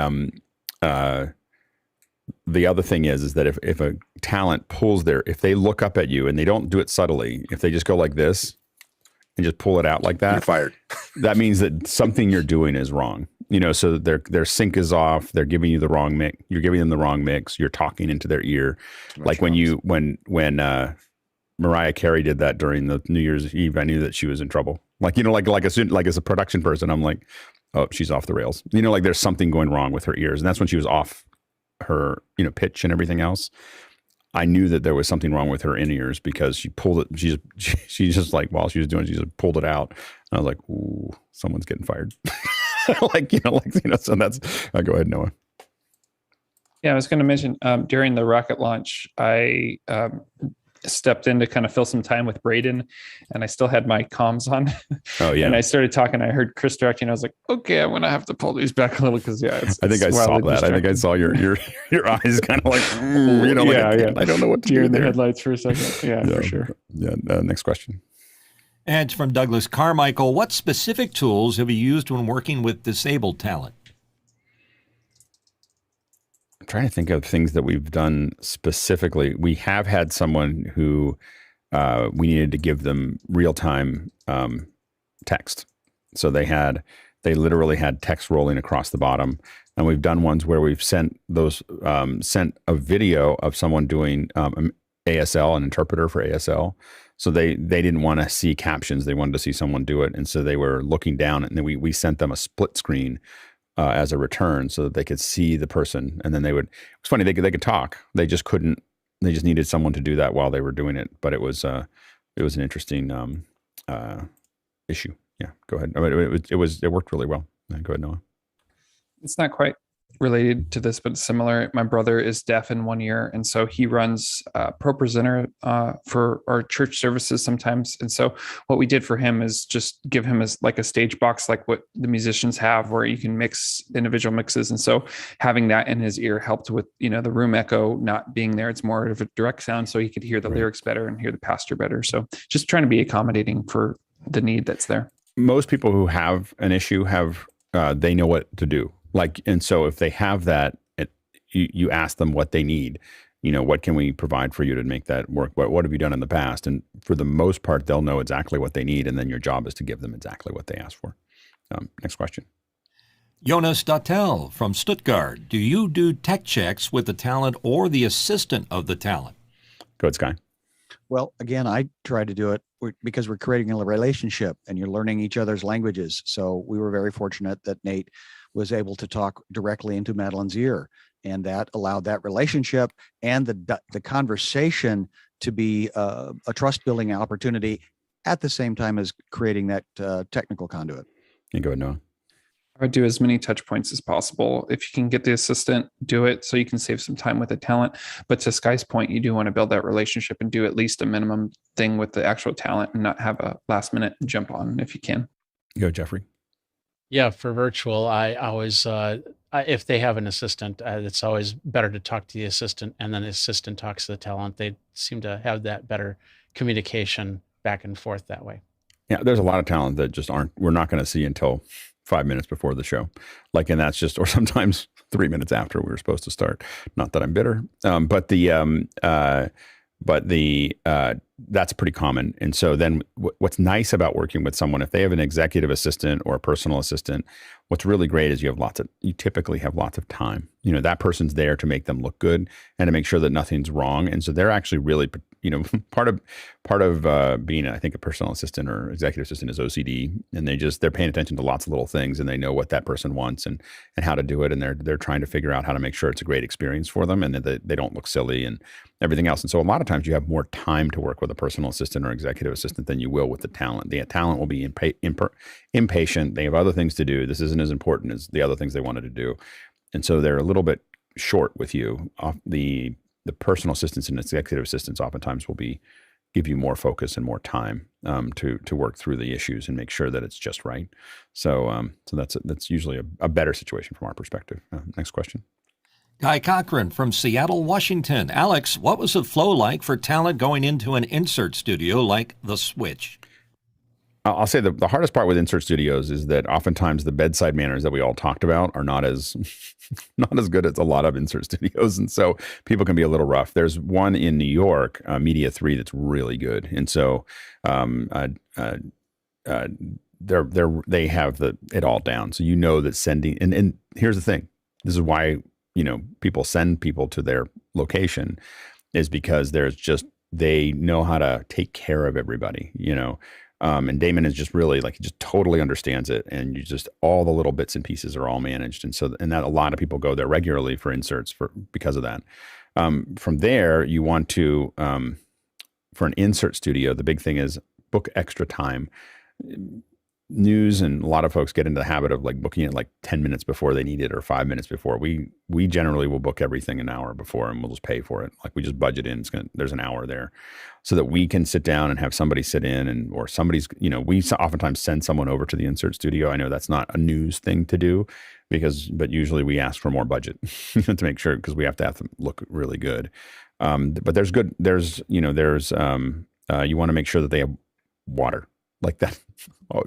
Speaker 1: other thing is that if a talent pulls if they look up at you and they don't do it subtly, if they just go like this and just pull it out like that,
Speaker 7: You're fired.
Speaker 1: that means that something you're doing is wrong. So their sync is off. They're giving you the wrong mix. You're giving them the wrong mix. You're talking into their ear. Like when Mariah Carey did that during the New Year's Eve, I knew that she was in trouble. Like, as a production person, I'm like, oh, she's off the rails. Like there's something going wrong with her ears. And that's when she was off her, pitch and everything else. I knew that there was something wrong with her in-ears because she pulled it. She's just like, while she was doing it, she just pulled it out. And I was like, ooh, someone's getting fired. So that's, go ahead, Noah.
Speaker 9: Yeah, I was going to mention during the rocket launch, I stepped in to kind of fill some time with Braden, and I still had my comms on.
Speaker 1: Oh yeah.
Speaker 9: And I started talking. I heard Chris directing. I was like, okay, I'm going to have to pull these back a little because
Speaker 1: I think I saw that. I think I saw your eyes kind of like, I don't know what to do
Speaker 9: in the
Speaker 1: there.
Speaker 9: headlights for a second. Yeah, for sure.
Speaker 1: Yeah. Next question.
Speaker 2: And it's from Douglas Carmichael. What specific tools have you used when working with disabled talent?
Speaker 1: I'm trying to think of things that we've done specifically. We have had someone who we needed to give them real-time text. So they literally had text rolling across the bottom. And we've done ones where we've sent a video of someone doing ASL, an interpreter for ASL. So they didn't want to see captions. They wanted to see someone do it. And so they were looking down, and then we sent them a split screen as a return so that they could see the person. And then it's funny, they could talk. They just couldn't, they just needed someone to do that while they were doing it. But it was an interesting issue. Yeah, go ahead. I mean, it worked really well. Go ahead, Noah.
Speaker 9: It's not quite related to this, but similar. My brother is deaf in 1 ear, and so he runs Pro Presenter for our church services sometimes. And so what we did for him is just give him like a stage box, like what the musicians have, where you can mix individual mixes. And so having that in his ear helped with the room echo not being there. It's more of a direct sound, so he could hear the lyrics better and hear the pastor better. So just trying to be accommodating for the need that's there.
Speaker 1: Most people who have an issue they know what to do. And so if they have that, you ask them what they need. What can we provide for you to make that work? What have you done in the past? And for the most part, they'll know exactly what they need. And then your job is to give them exactly what they ask for. Next question.
Speaker 2: Jonas Dattel from Stuttgart. Do you do tech checks with the talent or the assistant of the talent?
Speaker 1: Go ahead, Sky.
Speaker 5: Well, again, I try to do it because we're creating a relationship and you're learning each other's languages. So we were very fortunate that Nate was able to talk directly into Madeline's ear, and that allowed that relationship and the conversation to be a trust building opportunity at the same time as creating that technical conduit.
Speaker 1: You go ahead, Noah.
Speaker 9: I would do as many touch points as possible. If you can get the assistant, do it so you can save some time with the talent. But to Sky's point, you do want to build that relationship and do at least a minimum thing with the actual talent and not have a last minute jump on if you can.
Speaker 1: Go, Jeffrey.
Speaker 8: Yeah, for virtual, I always, if they have an assistant, it's always better to talk to the assistant, and then the assistant talks to the talent. They seem to have that better communication back and forth that way.
Speaker 1: Yeah, there's a lot of talent that just we're not going to see until 5 minutes before the show. And that's just, or sometimes 3 minutes after we were supposed to start. Not that I'm bitter, that's pretty common. And so then what's nice about working with someone, if they have an executive assistant or a personal assistant, what's really great is you typically have lots of time. That person's there to make them look good and to make sure that nothing's wrong. And so they're actually really, part of being, I think, a personal assistant or executive assistant is OCD, and they're paying attention to lots of little things, and they know what that person wants and how to do it. And they're trying to figure out how to make sure it's a great experience for them and that they don't look silly and everything else. And so a lot of times you have more time to work with a personal assistant or executive assistant than you will with the talent. The talent will be impatient. They have other things to do. This isn't as important as the other things they wanted to do. And so they're a little bit short with you. The personal assistants and executive assistants oftentimes will give you more focus and more time to work through the issues and make sure that it's just right. So that's usually a better situation from our perspective. Next question.
Speaker 2: Guy Cochran from Seattle, Washington. Alex, what was the flow like for talent going into an insert studio like the Switch?
Speaker 1: I'll say the hardest part with insert studios is that oftentimes the bedside manners that we all talked about are not as good as a lot of insert studios, and so people can be a little rough. There's one in New York, Media 3, that's really good, and so they have it all down. So that sending and here's the thing. This is why people send people to their location, is because they know how to take care of everybody. And Damon is just really he just totally understands it, and all the little bits and pieces are all managed, and that a lot of people go there regularly for inserts because of that. From there, you want to for an insert studio, the big thing is book extra time. News and a lot of folks get into the habit of booking it 10 minutes before they need it or 5 minutes before. We generally will book everything an hour before, and we'll just pay for it. We just budget in. There's an hour there, so that we can sit down and have somebody sit in, or somebody's. We oftentimes send someone over to the insert studio. I know that's not a news thing to do, but usually we ask for more budget to make sure, because we have to them look really good. But you want to make sure that they have water. Like that,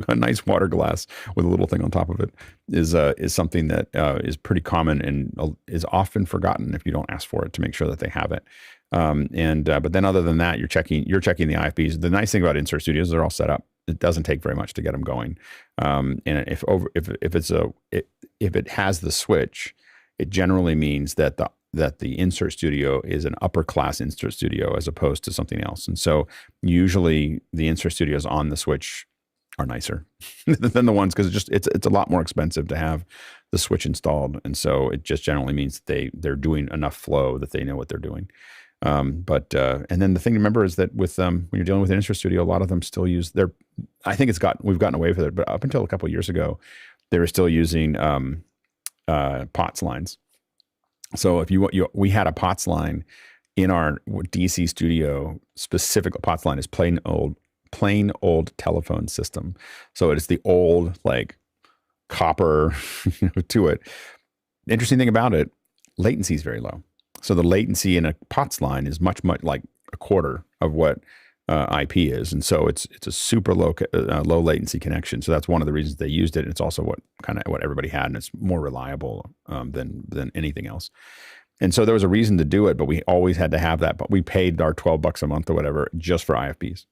Speaker 1: a nice water glass with a little thing on top of it is something that is pretty common and is often forgotten if you don't ask for it, to make sure that they have it. But then other than that, you're checking the IFBs. The nice thing about insert studios, they're all set up. It doesn't take very much to get them going. And if it has the switch, it generally means that the insert studio is an upper class insert studio as opposed to something else. And so usually the insert studios on the switch are nicer than the ones, because it's a lot more expensive to have the switch installed. And so it just generally means that they're doing enough flow that they know what they're doing. And then the thing to remember is that with when you're dealing with an insert studio, a lot of them still use I think we've gotten away with it, but up until a couple of years ago, they were still using POTS lines. So if we had a POTS line in our DC studio. Specific POTS line is plain old telephone system. So it's the old copper to it. The interesting thing about it, latency is very low. So the latency in a POTS line is much like a quarter of what IP is, and so it's a super low latency connection. So that's one of the reasons they used it. And it's also what everybody had, and it's more reliable than anything else. And so there was a reason to do it, but we always had to have that. But we paid our $12 a month or whatever just for IFBs,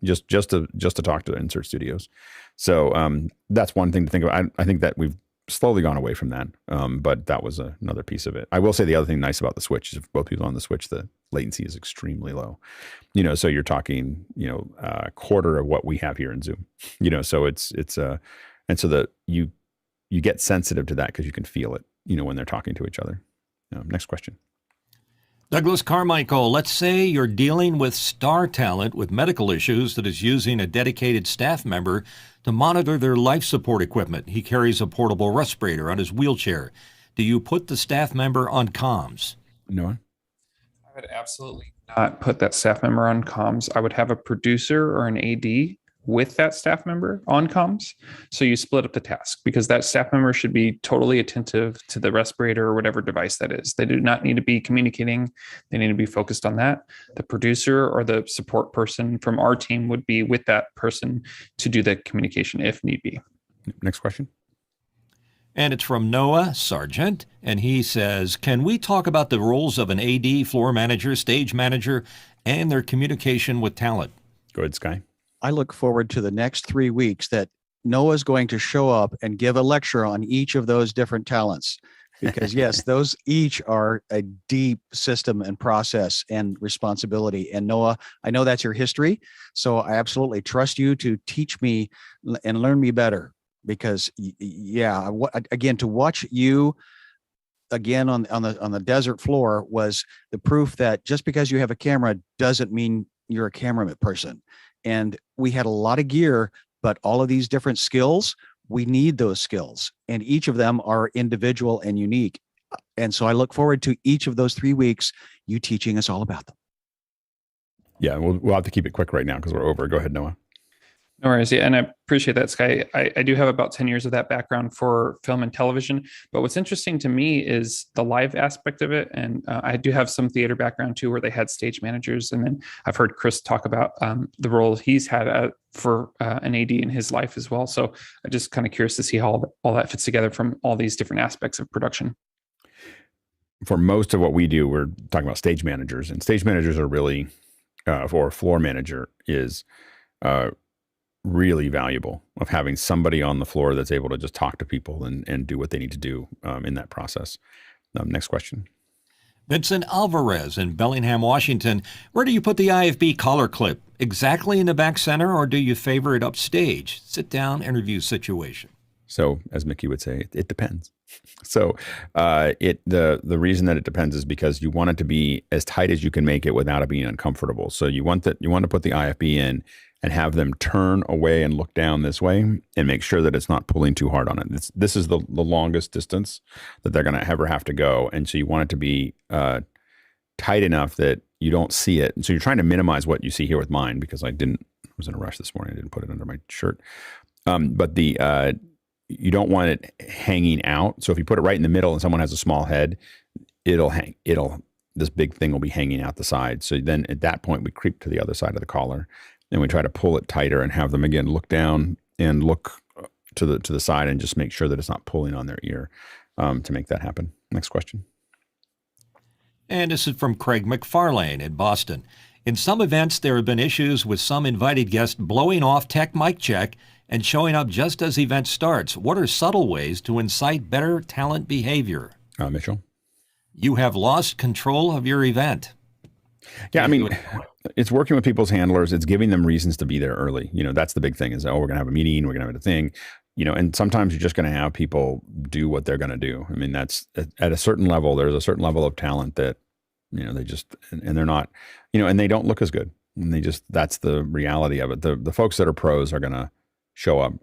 Speaker 1: just to talk to insert studios. So that's one thing to think about. I think that we've slowly gone away from that, but that was another piece of it. I will say the other thing nice about the Switch is if both people on the Switch, the latency is extremely low. So you're talking, a quarter of what we have here in Zoom. So and so that you get sensitive to that because you can feel it, when they're talking to each other. Next question.
Speaker 2: Douglas Carmichael, let's say you're dealing with star talent with medical issues that is using a dedicated staff member to monitor their life support equipment. He carries a portable respirator on his wheelchair. Do you put the staff member on comms?
Speaker 1: No.
Speaker 9: I would absolutely not put that staff member on comms. I would have a producer or an AD with that staff member on comms. So you split up the task, because that staff member should be totally attentive to the respirator or whatever device that is. They do not need to be communicating. They need to be focused on that. The producer or the support person from our team would be with that person to do the communication if need be.
Speaker 1: Next question.
Speaker 2: And it's from Noah Sargent, and he says, can we talk about the roles of an AD, floor manager, stage manager, and their communication with talent?
Speaker 1: Go ahead, Sky.
Speaker 5: I look forward to the next 3 weeks that Noah's going to show up and give a lecture on each of those different talents. Because yes, those each are a deep system and process and responsibility. And Noah, I know that's your history, so I absolutely trust you to teach me and learn me better. Because yeah, again, to watch you again on the desert floor was the proof that just because you have a camera doesn't mean you're a camera person. And we had a lot of gear, but all of these different skills, we need those skills, and each of them are individual and unique. And so I look forward to each of those 3 weeks, you teaching us all about them.
Speaker 1: Yeah, we'll have to keep it quick right now because we're over. Go ahead, Noah.
Speaker 9: No worries. Yeah, and I appreciate that, Sky. I do have about 10 years of that background for film and television. But what's interesting to me is the live aspect of it. And I do have some theater background too, where they had stage managers. And then I've heard Chris talk about the role he's had for an AD in his life as well. So I'm just kind of curious to see how all that fits together from all these different aspects of production.
Speaker 1: For most of what we do, we're talking about stage managers. And stage managers are really, or a floor manager is really valuable, of having somebody on the floor that's able to just talk to people and do what they need to do in that process. Next question.
Speaker 2: Vincent Alvarez in Bellingham, Washington. Where do you put the IFB collar clip? Exactly in the back center, or do you favor it upstage? Sit down interview situation.
Speaker 1: So, as Mickey would say, it depends. So the reason that it depends is because you want it to be as tight as you can make it without it being uncomfortable. So you want to put the IFB in and have them turn away and look down this way and make sure that it's not pulling too hard on it. This is the longest distance that they're going to ever have to go. And so you want it to be tight enough that you don't see it. And so you're trying to minimize what you see here with mine, because I was in a rush this morning. I didn't put it under my shirt. But you don't want it hanging out. So if you put it right in the middle and someone has a small head, this big thing will be hanging out the side. So then at that point, we creep to the other side of the collar and we try to pull it tighter and have them again look down and look to the side and just make sure that it's not pulling on their ear to make that happen. Next question.
Speaker 2: And this is from Craig McFarlane in Boston. In some events, there have been issues with some invited guests blowing off tech mic check and showing up just as event starts. What are subtle ways to incite better talent behavior?
Speaker 1: Mitchell?
Speaker 2: You have lost control of your event.
Speaker 1: Yeah, I mean, it's working with people's handlers. It's giving them reasons to be there early. That's the big thing is, we're going to have a meeting, we're going to have a thing, and sometimes you're just going to have people do what they're going to do. I mean, that's at a certain level, there's a certain level of talent that, they just, and they're not, and they don't look as good. And that's the reality of it. The folks that are pros are going to show up.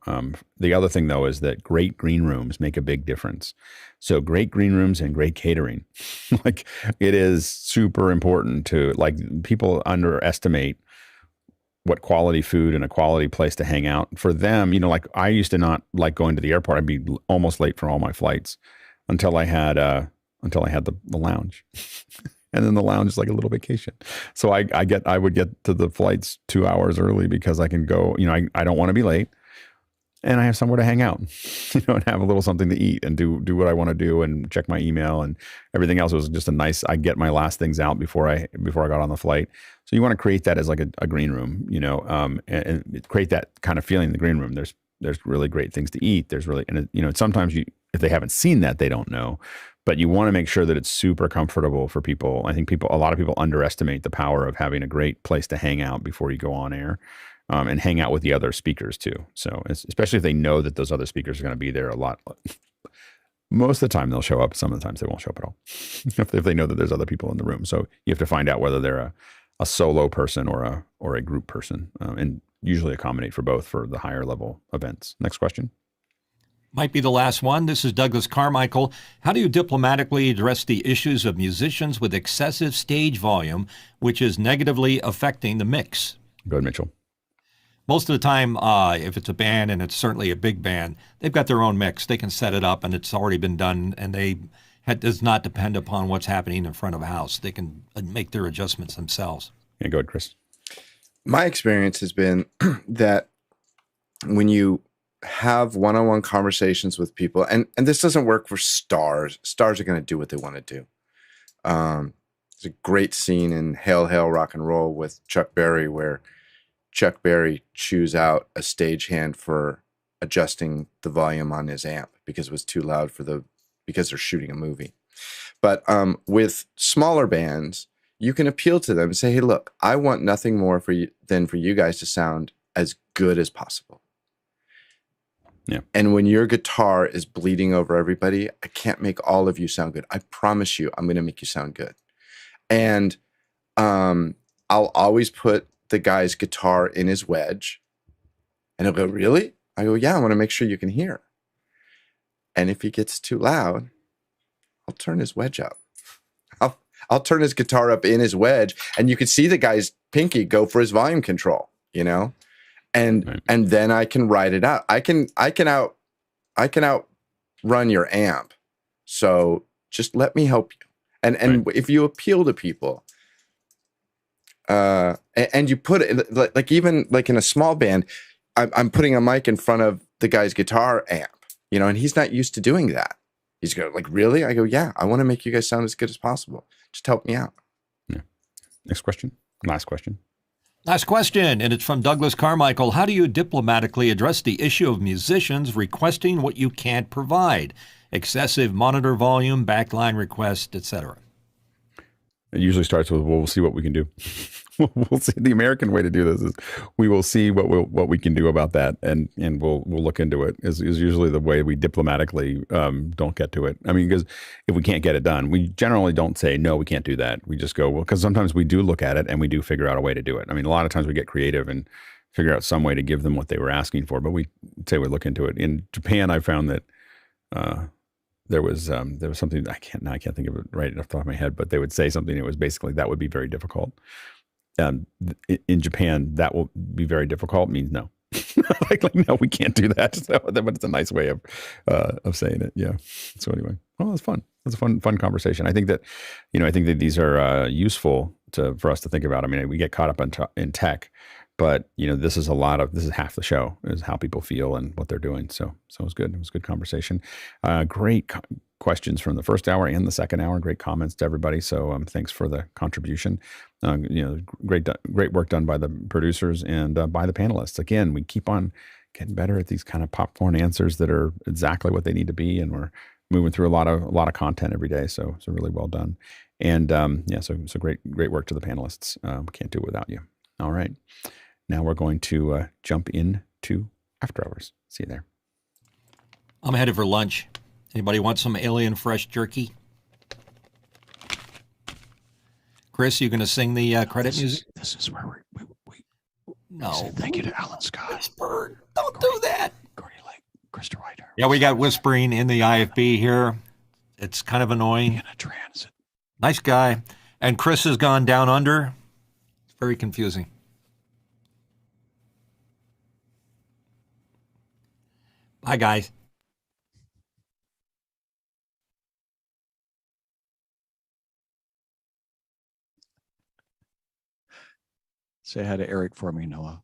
Speaker 1: The other thing, though, is that great green rooms make a big difference. So great green rooms and great catering, like it is super important to, like, people underestimate what quality food and a quality place to hang out for them. Like I used to not like going to the airport. I'd be almost late for all my flights until I had the lounge. And then the lounge is like a little vacation. So I would get to the flights 2 hours early because I can go, I don't want to be late. And I have somewhere to hang out, and have a little something to eat and do what I want to do and check my email and everything else. It was just I get my last things out before I got on the flight. So you want to create that as like a green room, and create that kind of feeling in the green room. There's really great things to eat. There's really, and sometimes if they haven't seen that, they don't know. But you want to make sure that it's super comfortable for people. I think a lot of people underestimate the power of having a great place to hang out before you go on air, and hang out with the other speakers too. So especially if they know that those other speakers are going to be there a lot. Most of the time they'll show up. Some of the times they won't show up at all if they know that there's other people in the room. So you have to find out whether they're a solo person or a group person, and usually accommodate for both for the higher level events. Next question.
Speaker 2: Might be the last one. This is Douglas Carmichael. How do you diplomatically address the issues of musicians with excessive stage volume, which is negatively affecting the mix?
Speaker 1: Go ahead, Mitchell.
Speaker 2: Most of the time, if it's a band, and it's certainly a big band, they've got their own mix. They can set it up, and it's already been done, and it does not depend upon what's happening in front of a house. They can make their adjustments themselves.
Speaker 1: Yeah, go ahead, Chris.
Speaker 7: My experience has been that when you have one-on-one conversations with people, and this doesn't work for stars. Stars are going to do what they want to do. There's a great scene in Hail, Hail, Rock and Roll with Chuck Berry where Chuck Berry chews out a stagehand for adjusting the volume on his amp because it was too loud because they're shooting a movie. But with smaller bands, you can appeal to them and say, hey, look, I want nothing more than for you guys to sound as good as possible.
Speaker 1: Yeah.
Speaker 7: And when your guitar is bleeding over everybody, I can't make all of you sound good. I promise you, I'm going to make you sound good. And I'll always put the guy's guitar in his wedge. And he'll go, really? I go, yeah, I want to make sure you can hear. And if he gets too loud, I'll turn his wedge up. I'll turn his guitar up in his wedge, and you can see the guy's pinky go for his volume control, you know? And then I can ride it out. I can outrun your amp. So just let me help you. And if you appeal to people, and you put it like even like in a small band, I'm putting a mic in front of the guy's guitar amp, you know, and he's not used to doing that. He's going like, really? I go, yeah, I want to make you guys sound as good as possible. Just help me out.
Speaker 1: Yeah. Next question. Last question.
Speaker 2: Last question, and it's from Douglas Carmichael. How do you diplomatically address the issue of musicians requesting what you can't provide? Excessive monitor volume, backline request, etc.
Speaker 1: It usually starts with, well, we'll see what we can do. We'll see. The American way to do this is we will see what we can do about that, and we'll look into it. Is usually the way we diplomatically don't get to it. I mean, because if we can't get it done, we generally don't say no, we can't do that. We just go, well, because sometimes we do look at it and we do figure out a way to do it. I mean, a lot of times we get creative and figure out some way to give them what they were asking for, but we say we look into it. In Japan, I found that there was something I can't think of it right off the top of my head, but they would say something that was basically that would be very difficult. In Japan, that will be very difficult means no. like no, we can't do that. So, but it's a nice way of saying it. Yeah. So anyway, well, it's fun. It's a fun conversation. I think that these are useful for us to think about. I mean, we get caught up in tech, but this is half the show is how people feel and what they're doing. So it was good. It was a good conversation. Great questions from the first hour and the second hour. Great comments to everybody. So thanks for the contribution. Great work done by the producers and by the panelists. Again, we keep on getting better at these kind of popcorn answers that are exactly what they need to be, and we're moving through a lot of content every day. So really well done. And so great work to the panelists. Can't do it without you. All right. Now we're going to jump into after hours. See you there.
Speaker 2: I'm headed for lunch. Anybody want some alien fresh jerky? Chris, you going to sing the credit music?
Speaker 5: This is where we
Speaker 2: no.
Speaker 5: say thank you to Alan Scott.
Speaker 2: Whisper. Don't do that.
Speaker 5: Gordy Lake, Krista Ryder.
Speaker 2: Yeah, we got whispering in the IFB here. It's kind of annoying.
Speaker 5: In a transit.
Speaker 2: Nice guy. And Chris has gone down under. It's very confusing. Bye, guys.
Speaker 5: Say hi to Eric for me, Noah.